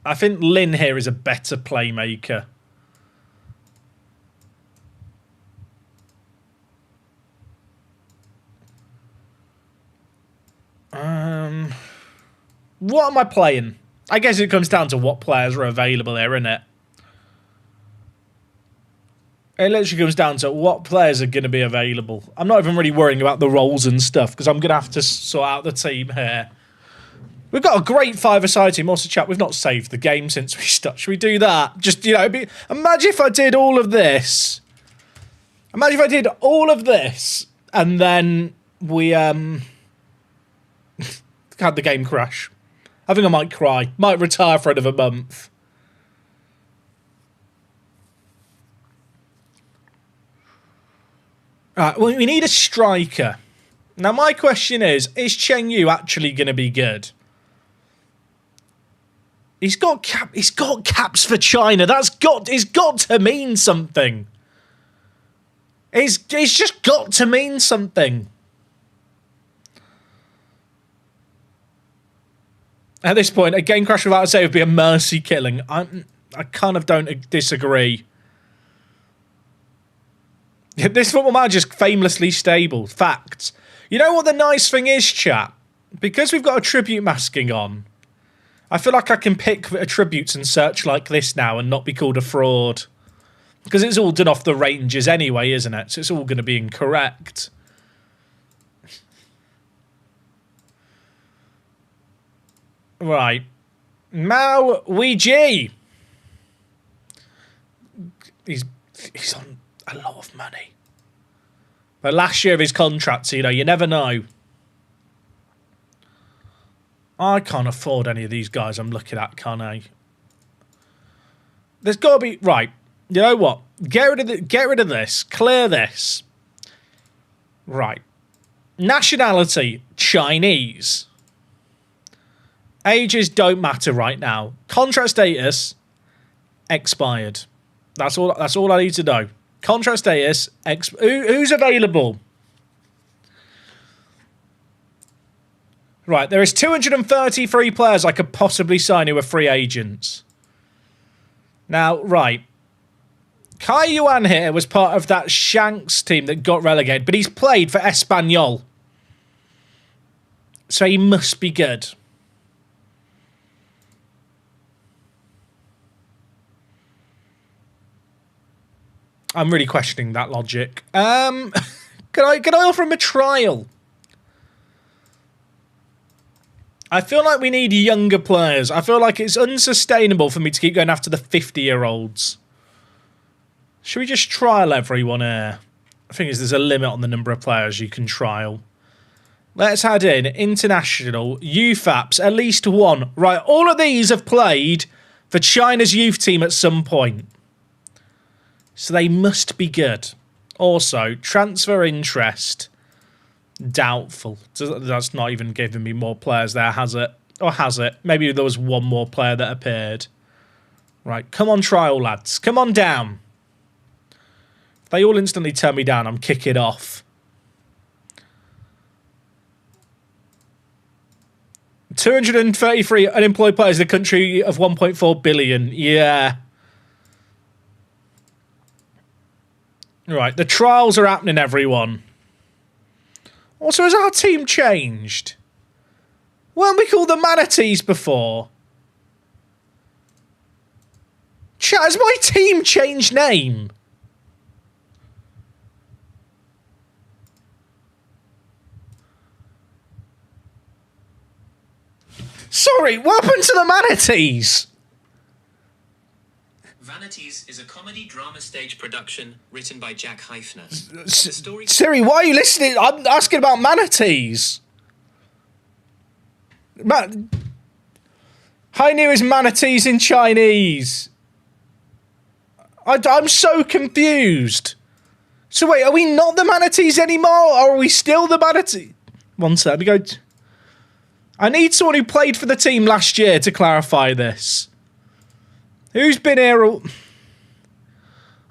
I think Lin here is a better playmaker. What am I playing? I guess it comes down to what players are available here, innit? It literally comes down to what players are going to be available. I'm not even really worrying about the roles and stuff because I'm going to have to sort out the team here. We've got a great 5-a-side team. Also, chat, we've not saved the game since we started. Should we do that? Just, you know, imagine if I did all of this. Imagine if I did all of this and then we had the game crash. I think I might cry. Might retire for another month. Right, well, we need a striker. Now, my question is Cheng Yu actually going to be good? He's got caps for China. It's got to mean something. It's just got to mean something. At this point, a game crash without a save would be a mercy killing. I kind of don't disagree. This football manager's famously stable. Facts. You know what the nice thing is, chat? Because we've got attribute masking on, I feel like I can pick attributes and search like this now and not be called a fraud. Because it's all done off the ranges anyway, isn't it? So it's all going to be incorrect. Right. Mao Weiji. He's on a lot of money. But last year of his contract, so, you know, you never know. I can't afford any of these guys I'm looking at, can I? There's got to be... Right. You know what? Get rid of this. Clear this. Right. Nationality, Chinese. Ages don't matter right now. Contract status, expired. That's all I need to know. Contract status, who's available? Right, there is 233 players I could possibly sign who are free agents. Now, right. Kai Yuan here was part of that Shanks team that got relegated, but he's played for Espanyol. So he must be good. I'm really questioning that logic. Can I offer him a trial? I feel like we need younger players. I feel like it's unsustainable for me to keep going after the 50-year-olds. Should we just trial everyone here? The thing is, there's a limit on the number of players you can trial. Let's add in international, UFAPs, at least one. Right, all of these have played for China's youth team at some point. So they must be good. Also, transfer interest, doubtful. That's not even giving me more players there, has it? Or has it? Maybe there was one more player that appeared. Right, come on trial, lads. Come on down. If they all instantly turn me down, I'm kicking off. 233 unemployed players in a country of 1.4 billion. Yeah. Right, the trials are happening, everyone. Also, has our team changed? Weren't we called the Manatees before? Chat, has my team changed name? Sorry, what happened to the Manatees? Vanities is a comedy drama stage production written by Jack Heifner. Siri, why are you listening? I'm asking about Manatees. I knew is Manatees in Chinese. I'm so confused. So wait, are we not the Manatees anymore? Or are we still the Manatees? One sec, let me go... I need someone who played for the team last year to clarify this. Who's been here all...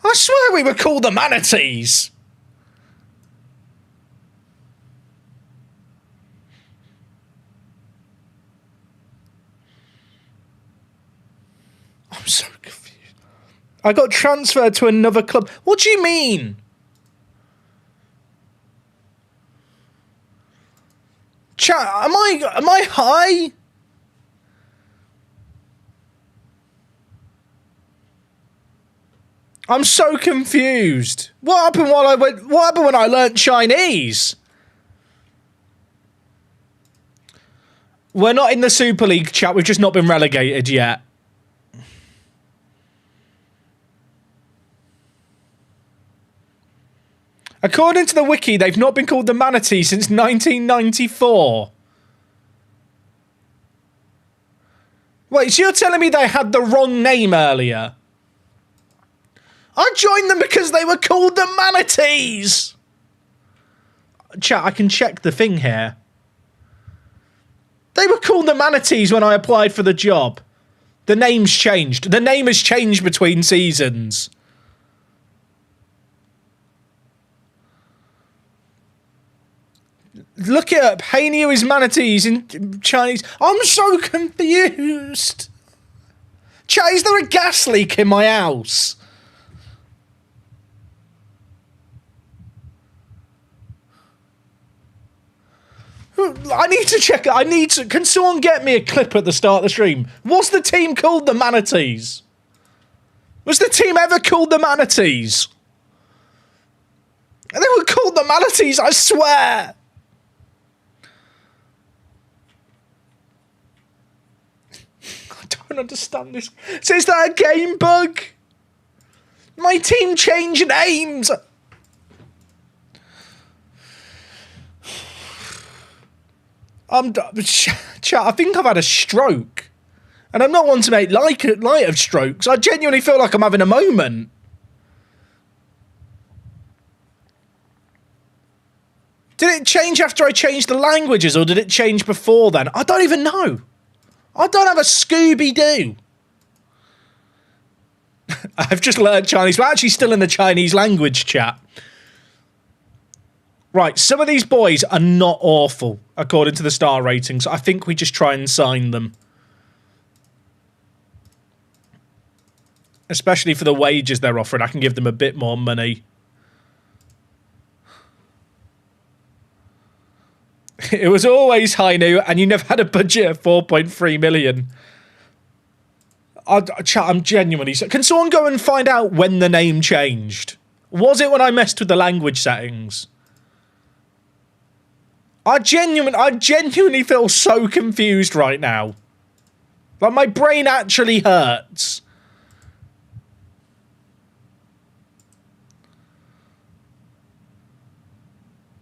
I swear we were called the Manatees. I'm so confused. I got transferred to another club. What do you mean? Chat, am I high? I'm so confused. What happened when I learnt Chinese? We're not in the Super League, chat. We've just not been relegated yet. According to the wiki, they've not been called the Manatee since 1994. Wait, so you're telling me they had the wrong name earlier? I joined them because they were called the Manatees! Chat, I can check the thing here. They were called the Manatees when I applied for the job. The name's changed. The name has changed between seasons. Look it up. Hainu is Manatees in Chinese. I'm so confused. Chat, is there a gas leak in my house? I need to check it. Can someone get me a clip at the start of the stream? Was the team called the Manatees? Was the team ever called the Manatees? They were called the Manatees, I swear. I don't understand this. So is that a game bug? My team changed names. Chat, I think I've had a stroke. And I'm not one to make light of strokes. I genuinely feel like I'm having a moment. Did it change after I changed the languages, or did it change before then? I don't even know. I don't have a Scooby-Doo. I've just learned Chinese. We're actually still in the Chinese language, chat. Right, some of these boys are not awful, according to the star ratings. I think we just try and sign them. Especially for the wages they're offering. I can give them a bit more money. It was always Hainu, and you never had a budget of 4.3 million. I'm genuinely... Can someone go and find out when the name changed? Was it when I messed with the language settings? I genuinely feel so confused right now. Like, my brain actually hurts.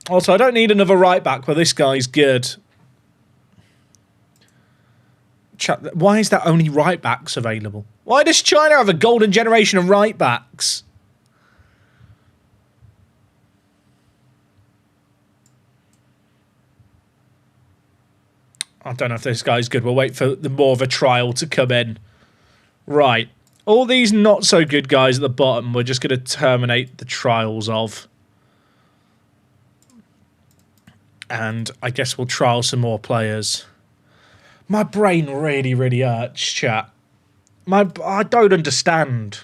Also, I don't need another right back, but this guy's good. Chat, why is there only right backs available? Why does China have a golden generation of right backs? I don't know if this guy's good. We'll wait for more of a trial to come in. Right. All these not so good guys at the bottom, we're just going to terminate the trials of. And I guess we'll trial some more players. My brain really, really hurts, chat. I don't understand.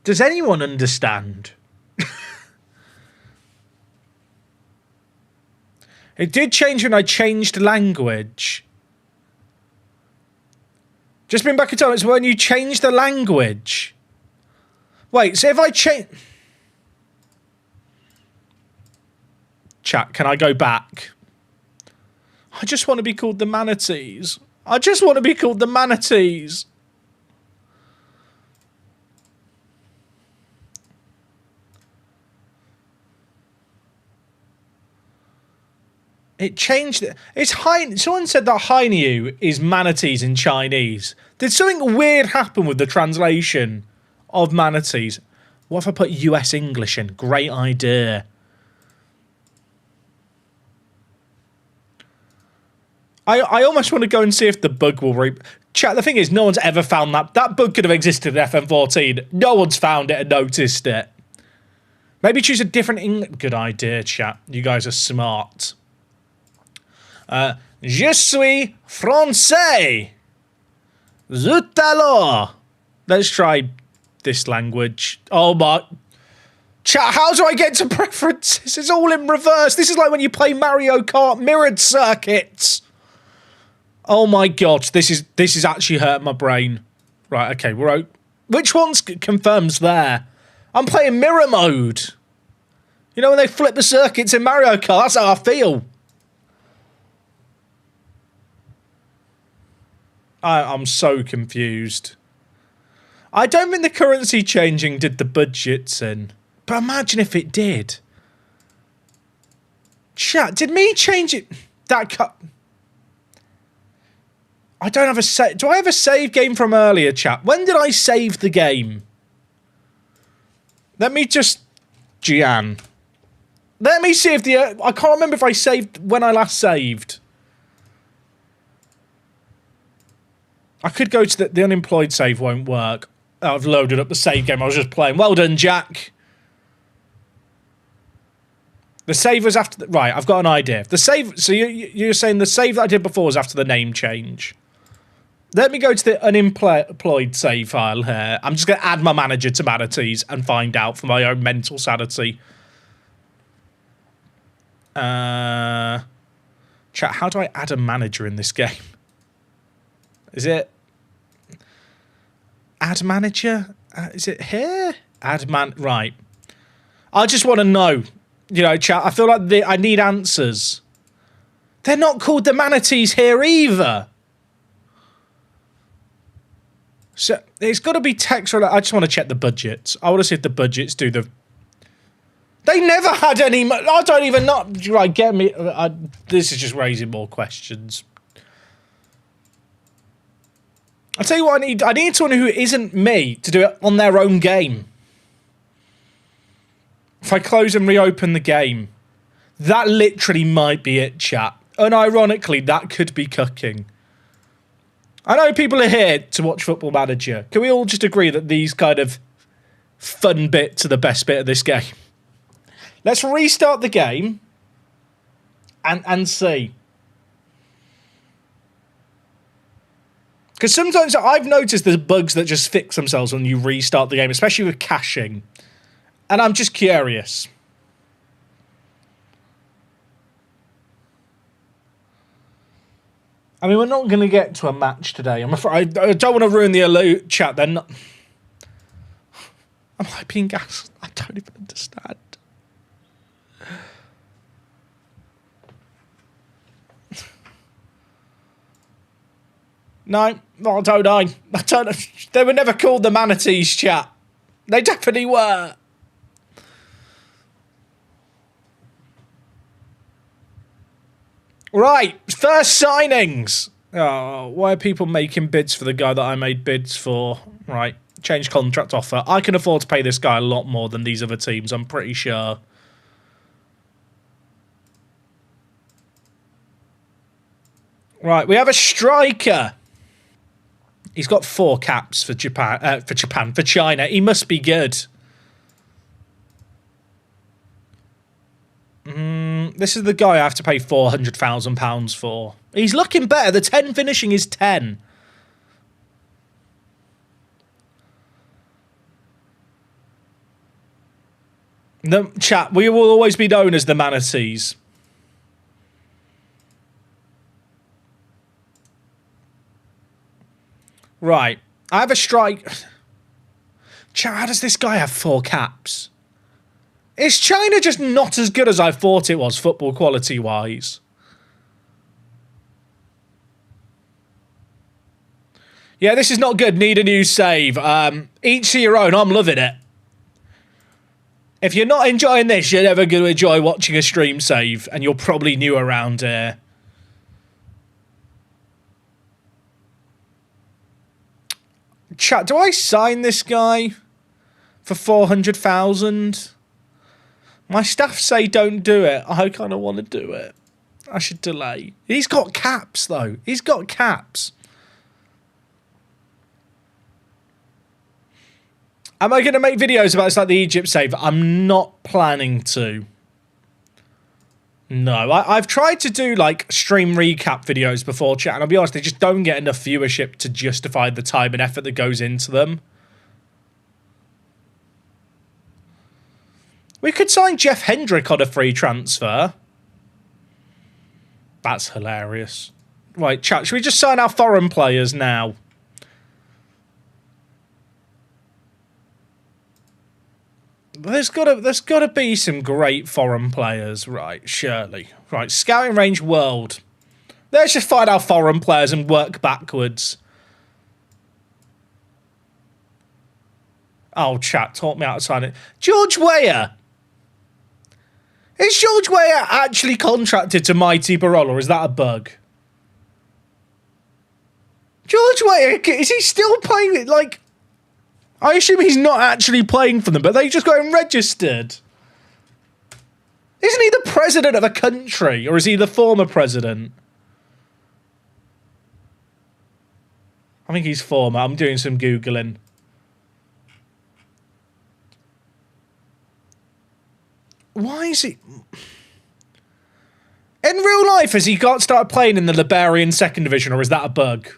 Does anyone understand? It did change when I changed language. Just been back in time. It's when you change the language. Wait, so if I change... Chat, can I go back? I just want to be called the Manatees. I just want to be called the Manatees. It changed. It's Hainu. Someone said that Hainu is manatees in Chinese. Did something weird happen with the translation of manatees? What if I put US English in? Great idea. I almost want to go and see if the bug will Chat, the thing is, no one's ever found that. That bug could have existed in FM14. No one's found it and noticed it. Maybe choose a different Good idea, chat. You guys are smart. Je suis français. Zut alors. Let's try this language. Oh my... Chat, how do I get to preferences? It's all in reverse. This is like when you play Mario Kart mirrored circuits. Oh my god, this is actually hurting my brain. Right, okay, we're... Which one's confirms there? I'm playing mirror mode. You know when they flip the circuits in Mario Kart? That's how I feel. I'm so confused. I don't think the currency changing did the budgets in. But imagine if it did. Chat, did me change it? That cut... I don't have a save. Do I have a save game from earlier, chat? When did I save the game? Let me just... Gian. Let me see if the... I can't remember if I saved when I last saved. I could go to the unemployed save won't work. Oh, I've loaded up the save game I was just playing. Well done, Jack. The save was after... Right, I've got an idea. The save... So you're saying the save that I did before was after the name change. Let me go to the unemployed save file here. I'm just going to add my manager to Manatees and find out for my own mental sanity. Chat, how do I add a manager in this game? Is it add manager? Is it here? Add man. Right. I just want to know. You know, chat, I feel like I need answers. They're not called the manatees here either. So it's got to be text related. I just want to check the budgets. I want to see if the budgets do the... They never had any... I don't even know... Right, get me... this is just raising more questions. I'll tell you what I need. I need someone who isn't me to do it on their own game. If I close and reopen the game, that literally might be it, chat. Unironically, that could be cooking. I know people are here to watch Football Manager. Can we all just agree that these kind of fun bits are the best bit of this game? Let's restart the game and see. Because sometimes I've noticed there's bugs that just fix themselves when you restart the game, especially with caching. And I'm just curious. I mean, we're not going to get to a match today. I'm afraid. I don't want to ruin the alert, chat. They're not... Am I being gassed? I don't even understand. No, don't I? I don't. They were never called the manatees, chat. They definitely were. Right, first signings. Oh, why are people making bids for the guy that I made bids for? Right, change contract offer. I can afford to pay this guy a lot more than these other teams, I'm pretty sure. Right, we have a striker. He's got 4 caps for for China. He must be good. This is the guy I have to pay £400,000 for. He's looking better. The 10 finishing is 10. The chat, we will always be known as the manatees. Right. I have a strike. Chat, how does this guy have 4 caps? Is China just not as good as I thought it was, football quality-wise? Yeah, this is not good. Need a new save. Each to your own. I'm loving it. If you're not enjoying this, you're never going to enjoy watching a stream save, and you're probably new around here. Chat, do I sign this guy for 400,000? My staff say don't do it. I kind of want to do it. I should delay. He's got caps, though. He's got caps. Am I going to make videos about this like the Egypt save? I'm not planning to. No, I've tried to do like stream recap videos before, chat, and I'll be honest, they just don't get enough viewership to justify the time and effort that goes into them. We could sign Jeff Hendrick on a free transfer. That's hilarious. Right, chat, should we just sign our foreign players now? There's gotta be some great foreign players, right? Surely. Right, scouting range world. Let's just find our foreign players and work backwards. Oh, chat, taught me how to sign it. George Weah. Is George Weah actually contracted to Mighty Barol, or is that a bug? George Weah, is he still playing it? Like, I assume he's not actually playing for them, but they just got him registered. Isn't he the president of a country, or is he the former president? I think he's former. I'm doing some Googling. Why is he... In real life, has he started playing in the Liberian second division, or is that a bug?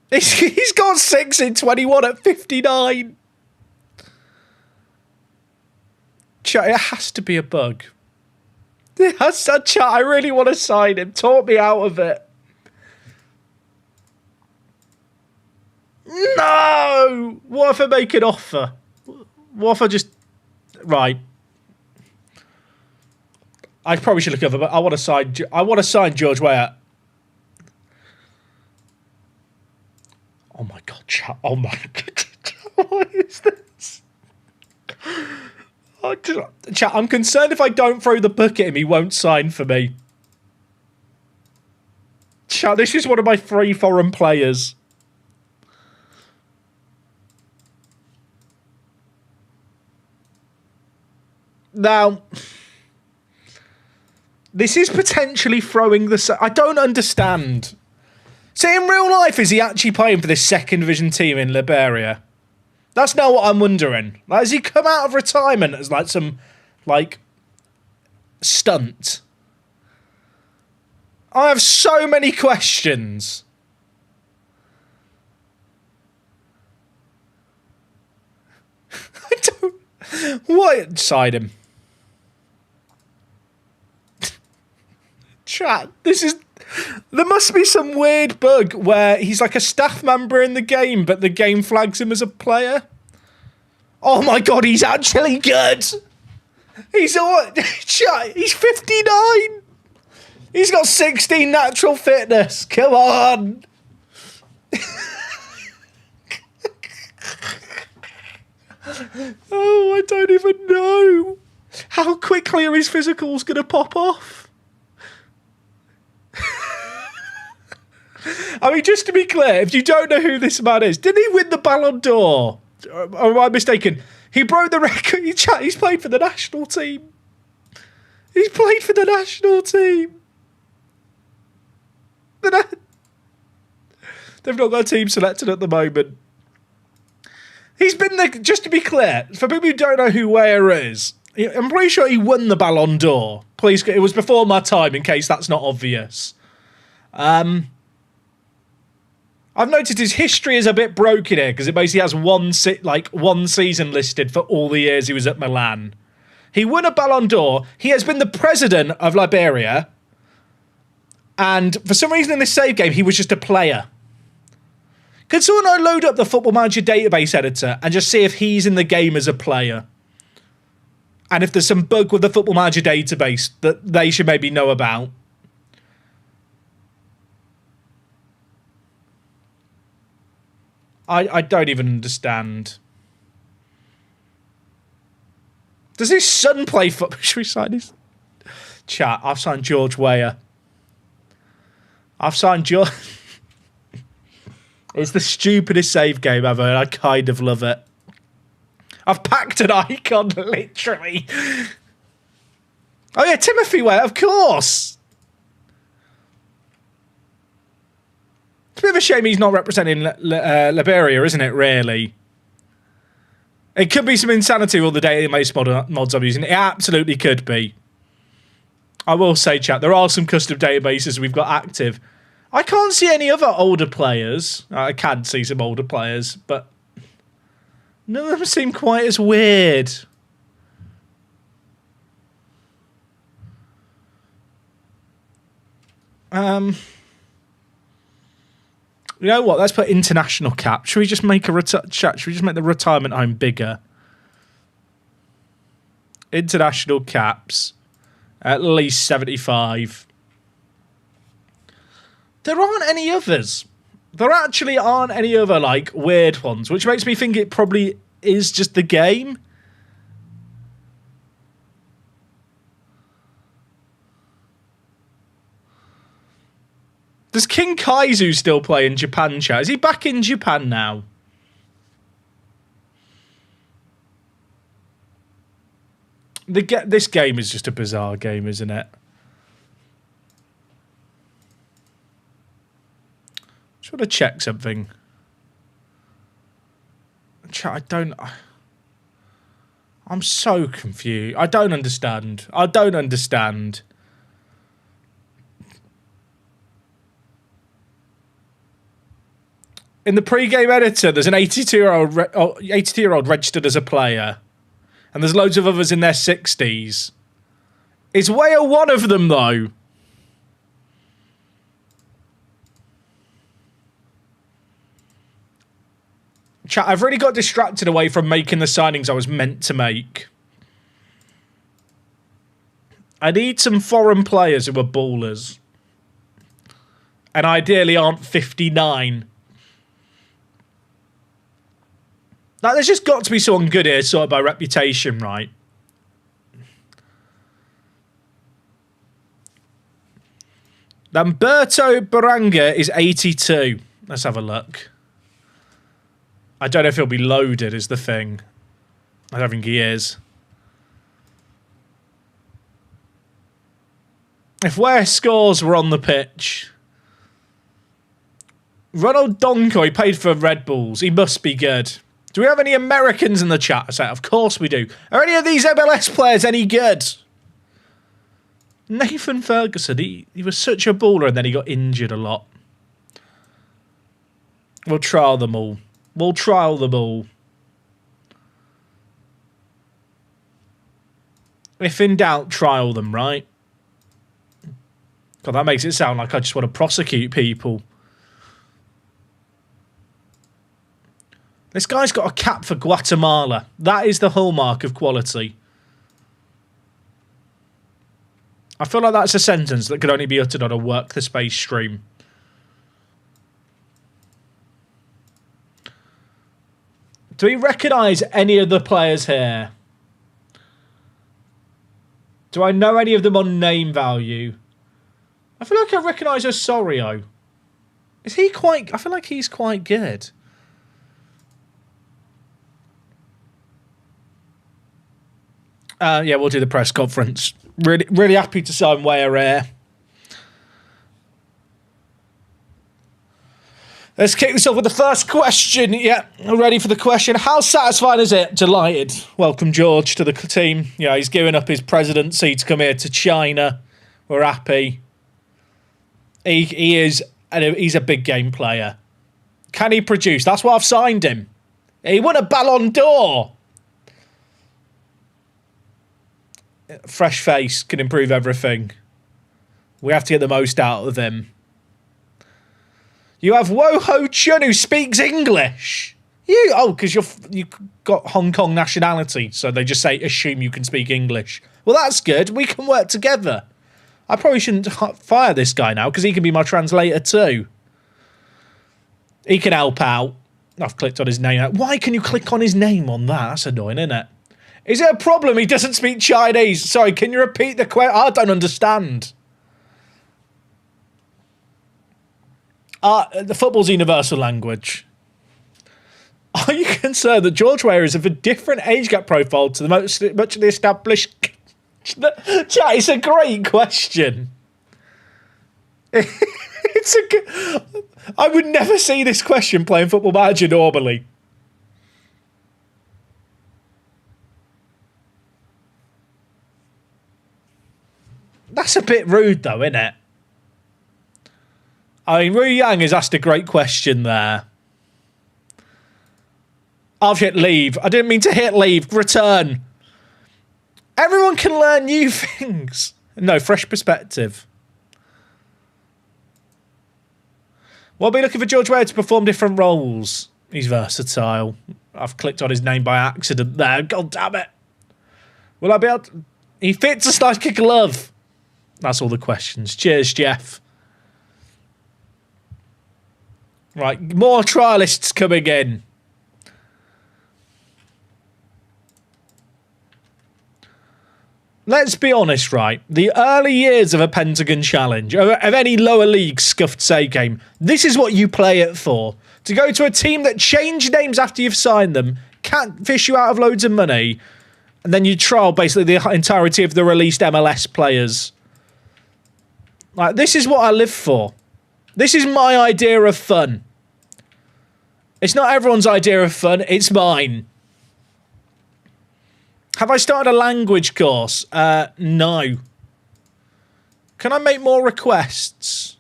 He's got 6 in 21 at 59. Chat, it has to be a bug. It has to, chat, I really want to sign him. Talk me out of it. No! What if I make an offer? What if I just... Right. I probably should look over, but I want to sign George Weah. Oh my god, chat. Oh my god. What is this? Oh, chat, I'm concerned if I don't throw the book at him, he won't sign for me. Chat, this is one of my 3 foreign players. Now, this is potentially throwing the... I don't understand. So in real life, is he actually playing for this second division team in Liberia? That's now what I'm wondering. Like, has he come out of retirement as like some, like, stunt? I have so many questions. I don't... What? Side him. Chat, this is... There must be some weird bug where he's like a staff member in the game, but the game flags him as a player. Oh my god, he's actually good! He's all... Chat, he's 59! He's got 16 natural fitness. Come on! Oh, I don't even know. How quickly are his physicals going to pop off? I mean, just to be clear, if you don't know who this man is, didn't he win the Ballon d'Or? Or am I mistaken? He broke the record. He's played for the national team. He's played for the national team. They've not got a team selected at the moment. He's been the... Just to be clear, for people who don't know who Weah is, I'm pretty sure he won the Ballon d'Or. Please, it was before my time, in case that's not obvious. I've noticed his history is a bit broken here because it basically has one season listed for all the years he was at Milan. He won a Ballon d'Or. He has been the president of Liberia. And for some reason in this save game, he was just a player. Could someone load up the Football Manager database editor and just see if he's in the game as a player? And if there's some bug with the Football Manager database that they should maybe know about. I don't even understand. Does his son play football? Should we sign his... Chat, I've signed George Weah. I've signed George... It's the stupidest save game ever, and I kind of love it. I've packed an icon, literally. Oh yeah, Timothy Weah, of course. It's a bit of a shame he's not representing Liberia, isn't it, really? It could be some insanity with all the database mods I'm using. It absolutely could be. I will say, chat, there are some custom databases we've got active. I can't see any other older players. I can see some older players, but none of them seem quite as weird. You know what? Let's put international cap. Should we just make should we just make the retirement home bigger? International caps, at least 75. There aren't any others. There actually aren't any other, like, weird ones, which makes me think it probably is just the game. Does King Kaizu still play in Japan, chat? Is he back in Japan now? This game is just a bizarre game, isn't it? Just want to check something. Chat, I'm so confused. I don't understand. I don't understand. In the pre-game editor, there's an 82-year-old registered as a player. And there's loads of others in their 60s. Is Weah one of them, though? Chat, I've really got distracted away from making the signings I was meant to make. I need some foreign players who are ballers. And ideally aren't 59. Like, there's just got to be someone good here, sorted by reputation, right? Lamberto Baranga is 82. Let's have a look. I don't know if he'll be loaded, is the thing. I don't think he is. If Ware scores were on the pitch. Ronald Donko, he played for Red Bulls. He must be good. Do we have any Americans in the chat? I say, of course we do. Are any of these MLS players any good? Nathan Ferguson, he was such a baller and then he got injured a lot. We'll trial them all. We'll trial them all. If in doubt, trial them, right? God, that makes it sound like I just want to prosecute people. This guy's got a cap for Guatemala. That is the hallmark of quality. I feel like that's a sentence that could only be uttered on a Work the Space stream. Do we recognise any of the players here? Do I know any of them on name value? I feel like I recognise Osorio. Is he quite... I feel like he's quite good. Yeah, we'll do the press conference. Really happy to sign Weah here. Let's kick this off with the first question. Yeah, ready for the question. How satisfying is it? Delighted. Welcome, George, to the team. Yeah, he's giving up his presidency to come here to China. We're happy. He's a big game player. Can he produce? That's why I've signed him. He won a Ballon d'Or. Fresh face can improve everything. We have to get the most out of him. You have Woho Chun who speaks English. Because you got Hong Kong nationality, so they just say assume you can speak English. Well, that's good. We can work together. I probably shouldn't fire this guy now because he can be my translator too. He can help out. I've clicked on his name. Why can you click on his name on that? That's annoying, isn't it? Is it a problem he doesn't speak Chinese? Sorry, can you repeat the question? I don't understand. The football's a universal language. Are you concerned that George Weah is of a different age gap profile to much of the established... Chat, it's a great question. I would never see this question playing Football Manager normally. That's a bit rude, though, isn't it? I mean, Rui Yang has asked a great question there. I've hit leave. I didn't mean to hit leave. Return. Everyone can learn new things. No, fresh perspective. We'll be looking for George Weah to perform different roles. He's versatile. I've clicked on his name by accident there. God damn it. Will I be able to... He fits a slice kick of love. That's all the questions. Cheers, Jeff. Right, more trialists coming in. Let's be honest, right? The early years of a Pentagon challenge, of any lower league scuffed say game, this is what you play it for. To go to a team that changed names after you've signed them, can't fish you out of loads of money, and then you trial basically the entirety of the released MLS players. Like, this is what I live for. This is my idea of fun. It's not everyone's idea of fun, it's mine. Have I started a language course? No. Can I make more requests?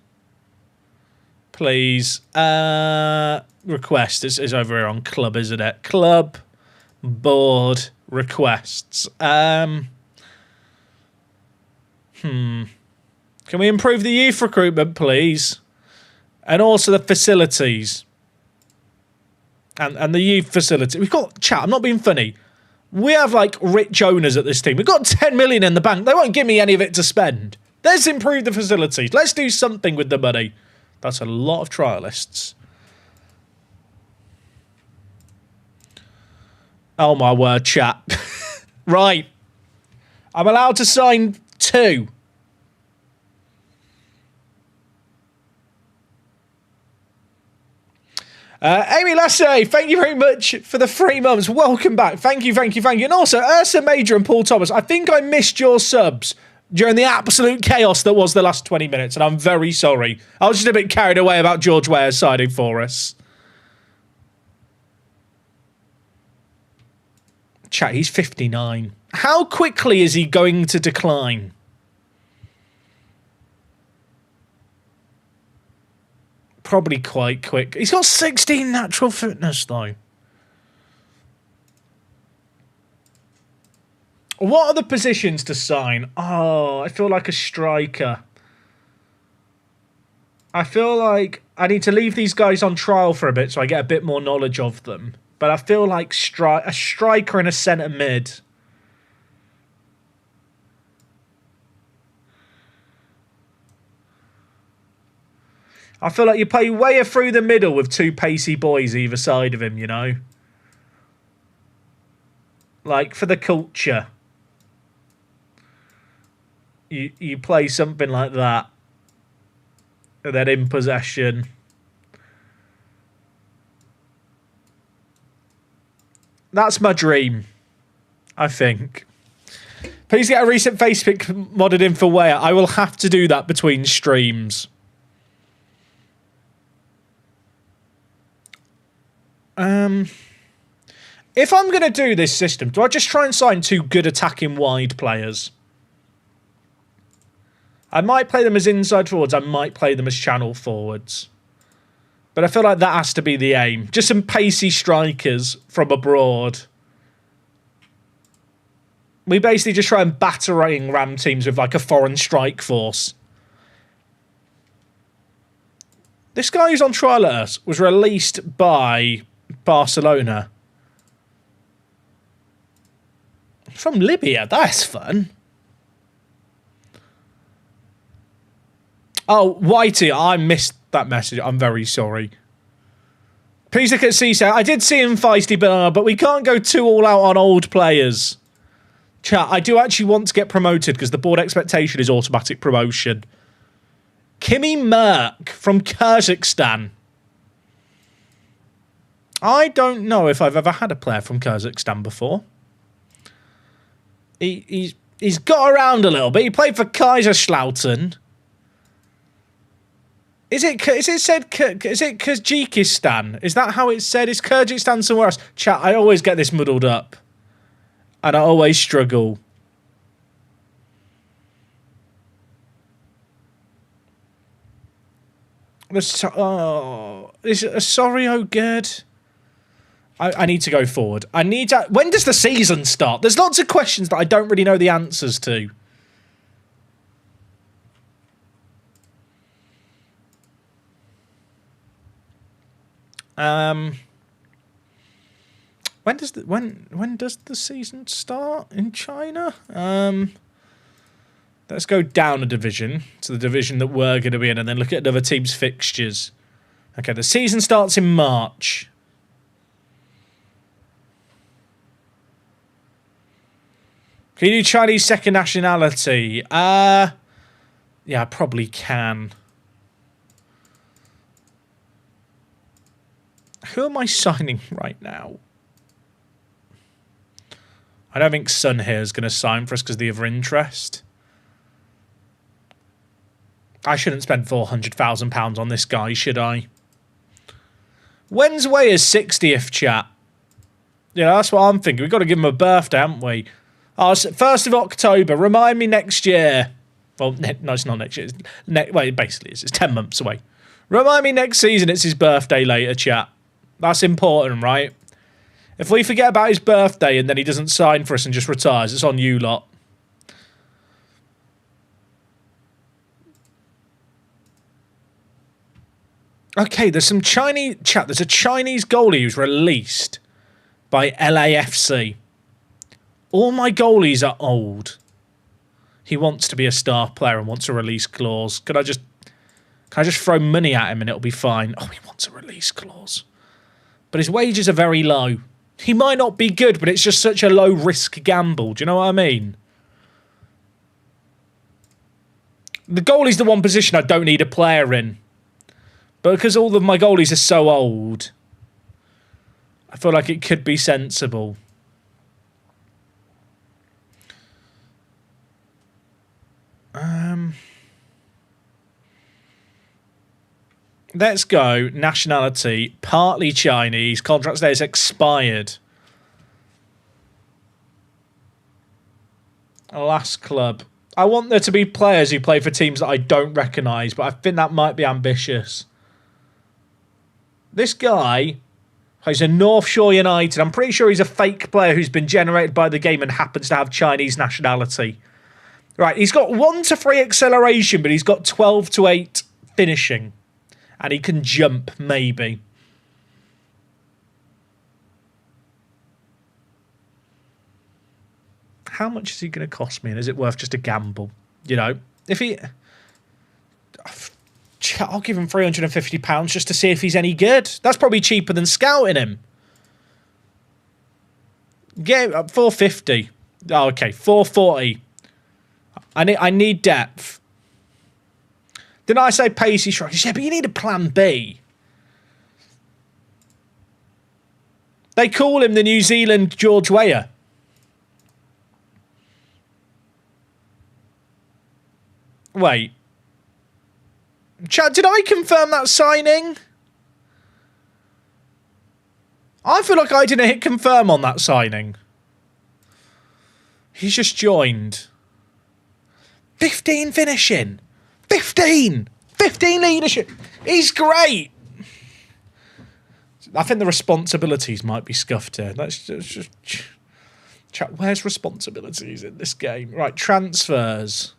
Please. Request is over here on club, isn't it? Club, board, requests. Can we improve the youth recruitment, please? And also the facilities. And the youth facility. We've got, chat, I'm not being funny. We have, like, rich owners at this team. We've got 10 million in the bank. They won't give me any of it to spend. Let's improve the facilities. Let's do something with the money. That's a lot of trialists. Oh, my word, chat. Right. I'm allowed to sign 2. Amy Lassay, thank you very much for the 3 months. Welcome back. Thank you, thank you, thank you. And also, Ursa Major and Paul Thomas, I think I missed your subs during the absolute chaos that was the last 20 minutes, and I'm very sorry. I was just a bit carried away about George Ware signing for us. Chat, he's 59. How quickly is he going to decline? Probably quite quick. He's got 16 natural fitness, though. What are the positions to sign? Oh, I feel like a striker. I feel like I need to leave these guys on trial for a bit so I get a bit more knowledge of them. But I feel like a striker and a centre mid. I feel like you play way through the middle with 2 pacey boys either side of him, you know? Like, for the culture. You play something like that. And then in possession. That's my dream, I think. Please get a recent face pic modded in for Ware. I will have to do that between streams. If I'm going to do this system, do I just try and sign 2 good attacking wide players? I might play them as inside forwards. I might play them as channel forwards. But I feel like that has to be the aim. Just some pacey strikers from abroad. We basically just try and battering ram teams with like a foreign strike force. This guy who's on trial at us was released by Barcelona. From Libya, that's fun. Oh, Whitey, I missed that message. I'm very sorry. Please look at CSA. I did see him feisty, but we can't go too all out on old players. Chat, I do actually want to get promoted because the board expectation is automatic promotion. Kimi Merk from Kazakhstan. I don't know if I've ever had a player from Kazakhstan before. He's got around a little bit. He played for Kaiserslautern. Is it Kyrgyzstan? Is that how it's said? Is Kyrgyzstan somewhere else? Chat, I always get this muddled up. And I always struggle. Is Osorio good? I need to go forward. When does the season start? There's lots of questions that I don't really know the answers to. When does the season start in China? Let's go down a division to the division that we're going to be in and then look at another team's fixtures. Okay, the season starts in March. Can you do Chinese second nationality? Yeah, I probably can. Who am I signing right now? I don't think Sun here is going to sign for us because of the other interest. I shouldn't spend £400,000 on this guy, should I? When's Ware's 60th, chat? Yeah, that's what I'm thinking. We've got to give him a birthday, haven't we? Oh, 1st of October. Remind me next year. Well, no, it's not next year. Well, it basically is. It's 10 months away. Remind me next season it's his birthday later, chat. That's important, right? If we forget about his birthday and then he doesn't sign for us and just retires, it's on you lot. Okay, there's some Chinese... Chat, there's a Chinese goalie who's released by LAFC. All my goalies are old. He wants to be a star player and wants a release clause. Can I just throw money at him and it'll be fine? Oh, he wants a release clause. But his wages are very low. He might not be good, but it's just such a low-risk gamble. Do you know what I mean? The goalie's the one position I don't need a player in. But because all of my goalies are so old, I feel like it could be sensible. Let's go. Nationality, partly Chinese. Contract status expired. Last club. I want there to be players who play for teams that I don't recognise, but I think that might be ambitious. This guy plays in North Shore United. I'm pretty sure he's a fake player who's been generated by the game and happens to have Chinese nationality. Right, he's got 1 to 3 acceleration, but he's got 12 to 8 finishing. And he can jump, maybe. How much is he going to cost me? And is it worth just a gamble? You know, if he... I'll give him £350 just to see if he's any good. That's probably cheaper than scouting him. Get up 450. Oh, okay, 440. I need depth. Didn't I say pacey strikers? Yeah, but you need a plan B. They call him the New Zealand George Weah. Wait. Chad, did I confirm that signing? I feel like I didn't hit confirm on that signing. He's just joined. 15 finishing. 15 leadership. He's great. I think the responsibilities might be scuffed here. Let's just chat. Where's responsibilities in this game? Right, transfers.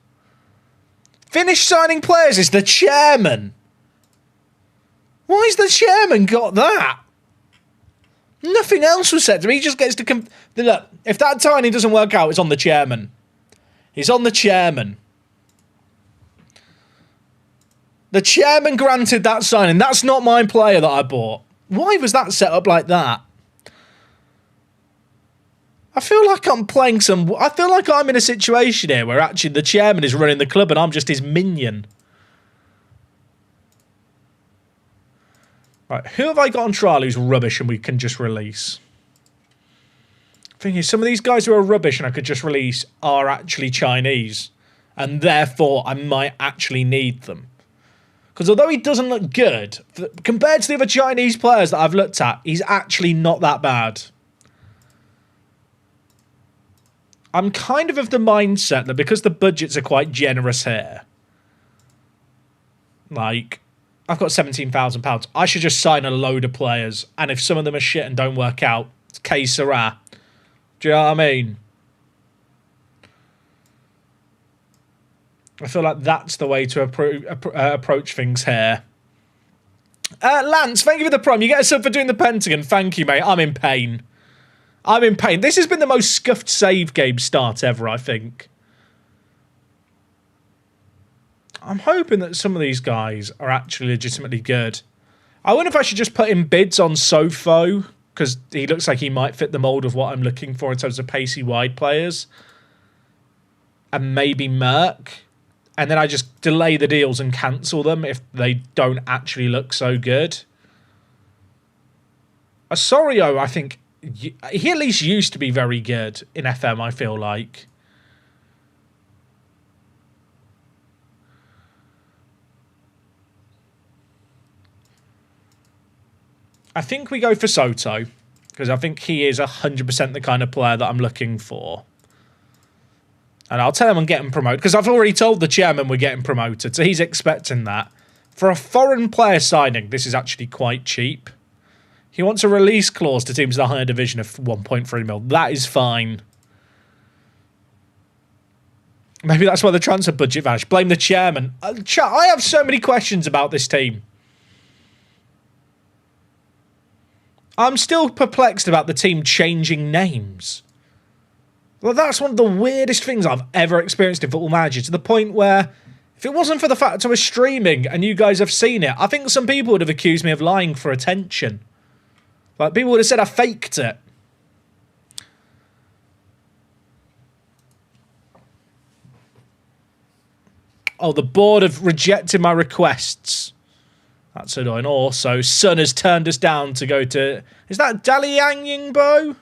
Finish signing players is the chairman. Why's the chairman got that? Nothing else was said to me. He just gets to... Look, if that tiny doesn't work out, it's on the chairman. He's on the chairman. The chairman granted that signing. That's not my player that I bought. Why was that set up like that? I feel like I'm playing some... I feel like I'm in a situation here where actually the chairman is running the club and I'm just his minion. Right, who have I got on trial who's rubbish and we can just release? Thing is, some of these guys who are rubbish and I could just release are actually Chinese. And therefore, I might actually need them. Because although he doesn't look good, compared to the other Chinese players that I've looked at, he's actually not that bad. I'm kind of the mindset that because the budgets are quite generous here, like, I've got £17,000, I should just sign a load of players, and if some of them are shit and don't work out, it's que sera. Do you know what I mean? I feel like that's the way to approach things here. Lance, thank you for the prime. You get a sub for doing the Pentagon. Thank you, mate. I'm in pain. I'm in pain. This has been the most scuffed save game start ever, I think. I'm hoping that some of these guys are actually legitimately good. I wonder if I should just put in bids on Sofo, because he looks like he might fit the mould of what I'm looking for in terms of pacey wide players. And maybe Merck. And then I just delay the deals and cancel them if they don't actually look so good. Osorio, I think... He at least used to be very good in FM, I feel like. I think we go for Soto, because I think he is 100% the kind of player that I'm looking for. And I'll tell him I'm getting promoted, because I've already told the chairman we're getting promoted, so he's expecting that. For a foreign player signing, this is actually quite cheap. He wants a release clause to teams in the higher division of 1.3 mil. That is fine. Maybe that's why the transfer budget vanished. Blame the chairman. I have so many questions about this team. I'm still perplexed about the team changing names. Well, that's one of the weirdest things I've ever experienced in Football Manager, to the point where if it wasn't for the fact I was streaming and you guys have seen it, I think some people would have accused me of lying for attention. Like, people would have said I faked it. Oh, the board have rejected my requests. That's annoying. Also, Sun has turned us down to go to... Is that Dalian Yingbo?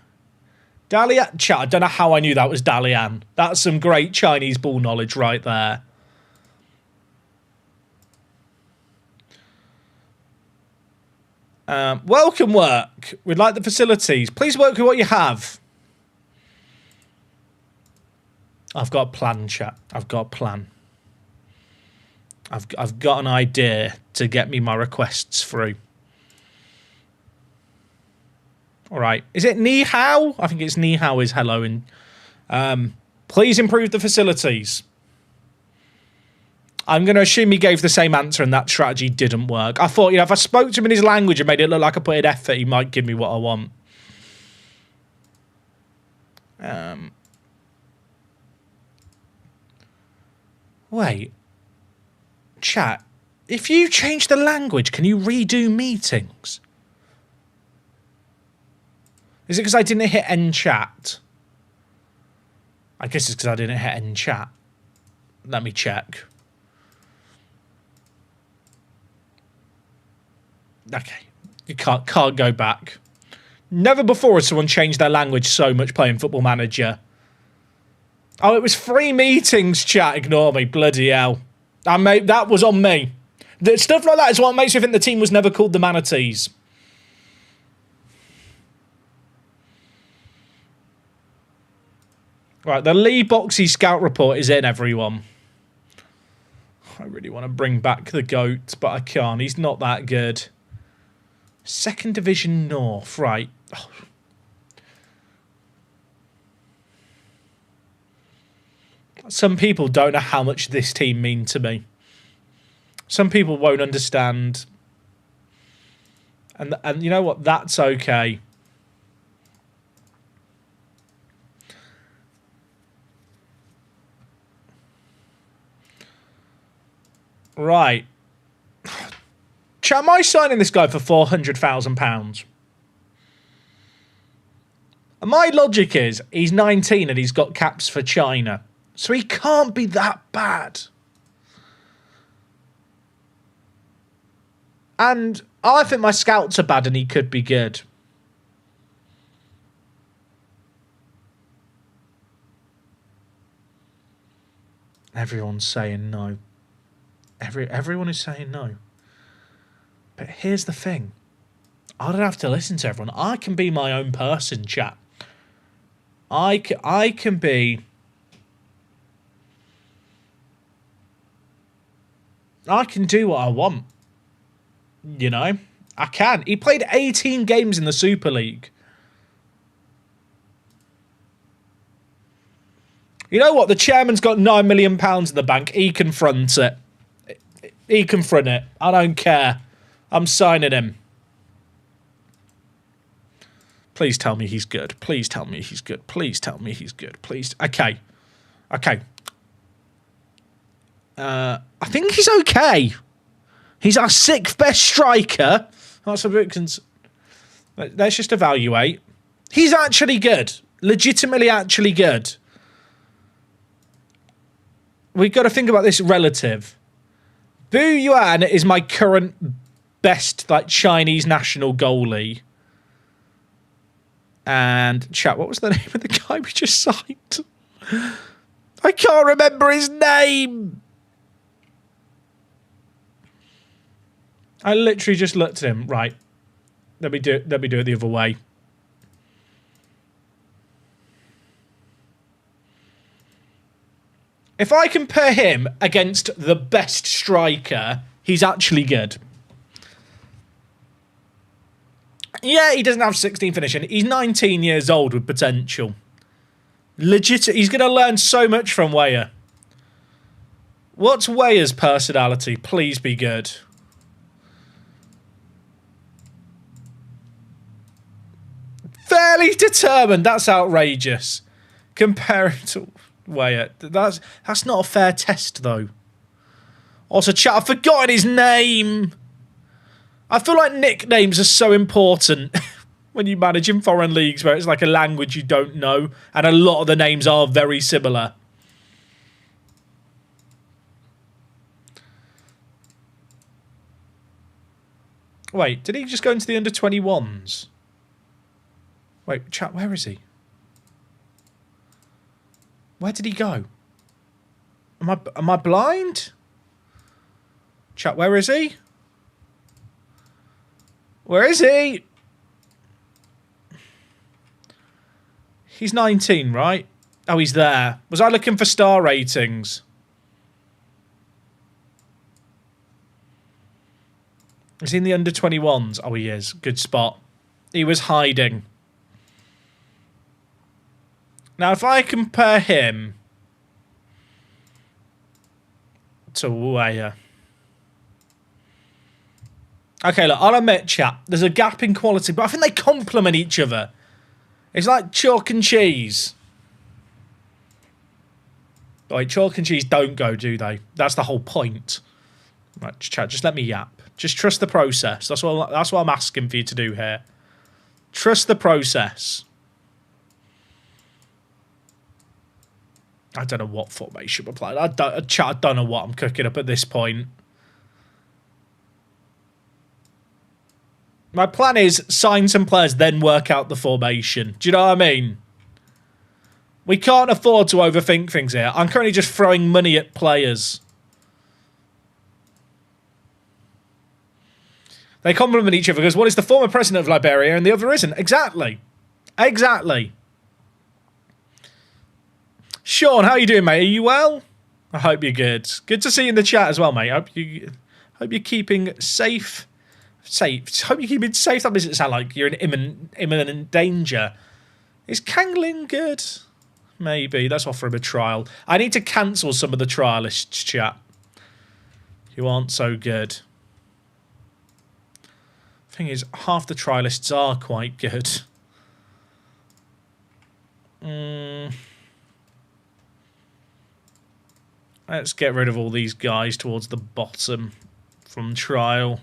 Dalian? Chat, I don't know how I knew that was Dalian. That's some great Chinese ball knowledge right there. Welcome work. We'd like the facilities. Please work with what you have. I've got a plan, chat. I've got a plan. I've got an idea to get me my requests through. All right. Is it ni hao? I think it's ni hao is hello. And please improve the facilities. I'm going to assume he gave the same answer and that strategy didn't work. I thought, if I spoke to him in his language and made it look like I put in effort, he might give me what I want. Wait. Chat, if you change the language, can you redo meetings? Is it because I didn't hit end chat? I guess it's because I didn't hit end chat. Let me check. Okay. You can't go back. Never before has someone changed their language so much playing Football Manager. Oh, it was 3 meetings, chat. Ignore me. Bloody hell. That was on me. Stuff like that is what makes me think the team was never called the Manatees. Right, the Lee Boxy Scout report is in, everyone. I really want to bring back the GOAT, but I can't. He's not that good. 2nd Division North, right. Oh. Some people don't know how much this team mean to me. Some people won't understand. And you know what? That's okay. Right. Am I signing this guy for £400,000? And my logic is he's 19 and he's got caps for China. So he can't be that bad. And I think my scouts are bad and he could be good. Everyone's saying no. Everyone is saying no. But here's the thing. I don't have to listen to everyone. I can be my own person, chat. I can be... I can do what I want. You know? I can. He played 18 games in the Super League. You know what? The chairman's got £9 million in the bank. He can front it. He can front it. I don't care. I'm signing him. Please tell me he's good. Please tell me he's good. Please tell me he's good. Please. Okay. Okay. I think he's okay. He's our 6th best striker. That's a bit... Let's just evaluate. He's actually good. Legitimately actually good. We've got to think about this relative. Bu Yuan is my current best Chinese national goalie. And chat, what was the name of the guy we just signed? I can't remember his name. I literally just looked at him. Right. Let me do it the other way. If I compare him against the best striker, he's actually good. Yeah, he doesn't have 16 finishing. He's 19 years old with potential. Legit. He's going to learn so much from Weyer. What's Weyer's personality? Please be good. Fairly determined. That's outrageous. Comparing to Weyer. That's not a fair test, though. Also, chat, I've forgotten his name. I feel like nicknames are so important when you manage in foreign leagues where it's like a language you don't know, and a lot of the names are very similar. Wait, did he just go into the under-21s? Wait, chat, where is he? Where did he go? Am I blind? Chat, where is he? Where is he? He's 19, right? Oh, he's there. Was I looking for star ratings? Is he in the under-21s? Oh, he is. Good spot. He was hiding. Now, if I compare him to Weyer. Okay, look, I'll admit, chat, there's a gap in quality, but I think they complement each other. It's like chalk and cheese. Right, chalk and cheese don't go, do they? That's the whole point. Right, chat, just let me yap. Just trust the process. That's what I'm asking for you to do here. Trust the process. I don't know what formation we're playing. I don't know what I'm cooking up at this point. My plan is sign some players, then work out the formation. Do you know what I mean? We can't afford to overthink things here. I'm currently just throwing money at players. They complement each other because one is the former president of Liberia and the other isn't. Exactly. Exactly. Sean, how are you doing, mate? Are you well? I hope you're good. Good to see you in the chat as well, mate. Hope you're keeping safe. Hope you're keeping safe. That doesn't sound like you're in imminent danger. Is Kanglin good? Maybe. Let's offer him a trial. I need to cancel some of the trialists, chat. You aren't so good. Thing is, half the trialists are quite good. Let's get rid of all these guys towards the bottom from trial.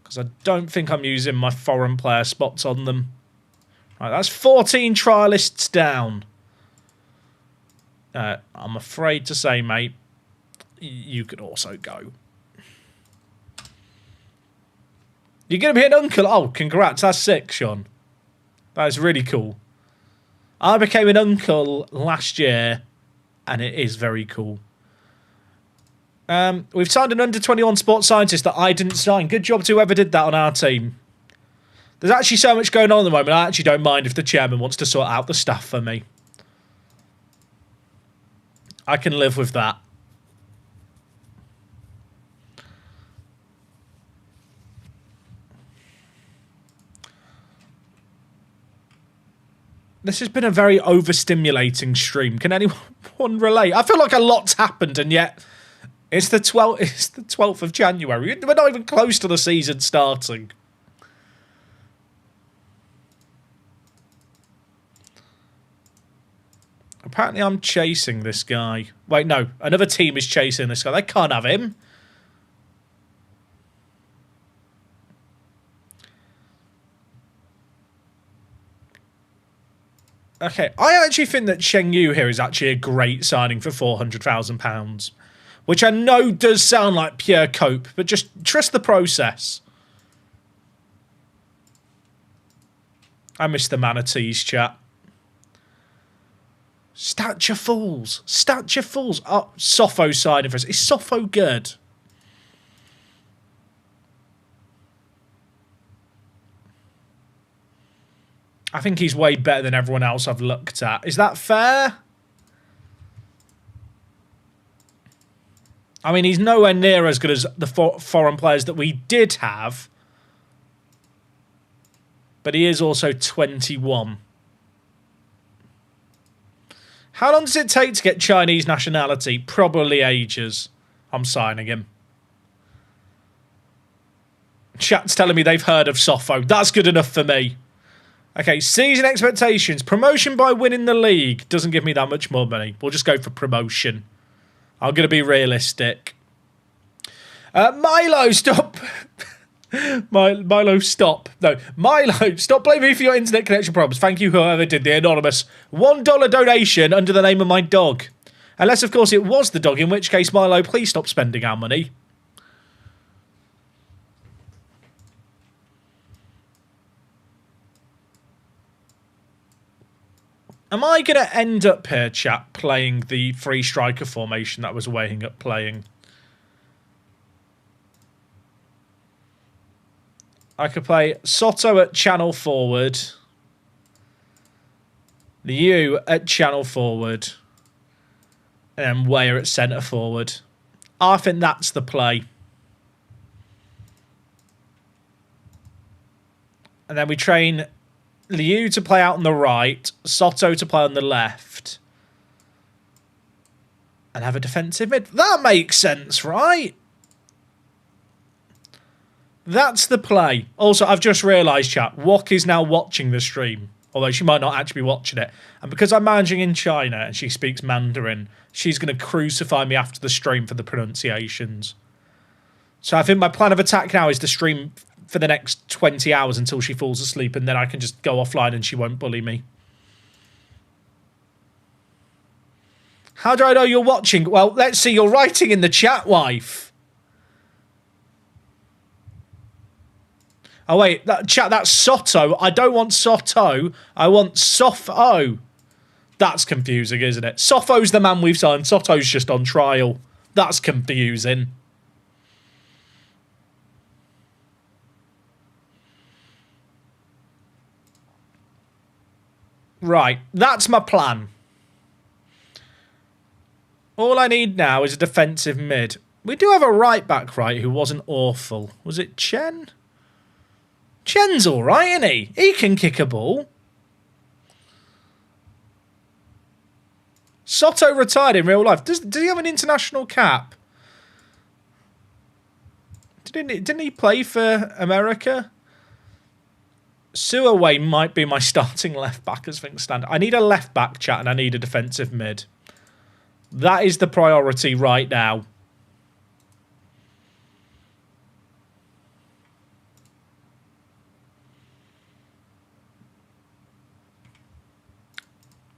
Because I don't think I'm using my foreign player spots on them. Right, that's 14 trialists down. I'm afraid to say, mate, you could also go. You're going to be an uncle. Oh, congrats. That's sick, Sean. That is really cool. I became an uncle last year, and it is very cool. We've signed an under-21 sports scientist that I didn't sign. Good job to whoever did that on our team. There's actually so much going on at the moment, I actually don't mind if the chairman wants to sort out the stuff for me. I can live with that. This has been a very overstimulating stream. Can anyone relate? I feel like a lot's happened, and yet it's the 12th. It's the 12th of January. We're not even close to the season starting. Apparently, I'm chasing this guy. Wait, no, another team is chasing this guy. They can't have him. Okay, I actually think that Sheng Yu here is actually a great signing for £400,000, which I know does sound like pure cope, but just trust the process. I miss the manatees, chat. Stature Falls. Stature Falls. Oh, Soffo signing for us. Is Soffo good? I think he's way better than everyone else I've looked at. Is that fair? I mean, he's nowhere near as good as the foreign players that we did have. But he is also 21. How long does it take to get Chinese nationality? Probably ages. I'm signing him. Chat's telling me they've heard of Sofo. That's good enough for me. Okay, season expectations. Promotion by winning the league. Doesn't give me that much more money. We'll just go for promotion. I'm going to be realistic. Milo, stop. Milo, stop. No, Milo, stop blaming me for your internet connection problems. Thank you, whoever did the anonymous $1 donation under the name of my dog. Unless, of course, it was the dog, in which case, Milo, please stop spending our money. Am I going to end up here, chat, playing the free striker formation that I was weighing up playing? I could play Soto at channel forward. Liu at channel forward. And then Weyer at centre forward. I think that's the play. And then we train Liu to play out on the right, Soto to play on the left, and have a defensive mid. That makes sense, right? That's the play. Also, I've just realised, chat, Wok is now watching the stream, although she might not actually be watching it. And because I'm managing in China and she speaks Mandarin, she's going to crucify me after the stream for the pronunciations. So I think my plan of attack now is to stream for the next 20 hours until she falls asleep, and then I can just go offline and she won't bully me. How do I know you're watching? Well, let's see. You're writing in the chat, wife. Oh, wait. Chat, that's Soto. I don't want Soto. I want Sofo. That's confusing, isn't it? Sofo's the man we've signed. Soto's just on trial. That's confusing. Right, that's my plan. All I need now is a defensive mid. We do have a right back, right, who wasn't awful. Was it Chen? Chen's all right, isn't he? He can kick a ball. Soto retired in real life. Does he have an international cap? Didn't he play for America? Suaway might be my starting left back as things stand. I need a left back, chat, and I need a defensive mid. That is the priority right now.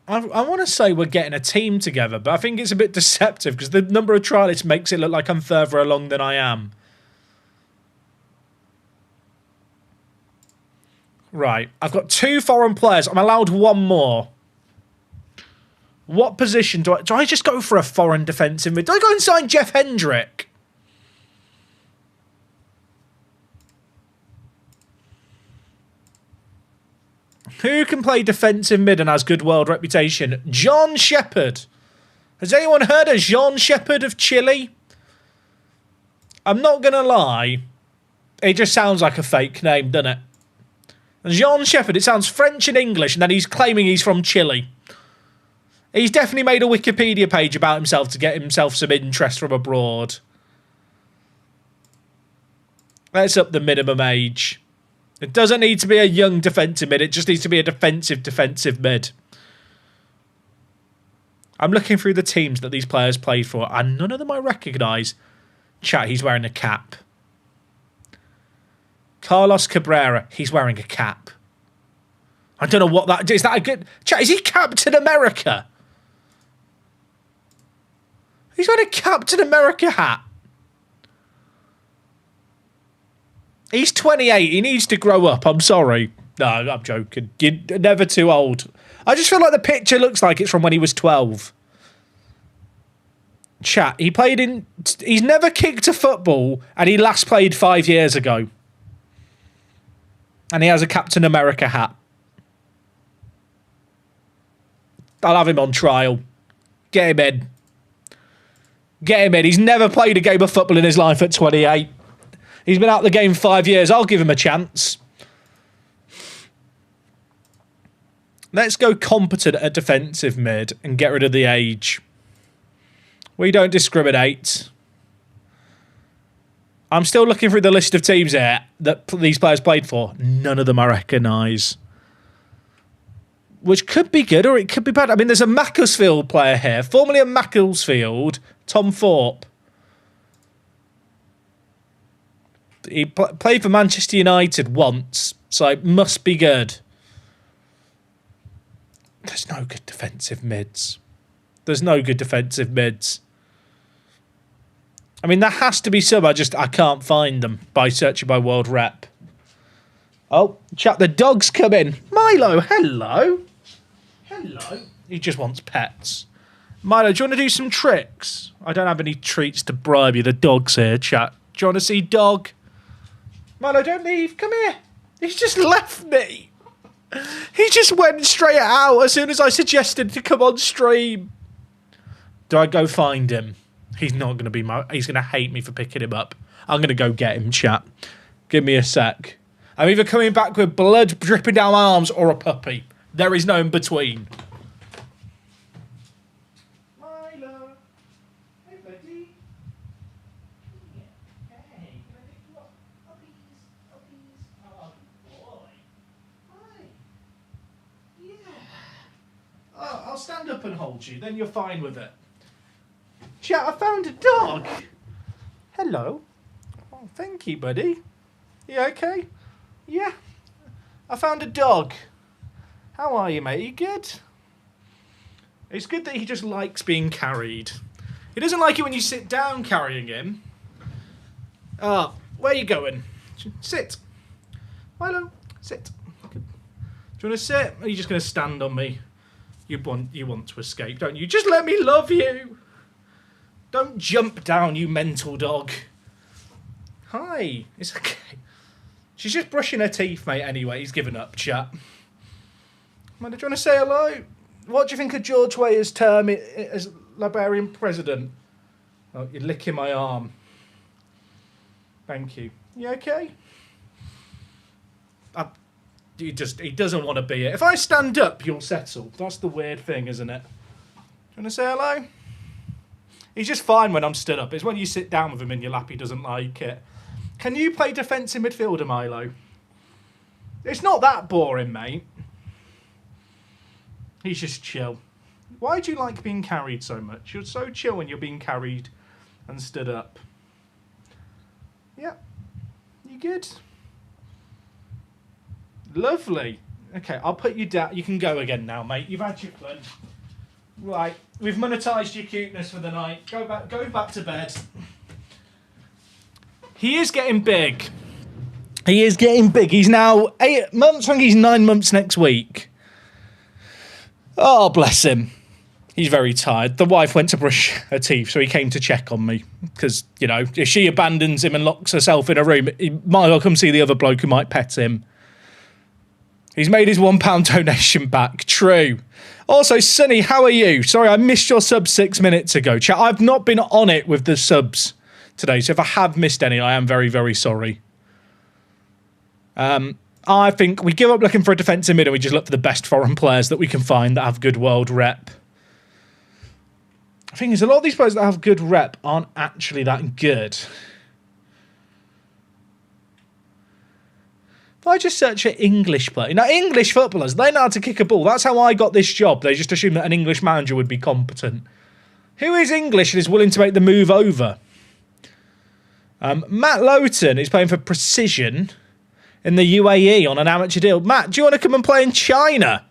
I want to say we're getting a team together, but I think it's a bit deceptive because the number of trialists makes it look like I'm further along than I am. Right, I've got 2 foreign players. I'm allowed 1 more. What position do I just go for a foreign defensive mid? Do I go and sign Jeff Hendrick? Who can play defensive mid and has good world reputation? John Shepherd. Has anyone heard of John Shepherd of Chile? I'm not going to lie. It just sounds like a fake name, doesn't it? Jean Shepherd, it sounds French and English, and then he's claiming he's from Chile. He's definitely made a Wikipedia page about himself to get himself some interest from abroad. Let's up the minimum age. It doesn't need to be a young defensive mid, it just needs to be a defensive mid. I'm looking through the teams that these players played for, and none of them I recognise. Chat, he's wearing a cap. Carlos Cabrera, he's wearing a cap. I don't know what that is. That a good chat? Is he Captain America? He's wearing a Captain America hat. He's 28. He needs to grow up. I'm sorry. No, I'm joking. You're never too old. I just feel like the picture looks like it's from when he was 12. Chat, he played in... He's never kicked a football, and he last played 5 years ago. And he has a Captain America hat. I'll have him on trial. Get him in. Get him in. He's never played a game of football in his life at 28. He's been out of the game 5 years. I'll give him a chance. Let's go competent at defensive mid and get rid of the age. We don't discriminate. I'm still looking through the list of teams here that these players played for. None of them I recognise. Which could be good or it could be bad. I mean, there's a Macclesfield player here. Formerly a Macclesfield. Tom Thorpe. He played for Manchester United once. So it must be good. There's no good defensive mids. There's no good defensive mids. I mean, there has to be some. I can't find them by searching by world rep. Oh, chat, the dog's come in. Milo, hello. Hello. He just wants pets. Milo, do you want to do some tricks? I don't have any treats to bribe you. The dog's here, chat. Do you want to see dog? Milo, don't leave. Come here. He's just left me. He just went straight out as soon as I suggested to come on stream. Do I go find him? He's not going to be he's going to hate me for picking him up. I'm going to go get him, chat. Give me a sec. I'm either coming back with blood dripping down my arms or a puppy. There is no in between. Milo. Hey, buddy. Hey, can I pick you up? Puppies. Puppies. Oh, boy. Hi. Yeah. Oh, I'll stand up and hold you. Then you're fine with it. Chat, I found a dog. Hello. Oh, thank you, buddy. You okay? Yeah. I found a dog. How are you, mate? You good? It's good that he just likes being carried. He doesn't like it when you sit down carrying him. Ah, where are you going? Sit. Milo, sit. Do you want to sit? Or are you just going to stand on me? You want to escape, don't you? Just let me love you. Don't jump down, you mental dog. Hi. It's okay. She's just brushing her teeth, mate, anyway. He's given up, chat. Man, do you want to say hello? What do you think of George Weah's term as Liberian president? Oh, you're licking my arm. Thank you. You okay? He doesn't want to be here. If I stand up, you'll settle. That's the weird thing, isn't it? Do you want to say hello? He's just fine when I'm stood up. It's when you sit down with him in your lap he doesn't like it. Can you play defensive midfielder, Milo? It's not that boring, mate. He's just chill. Why do you like being carried so much? You're so chill when you're being carried and stood up. Yeah. You good? Lovely. Okay, I'll put you down. You can go again now, mate. You've had your fun. Right, we've monetised your cuteness for the night. Go back to bed. He is getting big. He is getting big. He's now 8 months. I think he's 9 months next week. Oh, bless him. He's very tired. The wife went to brush her teeth, so he came to check on me. Because, you know, if she abandons him and locks herself in a room, he might well come see the other bloke who might pet him. He's made his £1 donation back. True. Also, Sonny, how are you? Sorry, I missed your sub 6 minutes ago. Chat, I've not been on it with the subs today, so if I have missed any, I am very, very sorry. I think we give up looking for a defensive mid and we just look for the best foreign players that we can find that have good world rep. The thing is, a lot of these players that have good rep aren't actually that good. If I just search for English play. Now, English footballers, they know how to kick a ball. That's how I got this job. They just assume that an English manager would be competent. Who is English and is willing to make the move over? Matt Lowton is playing for Preseason in the UAE on an amateur deal. Matt, do you want to come and play in China?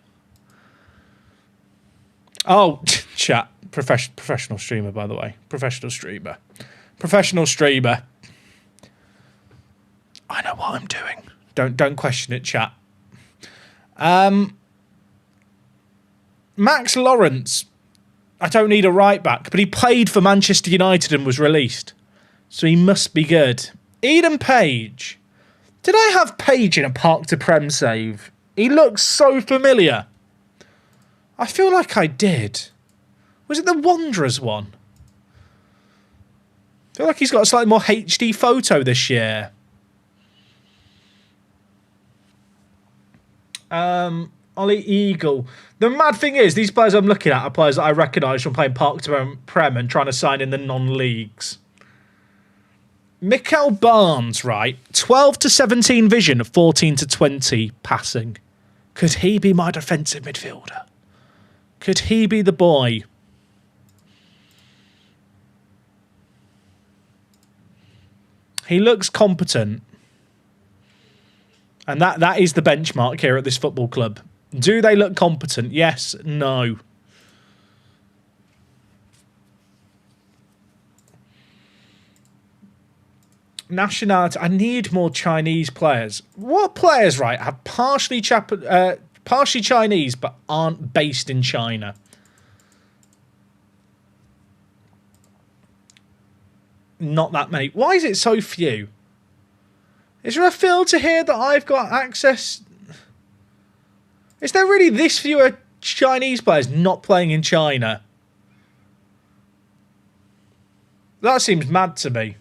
Oh, chat. Professional streamer, by the way. Professional streamer. Professional streamer. I know what I'm doing. Don't question it, chat. Max Lawrence. I don't need a right back, but he played for Manchester United and was released. So he must be good. Eden Page. Did I have Page in a Park to Prem save? He looks so familiar. I feel like I did. Was it the Wanderers one? I feel like he's got a slightly more HD photo this year. Ollie Eagle. The mad thing is, these players I'm looking at are players that I recognise from playing Park to Prem and trying to sign in the non-leagues. Mikel Barnes, right? 12 to 17 vision, 14 to 20 passing. Could he be my defensive midfielder? Could he be the boy? He looks competent. And that is the benchmark here at this football club. Do they look competent? Yes, no. Nationality. I need more Chinese players. What players, right, have partially Chinese but aren't based in China? Not that many. Why is it so few? Is there a filter here that I've got access? Is there really this few Chinese players not playing in China? That seems mad to me.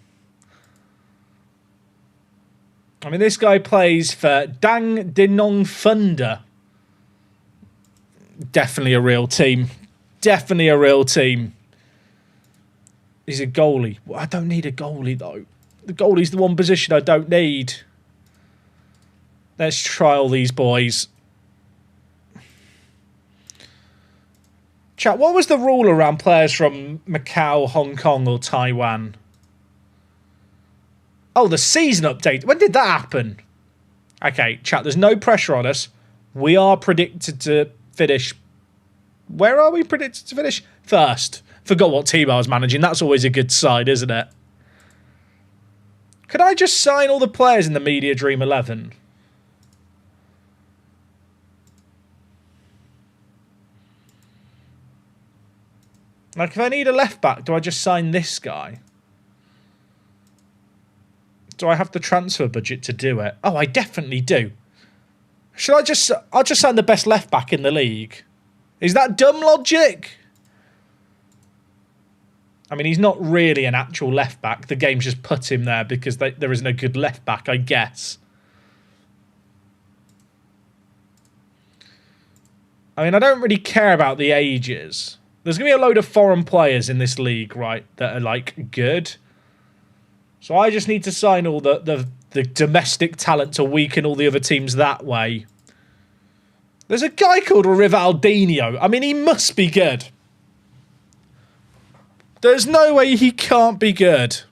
I mean, this guy plays for Dang Dinong Thunder. Definitely a real team. Definitely a real team. He's a goalie. Well, I don't need a goalie, though. The goalie's the one position I don't need. Let's trial these boys. Chat, what was the rule around players from Macau, Hong Kong or Taiwan? Oh, the season update. When did that happen? Okay, chat, there's no pressure on us. We are predicted to finish... Where are we predicted to finish? First. Forgot what team I was managing. That's always a good side, isn't it? Could I just sign all the players in the Media Dream 11? Like, if I need a left back, do I just sign this guy? Do I have the transfer budget to do it? Oh, I definitely do. Should I just... I'll just sign the best left back in the league. Is that dumb logic? I mean, he's not really an actual left back. The game's just put him there because there isn't a good left back, I guess. I mean, I don't really care about the ages. There's going to be a load of foreign players in this league, right, that are, like, good. So I just need to sign all the domestic talent to weaken all the other teams that way. There's a guy called Rivaldinho. I mean, he must be good. There's no way he can't be good.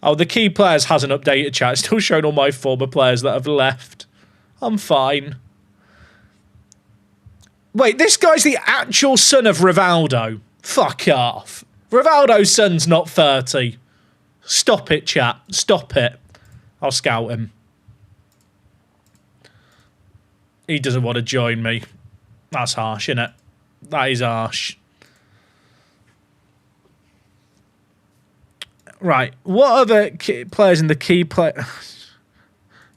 Oh, the key players hasn't updated, chat. It's still showing all my former players that have left. I'm fine. Wait, this guy's the actual son of Rivaldo. Fuck off. Rivaldo's son's not 30. Stop it, chat. Stop it. I'll scout him. He doesn't want to join me. That's harsh, isn't it? That is harsh. Right. What other players in the key play...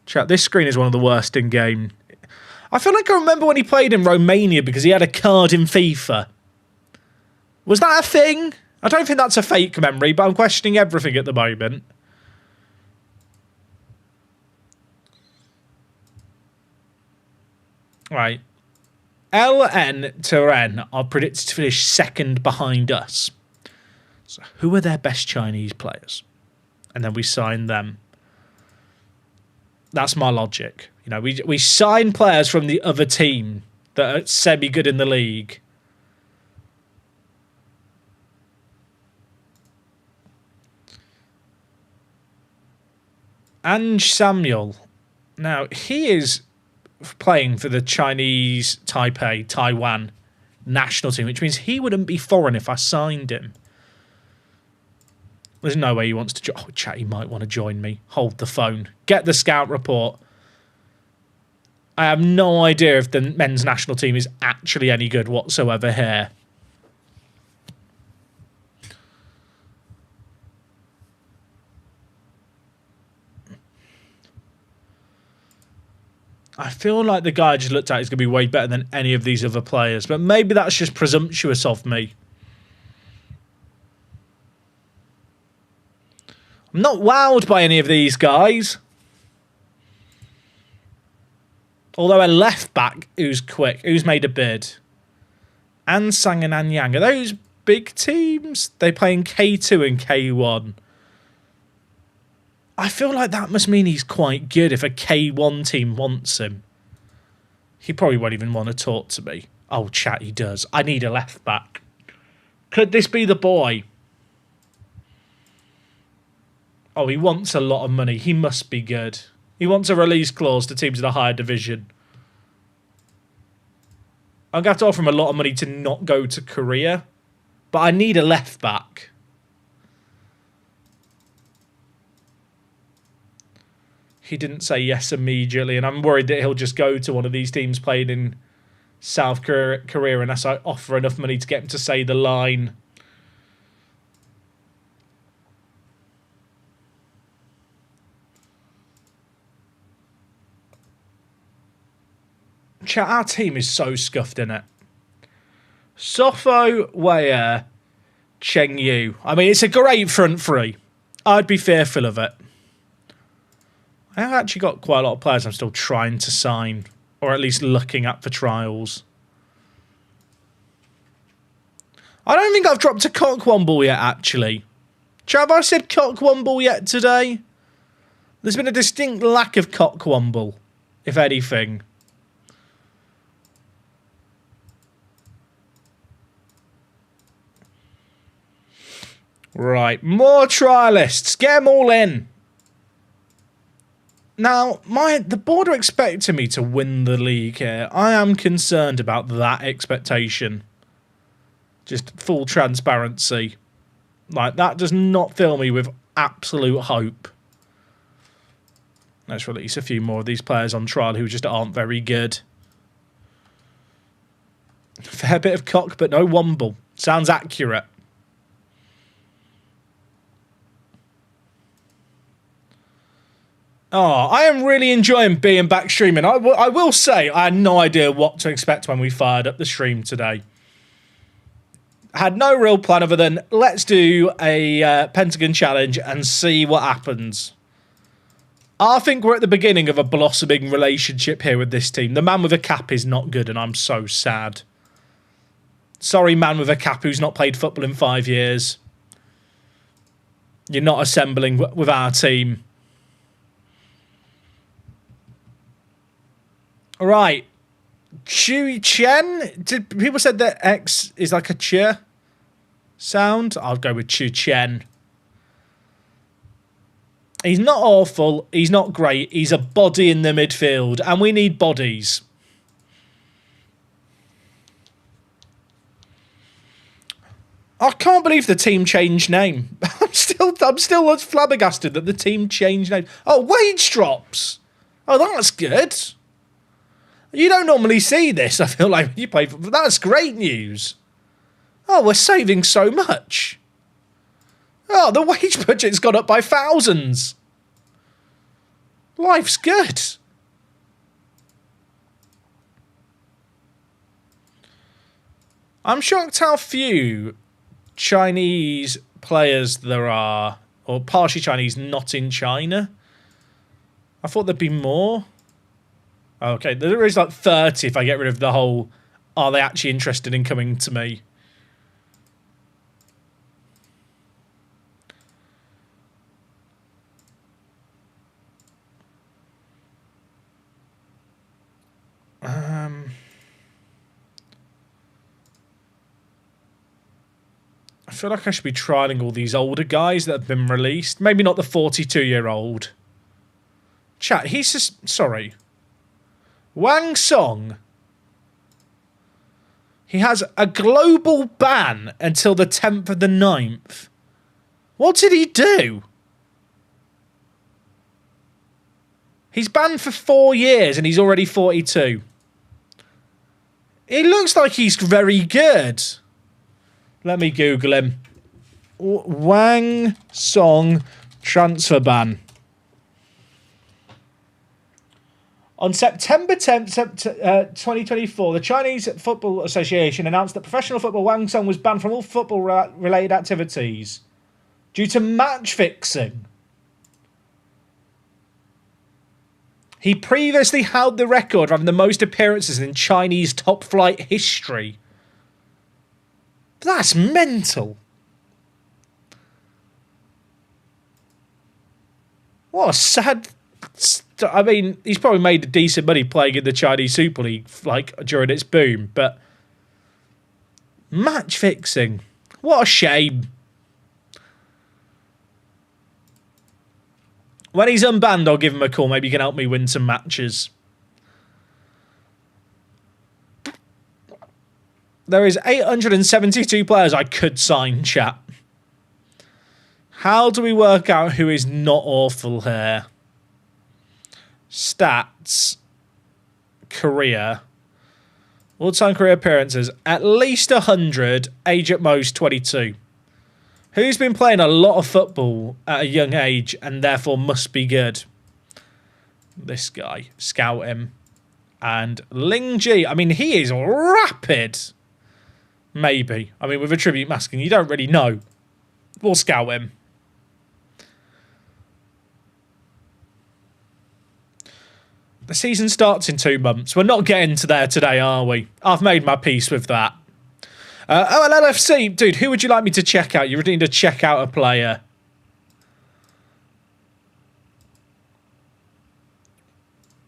Chat, this screen is one of the worst in game. I feel like I remember when he played in Romania because he had a card in FIFA. Was that a thing? I don't think that's a fake memory, but I'm questioning everything at the moment. Right. LN Turan are predicted to finish second behind us. So who are their best Chinese players? And then we sign them. That's my logic. You know, we sign players from the other team that are semi-good in the league. Ange Samuel. Now, he is playing for the Chinese Taipei, Taiwan national team, which means he wouldn't be foreign if I signed him. There's no way he wants to... Oh, chat, he might want to join me. Hold the phone. Get the scout report. I have no idea if the men's national team is actually any good whatsoever here. I feel like the guy I just looked at is going to be way better than any of these other players, but maybe that's just presumptuous of me. I'm not wowed by any of these guys. Although a left back who's quick, who's made a bid. Ansang and Anyang. Are those big teams? They play in K2 and K1. I feel like that must mean he's quite good if a K1 team wants him. He probably won't even want to talk to me. Oh, chat, he does. I need a left back. Could this be the boy? Oh, he wants a lot of money. He must be good. He wants a release clause to teams in a higher division. I'm going to have to offer him a lot of money to not go to Korea. But I need a left back. He didn't say yes immediately, and I'm worried that he'll just go to one of these teams playing in South Korea unless I offer enough money to get him to say the line. Chat, our team is so scuffed, innit? Sofo, Weyer, Cheng Yu. I mean, it's a great front three. I'd be fearful of it. I have actually got quite a lot of players I'm still trying to sign, or at least looking at for trials. I don't think I've dropped a Cockwomble yet, actually. Chat, have I said Cockwomble yet today? There's been a distinct lack of Cockwomble, if anything. Right, more trialists. Get them all in. Now, the board are expecting me to win the league here. I am concerned about that expectation. Just full transparency. Like, that does not fill me with absolute hope. Let's release a few more of these players on trial who just aren't very good. Fair bit of cock, but no womble. Sounds accurate. Oh, I am really enjoying being back streaming. I will say I had no idea what to expect when we fired up the stream today. Had no real plan other than let's do a Pentagon challenge and see what happens. I think we're at the beginning of a blossoming relationship here with this team. The man with a cap is not good and I'm so sad. Sorry, man with a cap who's not played football in 5 years. You're not assembling with our team. Right. Chui Chen? People said that X is like a ch sound. I'll go with Chu Chen. He's not awful. He's not great. He's a body in the midfield. And we need bodies. I can't believe the team changed name. I'm still flabbergasted that the team changed name. Oh, wage drops. Oh, that's good. You don't normally see this, I feel like, when you play football. That's great news. Oh, we're saving so much. Oh, the wage budget's gone up by thousands. Life's good. I'm shocked how few Chinese players there are, or partially Chinese not in China. I thought there'd be more. Okay, there is like 30 if I get rid of the whole, are they actually interested in coming to me? I feel like I should be trialing all these older guys that have been released. Maybe not the 42-year-old. Chat, he's just... Sorry. Wang Song. He has a global ban until the 10th of the 9th. What did he do? He's banned for 4 years and he's already 42. It looks like he's very good. Let me Google him. Wang Song transfer ban. On September 10th, 2024, the Chinese Football Association announced that professional football Wang Song was banned from all football-related activities due to match fixing. He previously held the record of having the most appearances in Chinese top flight history. That's mental. What a sad... I mean, he's probably made a decent money playing in the Chinese Super League, like, during its boom, but... Match fixing. What a shame. When he's unbanned, I'll give him a call. Maybe he can help me win some matches. There is 872 players I could sign, chat. How do we work out who is not awful here? Stats. Career. All-time career appearances. At least 100. Age at most 22. Who's been playing a lot of football at a young age and therefore must be good? This guy. Scout him. And Ling Ji. I mean, he is rapid. Maybe. I mean, with a tribute masking, you don't really know. We'll scout him. The season starts in 2 months. We're not getting to there today, are we? I've made my peace with that. LFC, dude, who would you like me to check out? You really need to check out a player.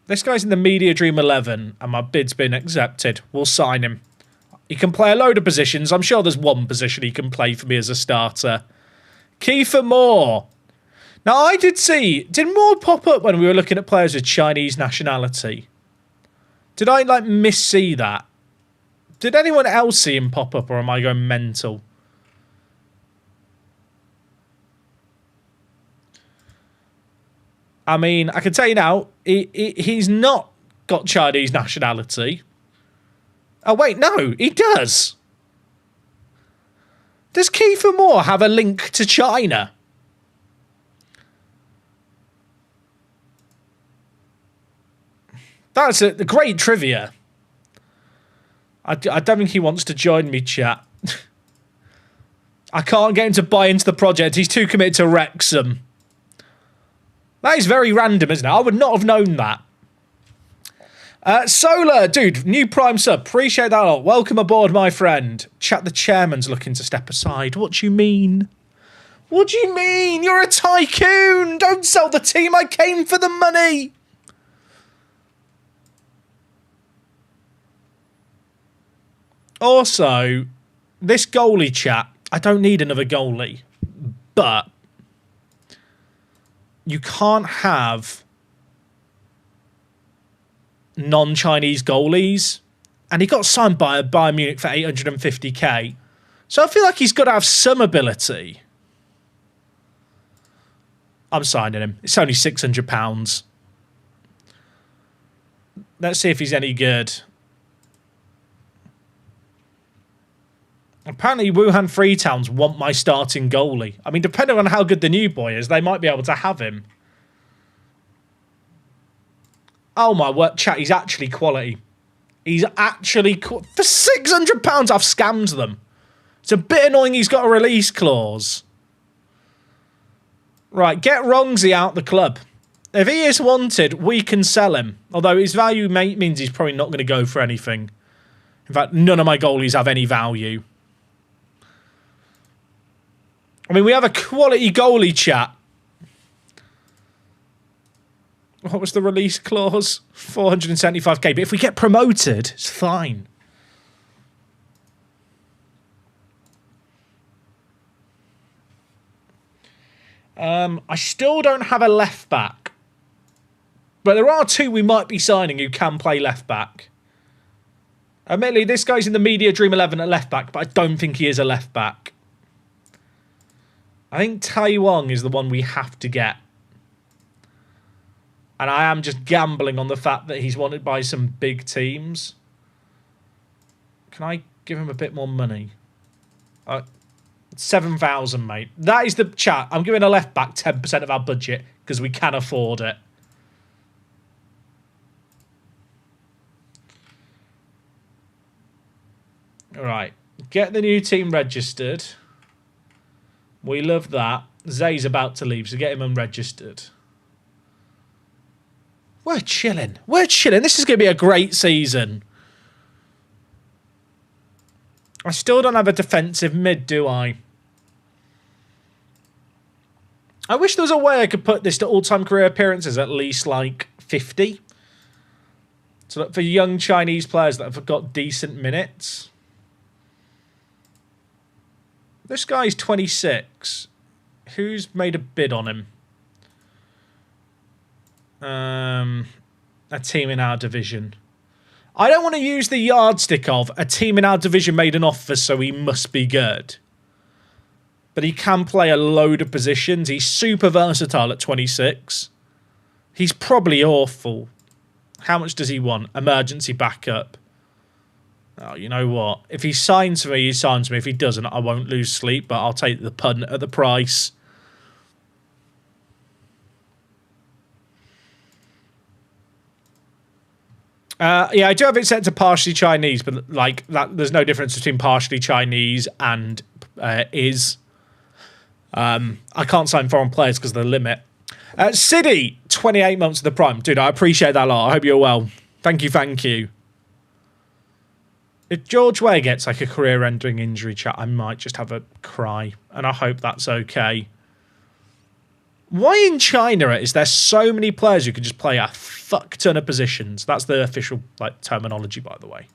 This guy's in the Media Dream 11, and my bid's been accepted. We'll sign him. He can play a load of positions. I'm sure there's one position he can play for me as a starter. Kiefer Moore. Now, I did see... Did Moore pop up when we were looking at players with Chinese nationality? Did I, like, miss-see that? Did anyone else see him pop up, or am I going mental? I mean, I can tell you now, he's not got Chinese nationality. Oh, wait, no, he does. Does Kiefer Moore have a link to China? That's a great trivia. I don't think he wants to join me, chat. I can't get him to buy into the project. He's too committed to Wrexham. That is very random, isn't it? I would not have known that. Solar, dude, new Prime sub. Appreciate that a lot. Welcome aboard, my friend. Chat, the chairman's looking to step aside. What do you mean? What do you mean? You're a tycoon. Don't sell the team. I came for the money. Also, this goalie chat, I don't need another goalie, but you can't have non-Chinese goalies, and he got signed by Bayern Munich for 850k, so I feel like he's got to have some ability. I'm signing him. It's only £600. Let's see if he's any good. Apparently, Wuhan Freetowns want my starting goalie. I mean, depending on how good the new boy is, they might be able to have him. Oh my word, chat, he's actually quality. He's actually... For £600, I've scammed them. It's a bit annoying he's got a release clause. Right, get Rongsy out the club. If he is wanted, we can sell him. Although his value means he's probably not going to go for anything. In fact, none of my goalies have any value. I mean, we have a quality goalie, chat. What was the release clause? 475k. But if we get promoted, it's fine. I still don't have a left back. But there are two we might be signing who can play left back. Admittedly, this guy's in the Media Dream 11 at left back, but I don't think he is a left back. I think Tai Wong is the one we have to get. And I am just gambling on the fact that he's wanted by some big teams. Can I give him a bit more money? 7,000, mate. That is the chat. I'm giving a left back 10% of our budget because we can afford it. All right. Get the new team registered. We love that. Zay's about to leave, so get him unregistered. We're chilling. We're chilling. This is going to be a great season. I still don't have a defensive mid, do I? I wish there was a way I could put this to all-time career appearances at least like 50. So that for young Chinese players that have got decent minutes. This guy's 26. Who's made a bid on him? A team in our division. I don't want to use the yardstick of a team in our division made an offer, so he must be good. But he can play a load of positions. He's super versatile at 26. He's probably awful. How much does he want? Emergency backup. Oh, you know what? If he signs for me, he signs for me. If he doesn't, I won't lose sleep, but I'll take the punt at the price. Yeah, I do have it set to partially Chinese, but like that, there's no difference between partially Chinese and is. I can't sign foreign players because of the limit. City, 28 months of the prime. Dude, I appreciate that a lot. I hope you're well. Thank you, thank you. If George Weah gets like a career-ending injury, chat, I might just have a cry, and I hope that's okay. Why in China is there so many players who can just play a fuck ton of positions? That's the official like terminology, by the way.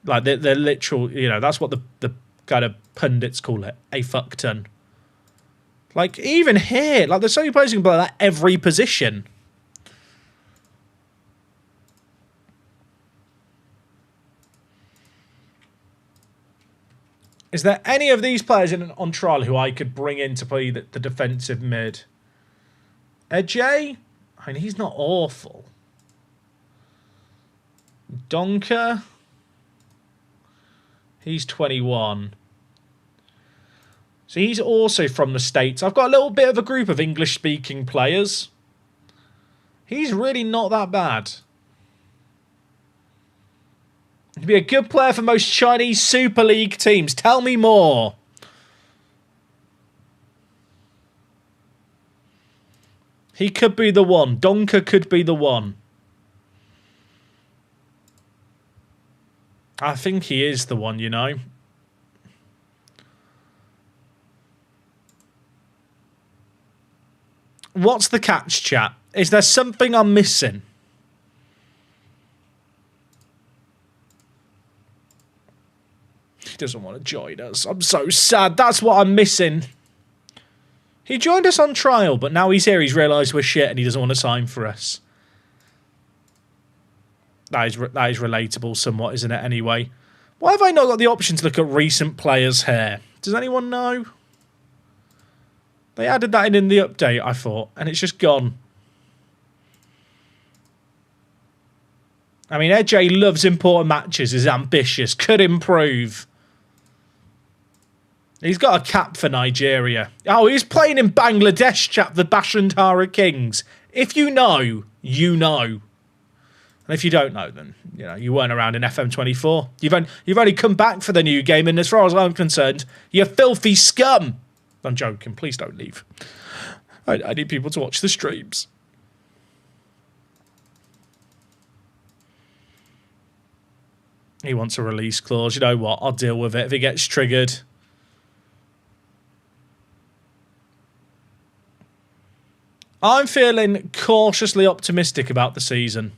Like they're literal, you know, that's what the kind of pundits call it, a fuck ton. Like even here, like there's so many players who can play like every position. Is there any of these players on trial who I could bring in to play the defensive mid? Ejay? I mean, he's not awful. Donker? He's 21. So he's also from the States. I've got a little bit of a group of English-speaking players. He's really not that bad. He'd be a good player for most Chinese Super League teams. Tell me more. He could be the one. Donker could be the one. I think he is the one, you know. What's the catch, chat? Is there something I'm missing? He doesn't want to join us. I'm so sad. That's what I'm missing. He joined us on trial, but now he's here. He's realised we're shit and he doesn't want to sign for us. That is relatable somewhat, isn't it, anyway? Why have I not got the option to look at recent players here? Does anyone know? They added that in the update, I thought, and it's just gone. I mean, Ejay loves important matches, is ambitious, could improve. He's got a cap for Nigeria. Oh, he's playing in Bangladesh, chap, the Bashantara Kings. If you know, you know. And if you don't know, then you know you weren't around in FM24. You've only come back for the new game, and as far as I'm concerned, you're filthy scum. I'm joking. Please don't leave. I need people to watch the streams. He wants a release clause. You know what? I'll deal with it if it gets triggered. I'm feeling cautiously optimistic about the season.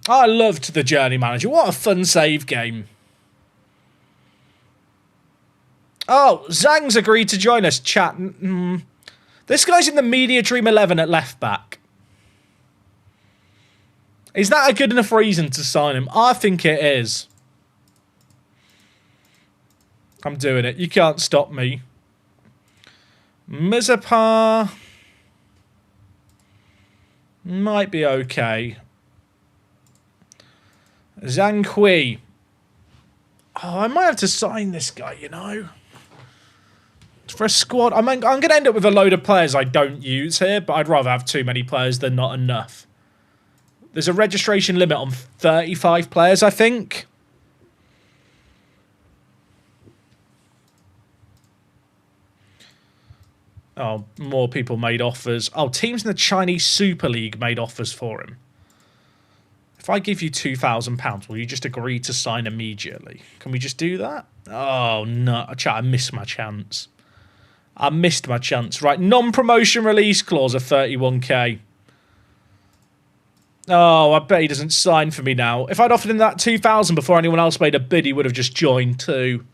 I loved the Journey Manager. What a fun save game. Oh, Zhang's agreed to join us, chat. This guy's in the Media Dream 11 at left back. Is that a good enough reason to sign him? I think it is. I'm doing it. You can't stop me. Mizapar might be okay. Zhang Kui. Oh, I might have to sign this guy, you know. For a squad, I'm going to end up with a load of players I don't use here, but I'd rather have too many players than not enough. There's a registration limit on 35 players, I think. Oh, more people made offers. Oh, teams in the Chinese Super League made offers for him. If I give you £2,000, will you just agree to sign immediately? Can we just do that? Oh, no. Chat, I missed my chance. I missed my chance. Right, non-promotion release clause of 31k. Oh, I bet he doesn't sign for me now. If I'd offered him that 2,000 before anyone else made a bid, he would have just joined too.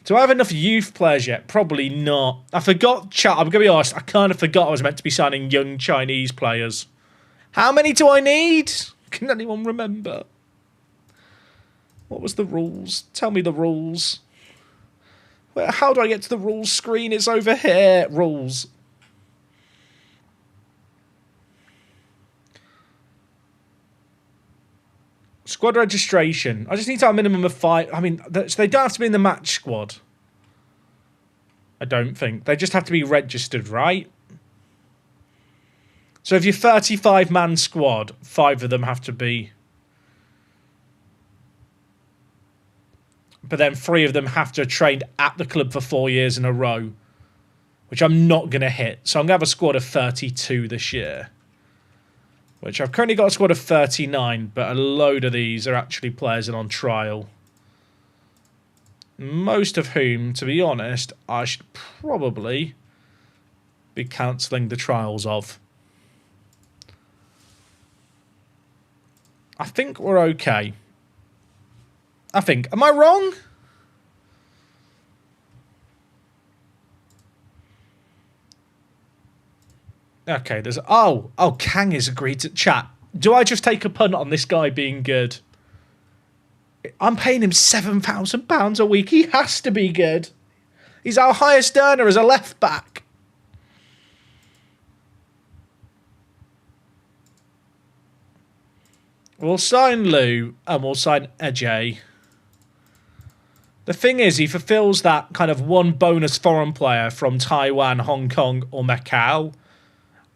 Do I have enough youth players yet? Probably not. I forgot, chat. I'm going to be honest. I kind of forgot I was meant to be signing young Chinese players. How many do I need? Can anyone remember? What was the rules? Tell me the rules. How do I get to the rules screen? It's over here. Rules. Squad registration. I just need to have a minimum of 5. I mean, they don't have to be in the match squad. I don't think. They just have to be registered, right? So if you're 35-man squad, 5 of them have to be. But then 3 of them have to have trained at the club for 4 years in a row, which I'm not going to hit. So I'm going to have a squad of 32 this year, which I've currently got a squad of 39, but a load of these are actually players in on trial. Most of whom, to be honest, I should probably be cancelling the trials of. I think we're okay. I think. Am I wrong? Okay, there's... Oh, Kang is agreed to chat. Do I just take a punt on this guy being good? I'm paying him £7,000 a week. He has to be good. He's our highest earner as a left back. We'll sign Lou and we'll sign Ajay. The thing is, he fulfills that kind of one bonus foreign player from Taiwan, Hong Kong, or Macau.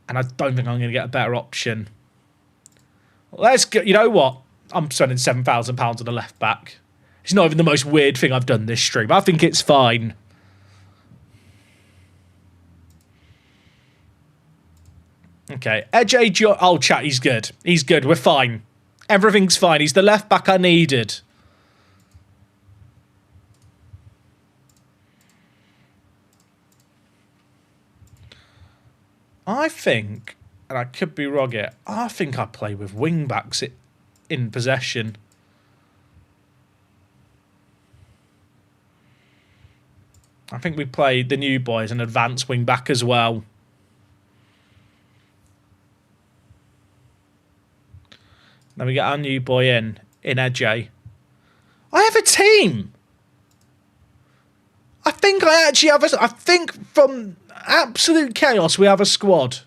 And I don't think I'm going to get a better option. Let's go. You know what? I'm spending £7,000 on a left back. It's not even the most weird thing I've done this stream. I think it's fine. Okay. Ajay, oh, chat, he's good. He's good. We're fine. Everything's fine. He's the left back I needed. I think, and I could be wrong here, I think I play with wing backs in possession. I think we play the new boy as an advanced wing back as well. Then we get our new boy in Ajay. I have a team. I think I actually have I think from absolute chaos we have a squad.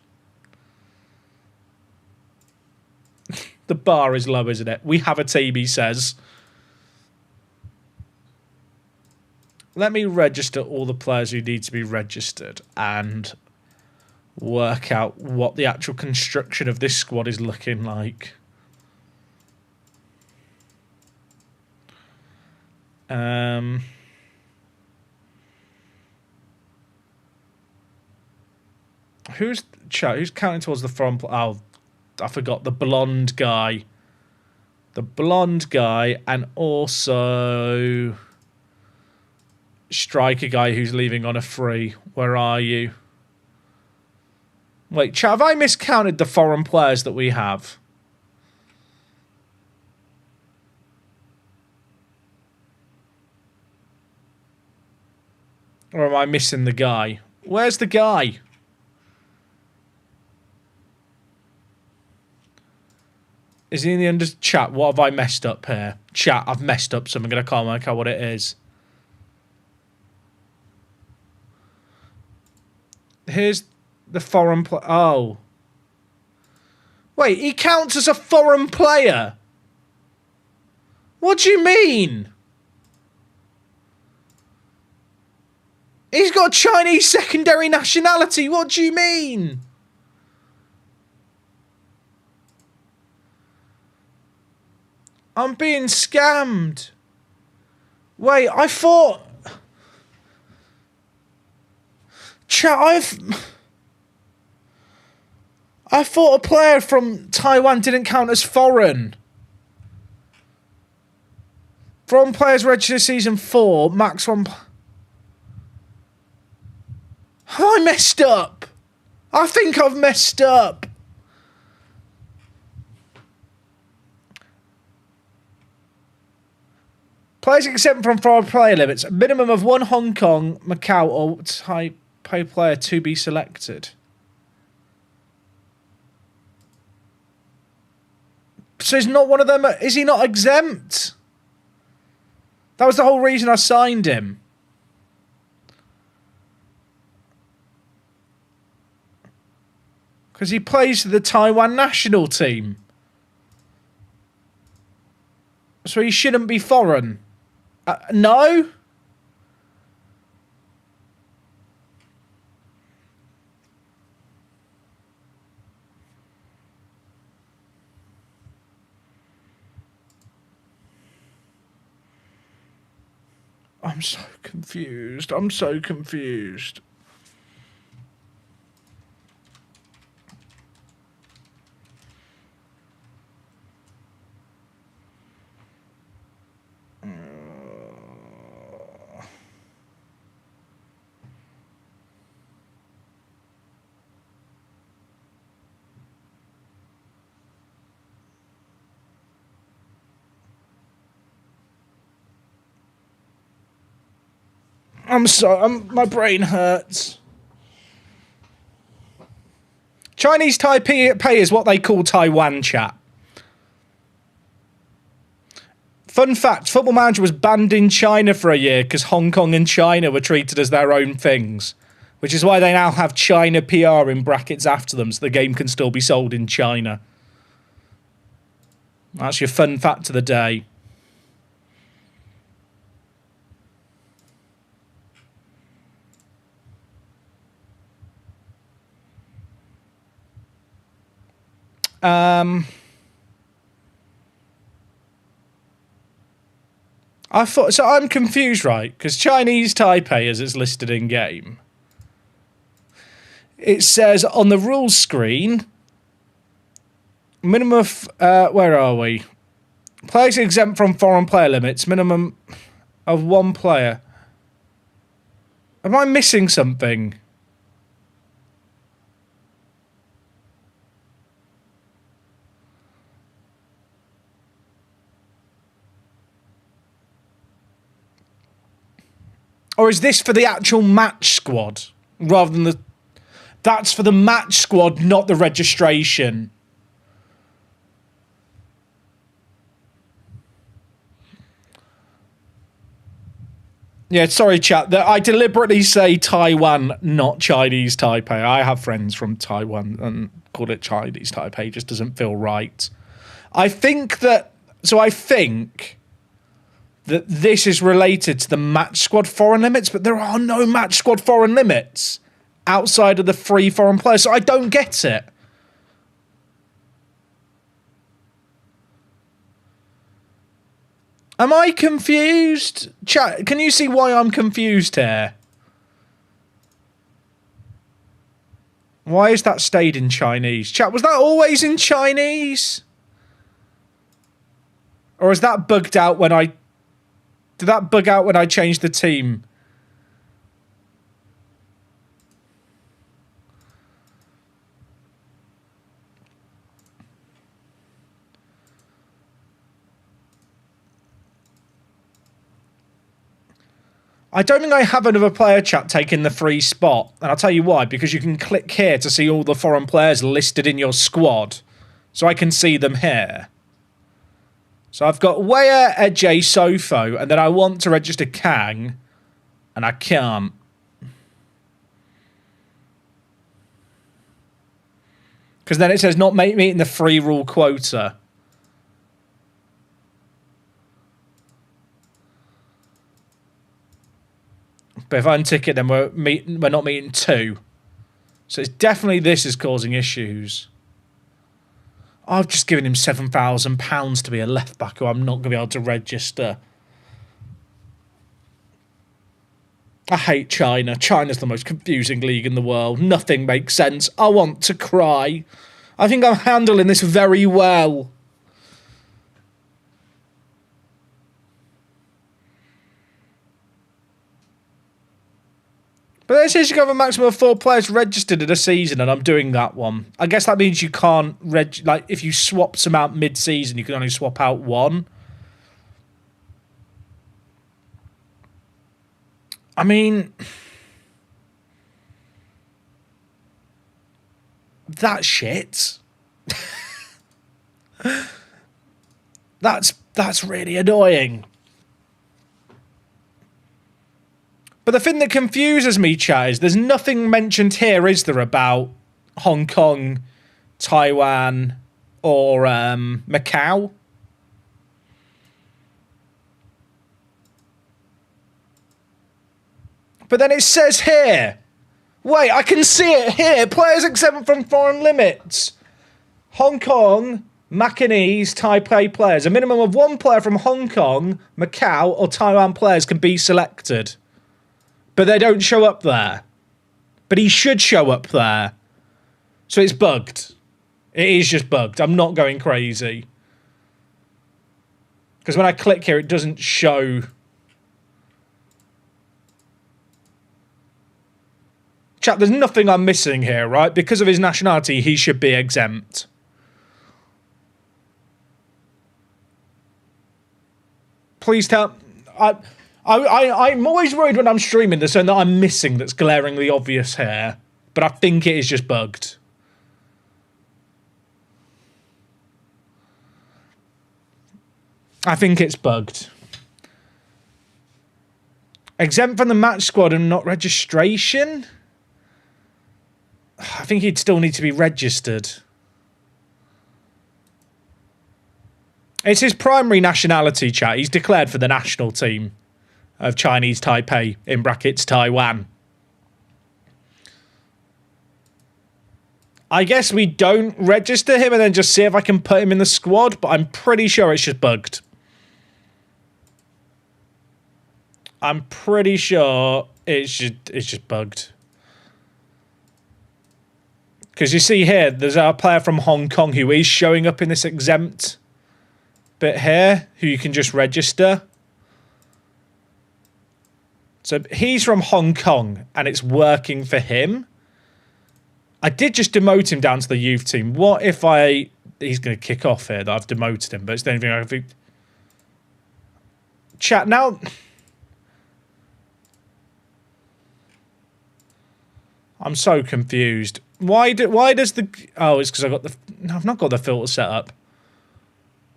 The bar is low, isn't it? We have a team, he says. Let me register all the players who need to be registered and work out what the actual construction of this squad is looking like. Who's counting towards the front? Oh, I forgot the blonde guy. The blonde guy, and also striker guy who's leaving on a free. Where are you? Wait, chat, have I miscounted the foreign players that we have? Or am I missing the guy? Where's the guy? Is he in the under chat? What have I messed up here? Chat, I've messed up something. I can't work out what it is. Here's the foreign player. Oh. Wait, he counts as a foreign player? What do you mean? He's got a Chinese secondary nationality. What do you mean? I'm being scammed. Wait, I thought... Chat, I thought a player from Taiwan didn't count as foreign. Foreign players registered season 4, max 1. Have I messed up? I think I've messed up. Players exempt from foreign player limits. A minimum of 1 Hong Kong, Macau, or Taipei player to be selected. So he's not one of them. Is he not exempt? That was the whole reason I signed him. Because he plays for the Taiwan national team. So he shouldn't be foreign. No? I'm so confused. I'm so confused. My brain hurts. Chinese Taipei is what they call Taiwan, chat. Fun fact, Football Manager was banned in China for a year because Hong Kong and China were treated as their own things. Which is why they now have China PR in brackets after them, so the game can still be sold in China. That's your fun fact of the day. I thought so. I'm confused, right? Because Chinese Taipei, as it's listed in game, it says on the rules screen, minimum of where are we? Players exempt from foreign player limits. Minimum of 1 player. Am I missing something? Or is this for the actual match squad rather than the... That's for the match squad, not the registration. Yeah, sorry, chat. I deliberately say Taiwan, not Chinese Taipei. I have friends from Taiwan and call it Chinese Taipei. It just doesn't feel right. I think that... So I think... that this is related to the match squad foreign limits, but there are no match squad foreign limits outside of the 3 foreign players, so I don't get it. Am I confused? Chat, can you see why I'm confused here? Why is that stayed in Chinese? Chat, was that always in Chinese? Or is that bugged out when I... Did that bug out when I changed the team? I don't think I have another player, chat, taking the free spot. And I'll tell you why. Because you can click here to see all the foreign players listed in your squad. So I can see them here. So I've got Weyer, Ejay, Sofo, and then I want to register Kang, and I can't. Because then it says not meeting the free rule quota. But if I untick it, then we're not meeting 2. So it's definitely this is causing issues. I've just given him £7,000 to be a left back who I'm not going to be able to register. I hate China. China's the most confusing league in the world. Nothing makes sense. I want to cry. I think I'm handling this very well. But it says you can have a maximum of 4 players registered in a season, and I'm doing that one. I guess that means you can't like if you swap some out mid-season, you can only swap out 1. I mean, that's shit. That's really annoying. But the thing that confuses me, chat, is there's nothing mentioned here, is there, about Hong Kong, Taiwan, or Macau? But then it says here. Wait, I can see it here. Players exempt from foreign limits. Hong Kong, Macanese, Taipei players. A minimum of 1 player from Hong Kong, Macau, or Taiwan players can be selected. But they don't show up there. But he should show up there. So it's bugged. It is just bugged. I'm not going crazy. Because when I click here, it doesn't show. Chat, there's nothing I'm missing here, right? Because of his nationality, he should be exempt. Please tell. I'm always worried when I'm streaming there's something that I'm missing that's glaringly obvious here. But I think it is just bugged. I think it's bugged. Exempt from the match squad and not registration? I think he'd still need to be registered. It's his primary nationality, chat. He's declared for the national team of Chinese Taipei, in brackets, Taiwan. I guess we don't register him and then just see if I can put him in the squad, but I'm pretty sure it's just bugged. I'm pretty sure it's just bugged. Because you see here, there's our player from Hong Kong who is showing up in this exempt bit here, who you can just register. So he's from Hong Kong, and it's working for him. I did just demote him down to the youth team. What if he's going to kick off here that I've demoted him, but it's the only thing I think. Chat, now. I'm so confused. Why does the... Oh, it's because I've not got the filter set up.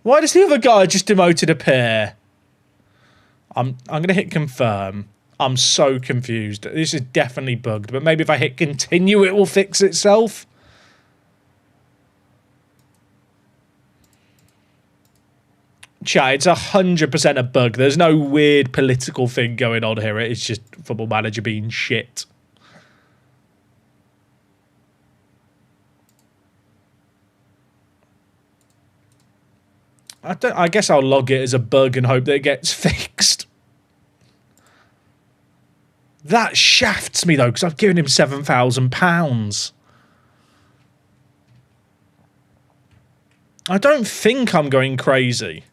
Why does the other guy just demoted appear? I'm going to hit confirm. I'm so confused. This is definitely bugged, but maybe if I hit continue, it will fix itself. Chat, it's 100% a bug. There's no weird political thing going on here. It's just Football Manager being shit. I guess I'll log it as a bug and hope that it gets fixed. That shafts me, though, because I've given him £7,000. I don't think I'm going crazy.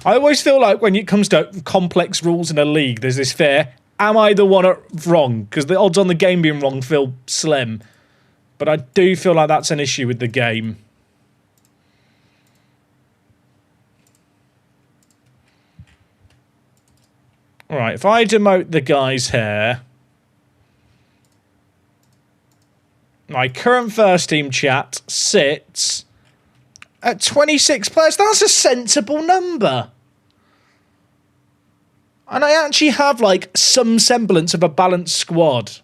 I always feel like when it comes to complex rules in a league, there's this fear, am I the one wrong? Because the odds on the game being wrong feel slim. But I do feel like that's an issue with the game. Alright, if I demote the guys here, my current first team, chat, sits at 26 players. That's a sensible number. And I actually have, like, some semblance of a balanced squad.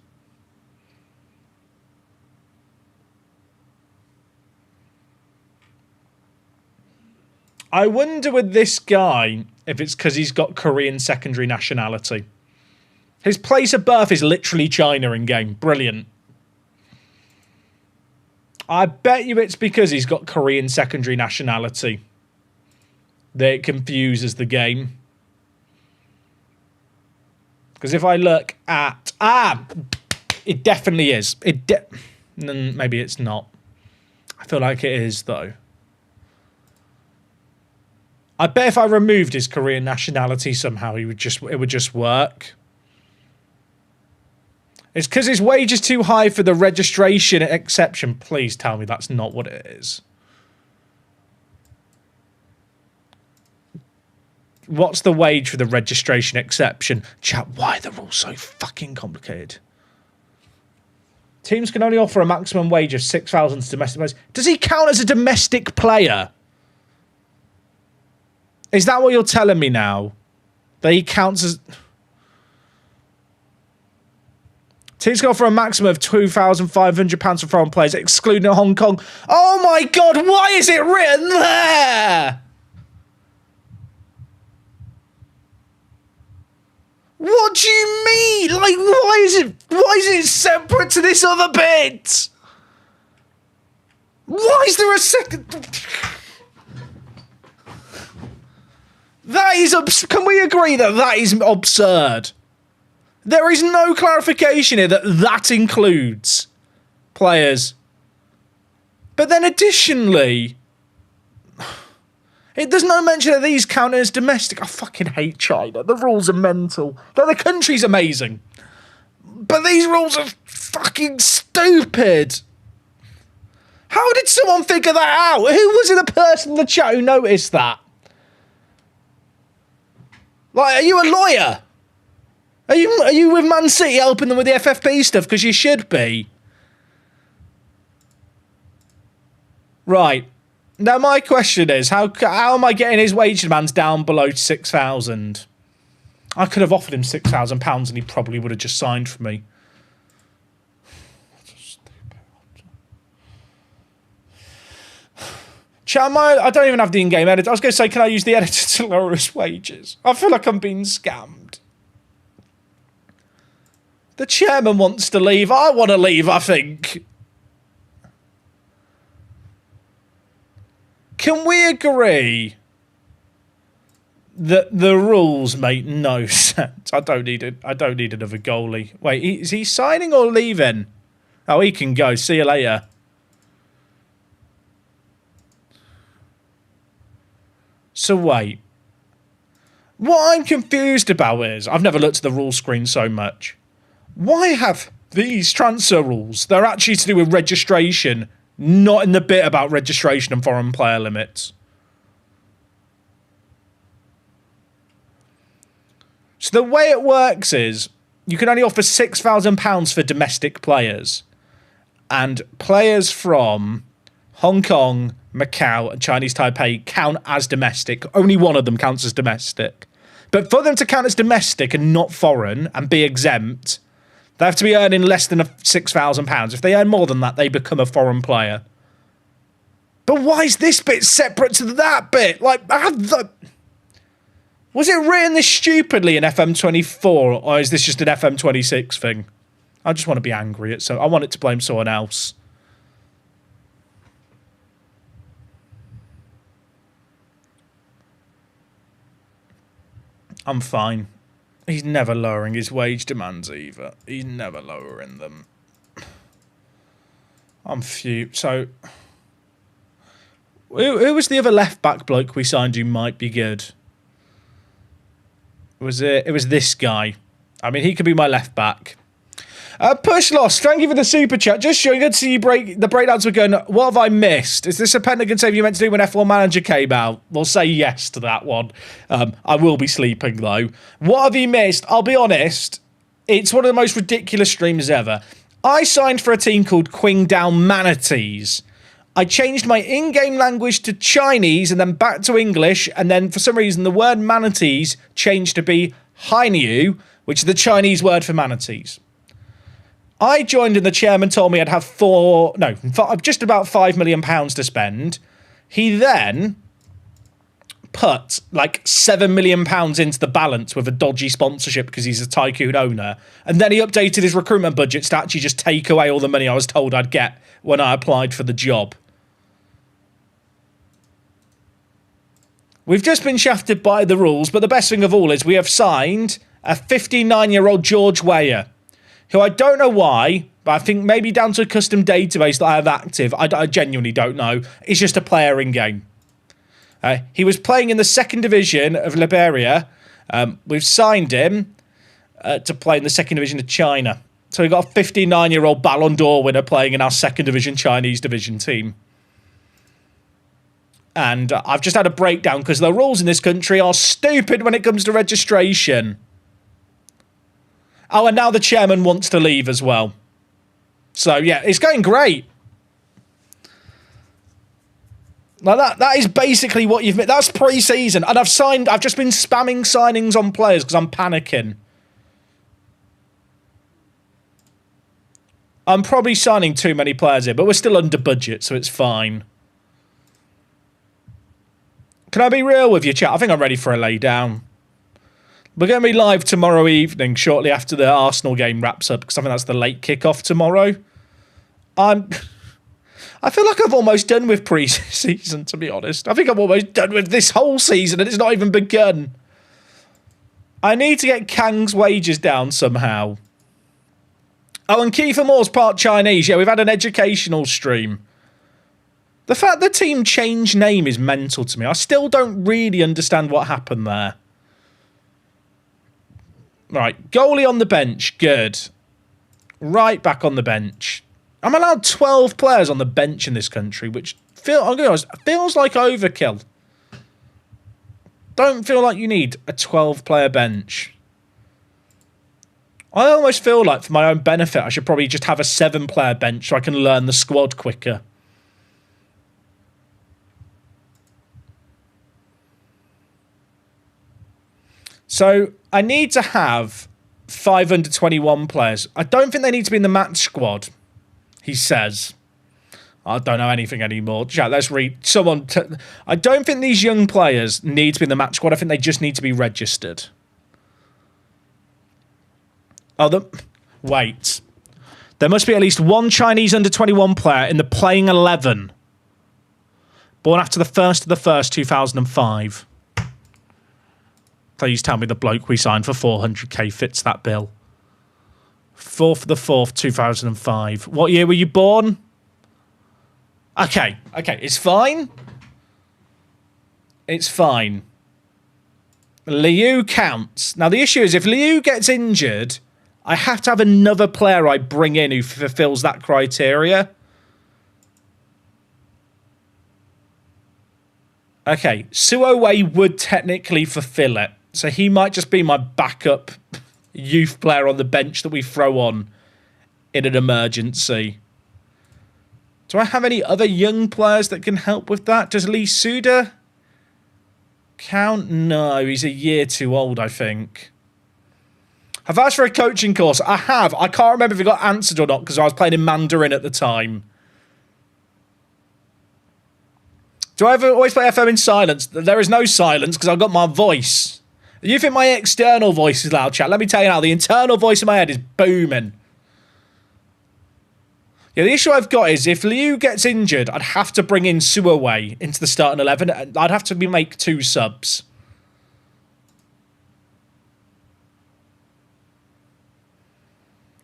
I wonder with this guy if it's because he's got Korean secondary nationality. His place of birth is literally China in game. Brilliant. I bet you it's because he's got Korean secondary nationality that it confuses the game. Because if I look at... it definitely is. Maybe it's not. I feel like it is, though. I bet if I removed his Korean nationality somehow, it would just work. It's because his wage is too high for the registration exception. Please tell me that's not what it is. What's the wage for the registration exception? Chat, why are the rules so fucking complicated? Teams can only offer a maximum wage of 6,000 to domestic players. Does he count as a domestic player? Is that what you're telling me now? That he counts as... Teams can offer a maximum of £2,500 for foreign players, excluding Hong Kong. Oh my God, why is it written there? What do you mean? Like, why is it separate to this other bit? Why is there a second? That is can we agree that that is absurd? There is no clarification here that includes players. But then additionally, there's no mention of these counted as domestic. I fucking hate China. The rules are mental. The country's amazing. But these rules are fucking stupid. How did someone figure that out? Who was the person in the chat who noticed that? Like, are you a lawyer? Are you with Man City helping them with the FFP stuff? Because you should be. Right. Now, my question is, how am I getting his wage demands down below 6,000? I could have offered him £6,000 and he probably would have just signed for me. Chat, I don't even have the in-game editor. I was going to say, can I use the editor to lower his wages? I feel like I'm being scammed. The chairman wants to leave. I want to leave, I think. Can we agree that the rules make no sense? I don't need another goalie. Wait, is he signing or leaving? Oh, he can go. See you later. So wait. What I'm confused about is, I've never looked at the rule screen so much. Why have these transfer rules? They're actually to do with registration, not in the bit about registration and foreign player limits. So the way it works is, you can only offer £6,000 for domestic players. And players from Hong Kong, Macau, and Chinese Taipei count as domestic. Only one of them counts as domestic. But for them to count as domestic and not foreign and be exempt, they have to be earning less than £6,000. If they earn more than that, they become a foreign player. But why is this bit separate to that bit? Like, was it written this stupidly in FM24, or is this just an FM26 thing? I just want to be angry at I want it to blame someone else. I'm fine. He's never lowering his wage demands either. He's never lowering them. I'm fuming. So, who was the other left-back bloke we signed who might be good? It was this guy. I mean, he could be my left-back. Push Lost, thank you for the super chat. Just showing good to see you the breakdowns were going, what have I missed? Is this a Pentagon save you meant to do when F1 Manager came out? We'll say yes to that one. I will be sleeping though. What have you missed? I'll be honest, it's one of the most ridiculous streams ever. I signed for a team called Qingdao Manatees. I changed my in-game language to Chinese and then back to English, and then for some reason the word manatees changed to be Hainiu, which is the Chinese word for manatees. I joined and the chairman told me I'd have just about £5 million to spend. He then put like £7 million into the balance with a dodgy sponsorship because he's a tycoon owner. And then he updated his recruitment budgets to actually just take away all the money I was told I'd get when I applied for the job. We've just been shafted by the rules, but the best thing of all is we have signed a 59-year-old George Weah, who I don't know why, but I think maybe down to a custom database that I have active. I genuinely don't know. He's just a player in game. He was playing in the 2nd division of Liberia. We've signed him to play in the 2nd division of China. So we've got a 59-year-old Ballon d'Or winner playing in our 2nd division Chinese division team. And I've just had a breakdown because the rules in this country are stupid when it comes to registration. Oh, and now the chairman wants to leave as well. So, yeah, it's going great. Like that is basically what you've... That's pre-season. And I've just been spamming signings on players because I'm panicking. I'm probably signing too many players here, but we're still under budget, so it's fine. Can I be real with you, chat? I think I'm ready for a lay down. We're going to be live tomorrow evening, shortly after the Arsenal game wraps up, because I think that's the late kickoff tomorrow. I feel like I've almost done with pre-season, to be honest. I think I'm almost done with this whole season, and it's not even begun. I need to get Kang's wages down somehow. Oh, and Kiefer Moore's part Chinese. Yeah, we've had an educational stream. The fact the team changed name is mental to me. I still don't really understand what happened there. Right, goalie on the bench. Good. Right back on the bench. I'm allowed 12 players on the bench in this country, which feels like overkill. Don't feel like you need a 12-player bench. I almost feel like, for my own benefit, I should probably just have a 7-player bench so I can learn the squad quicker. So I need to have 5 under 21 players. I don't think they need to be in the match squad, he says. I don't know anything anymore. Chat, let's read. I don't think these young players need to be in the match squad. I think they just need to be registered. Wait. There must be at least one Chinese under 21 player in the playing 11. Born after the 1st of the 1st, 2005. Please tell me the bloke we signed for 400k fits that bill. 4th of the 4th, 2005. What year were you born? Okay, it's fine. It's fine. Liu counts. Now, the issue is if Liu gets injured, I have to have another player I bring in who fulfills that criteria. Okay, Suo Wei would technically fulfill it. So he might just be my backup youth player on the bench that we throw on in an emergency. Do I have any other young players that can help with that? Does Lee Suda count? No, he's a year too old, I think. I've asked for a coaching course. I have. I can't remember if it got answered or not because I was playing in Mandarin at the time. Do I ever always play FM in silence? There is no silence because I've got my voice. You think my external voice is loud, chat? Let me tell you now, the internal voice in my head is booming. Yeah, the issue I've got is if Liu gets injured, I'd have to bring in Suo Wei into the starting 11. I'd have to make 2 subs.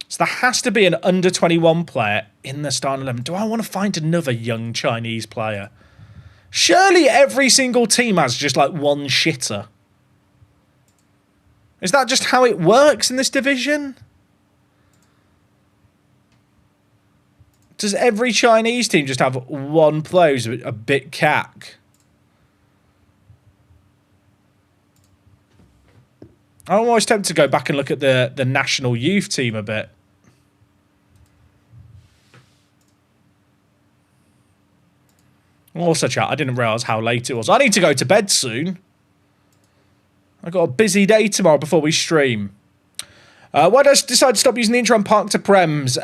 So there has to be an under 21 player in the starting 11. Do I want to find another young Chinese player? Surely every single team has just like one shitter. Is that just how it works in this division? Does every Chinese team just have one player who's a bit cack? I'm always tempted to go back and look at the national youth team a bit. Also, chat, I didn't realise how late it was. I need to go to bed soon. I've got a busy day tomorrow before we stream. Why did I decide to stop using the intro and park to Prems?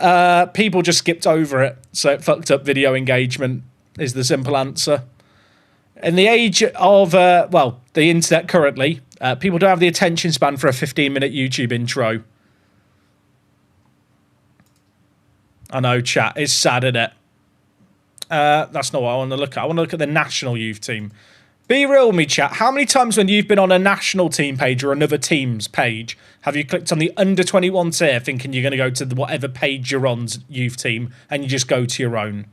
People just skipped over it, so it fucked up video engagement, is the simple answer. In the age of, the internet currently, people don't have the attention span for a 15-minute YouTube intro. I know, chat. It's sad, isn't it? That's not what I want to look at. I want to look at the national youth team. Be real with me, chat. How many times when you've been on a national team page or another team's page have you clicked on the under 21 tier thinking you're going to go to whatever page you're on's youth team and you just go to your own?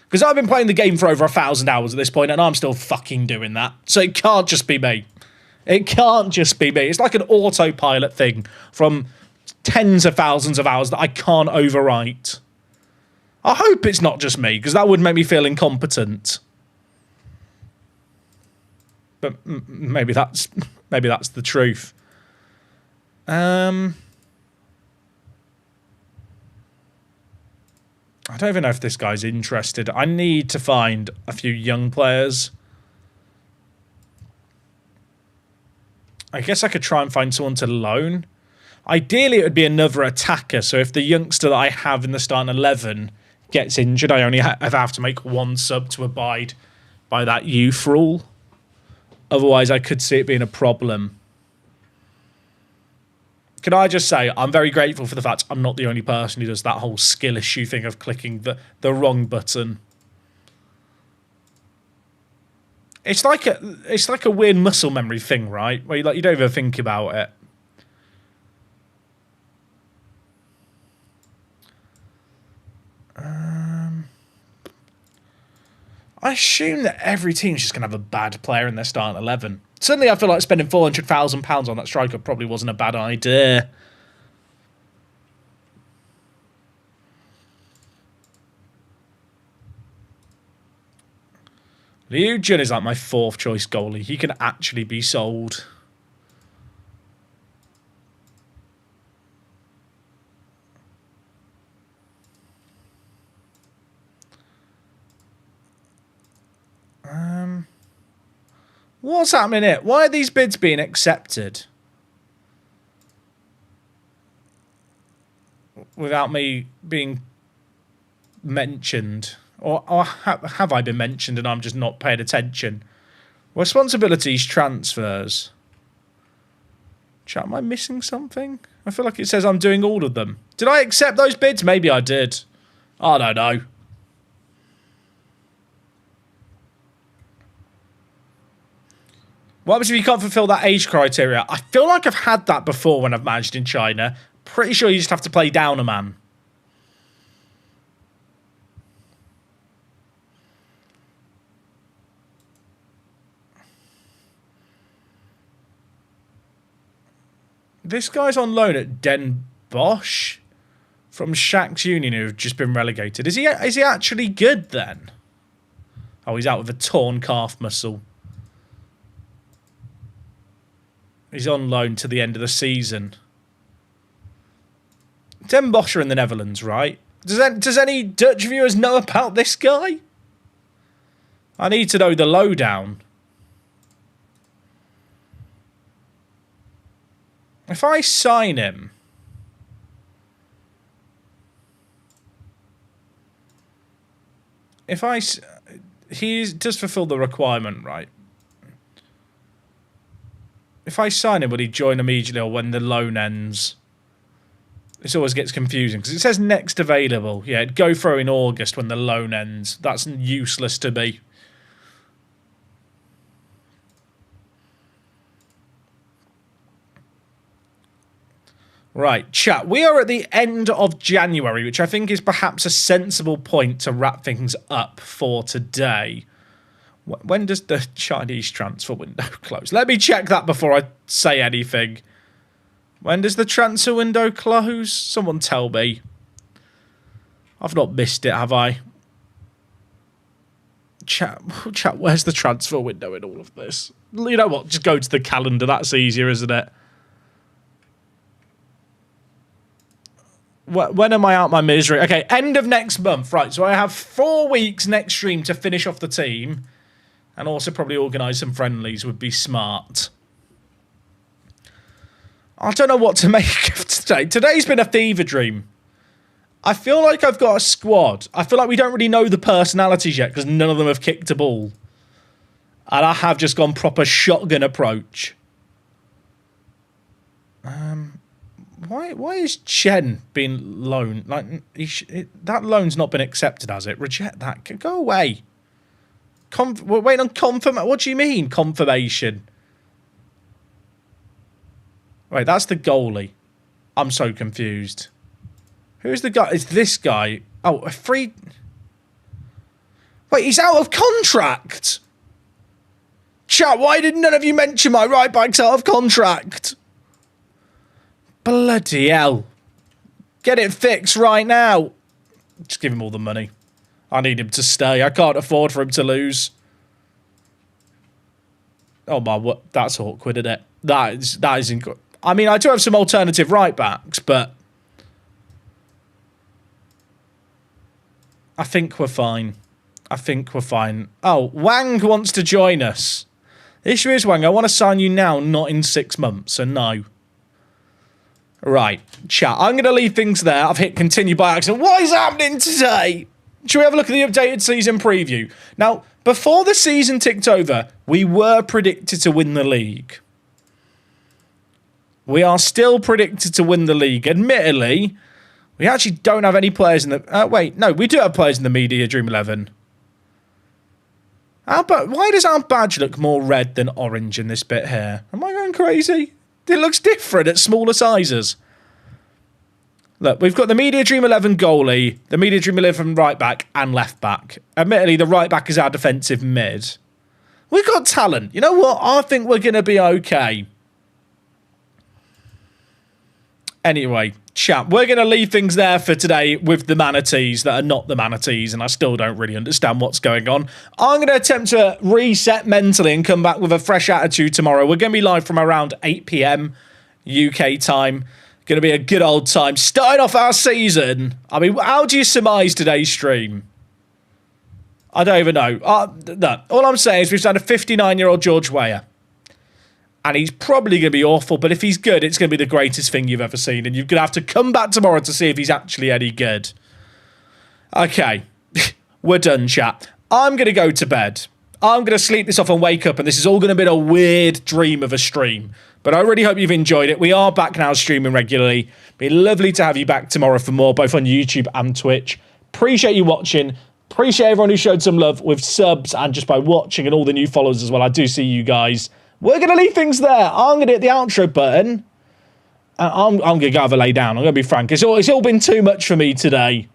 Because I've been playing the game for over 1,000 hours at this point and I'm still fucking doing that. So it can't just be me. It can't just be me. It's like an autopilot thing from tens of thousands of hours that I can't overwrite. I hope it's not just me, because that would make me feel incompetent. But maybe that's the truth. I don't even know if this guy's interested. I need to find a few young players. I guess I could try and find someone to loan. Ideally, it would be another attacker. So if the youngster that I have in the starting 11 gets injured, I only have to make one sub to abide by that youth rule. Otherwise, I could see it being a problem. Can I just say, I'm very grateful for the fact I'm not the only person who does that whole skill issue thing of clicking the wrong button. It's like a weird muscle memory thing, right? Where you don't even think about it. I assume that every team's just going to have a bad player in their starting 11. Suddenly I feel like spending £400,000 on that striker probably wasn't a bad idea. Liu Jun is like my 4th choice goalie. He can actually be sold. What's happening here? Why are these bids being accepted? Without me being mentioned. Or have I been mentioned and I'm just not paying attention? Responsibilities, transfers. Chat, am I missing something? I feel like it says I'm doing all of them. Did I accept those bids? Maybe I did. I don't know. What happens if you can't fulfill that age criteria? I feel like I've had that before when I've managed in China. Pretty sure you just have to play down a man. This guy's on loan at Den Bosch from Shakhtar Union, who've just been relegated. Is he actually good then? Oh, he's out with a torn calf muscle. He's on loan to the end of the season. Den Bosch are in the Netherlands, right? Does any Dutch viewers know about this guy? I need to know the lowdown. If I sign him... He does fulfill the requirement, right? If I sign him, will he join immediately or when the loan ends? This always gets confusing because it says next available. Yeah, it'd go through in August when the loan ends. That's useless to me. Right, chat. We are at the end of January, which I think is perhaps a sensible point to wrap things up for today. When does the Chinese transfer window close? Let me check that before I say anything. When does the transfer window close? Someone tell me. I've not missed it, have I? Chat, where's the transfer window in all of this? You know what? Just go to the calendar. That's easier, isn't it? When am I out my misery? Okay, end of next month. Right, so I have 4 weeks next stream to finish off the team. And also probably organise some friendlies would be smart. I don't know what to make of today. Today's been a fever dream. I feel like I've got a squad. I feel like we don't really know the personalities yet because none of them have kicked a ball. And I have just gone proper shotgun approach. Why is Chen being loaned? Like that loan's not been accepted, has it? Reject that. Go away. We're waiting on confirmation. What do you mean, confirmation? Wait, that's the goalie. I'm so confused. Who's the guy? It's this guy. Oh, a free... Wait, he's out of contract! Chat, why did none of you mention my right back's out of contract? Bloody hell. Get it fixed right now. Just give him all the money. I need him to stay. I can't afford for him to lose. Oh my, what? That's awkward, isn't it? That is incredible. I mean, I do have some alternative right backs, but I think we're fine. I think we're fine. Oh, Wang wants to join us. The issue is, Wang, I want to sign you now, not in 6 months, so no. Right, chat. I'm going to leave things there. I've hit continue by accident. What is happening today? Should we have a look at the updated season preview? Now, before the season ticked over, we were predicted to win the league. We are still predicted to win the league. Admittedly, we actually don't have any players in the... wait, no, we do have players in the Media Dream 11. Why does our badge look more red than orange in this bit here? Am I going crazy? It looks different at smaller sizes. Look, we've got the Media Dream 11 goalie, the Media Dream 11 right back and left back. Admittedly, the right back is our defensive mid. We've got talent. You know what? I think we're going to be okay. Anyway, chat, we're going to leave things there for today with the manatees that are not the manatees, and I still don't really understand what's going on. I'm going to attempt to reset mentally and come back with a fresh attitude tomorrow. We're going to be live from around 8 PM UK time. Going to be a good old time. Starting off our season. I mean, how do you surmise today's stream? I don't even know. No. All I'm saying is we've had a 59-year-old George Weah. And he's probably going to be awful, but if he's good, it's going to be the greatest thing you've ever seen. And you're going to have to come back tomorrow to see if he's actually any good. Okay. We're done, chat. I'm going to go to bed. I'm going to sleep this off and wake up, and this is all going to be a weird dream of a stream. But I really hope you've enjoyed it. We are back now streaming regularly. Be lovely to have you back tomorrow for more, both on YouTube and Twitch. Appreciate you watching. Appreciate everyone who showed some love with subs and just by watching, and all the new followers as well. I do see you guys. We're going to leave things there. I'm going to hit the outro button. I'm going to go have a lay down. I'm going to be frank. It's all been too much for me today.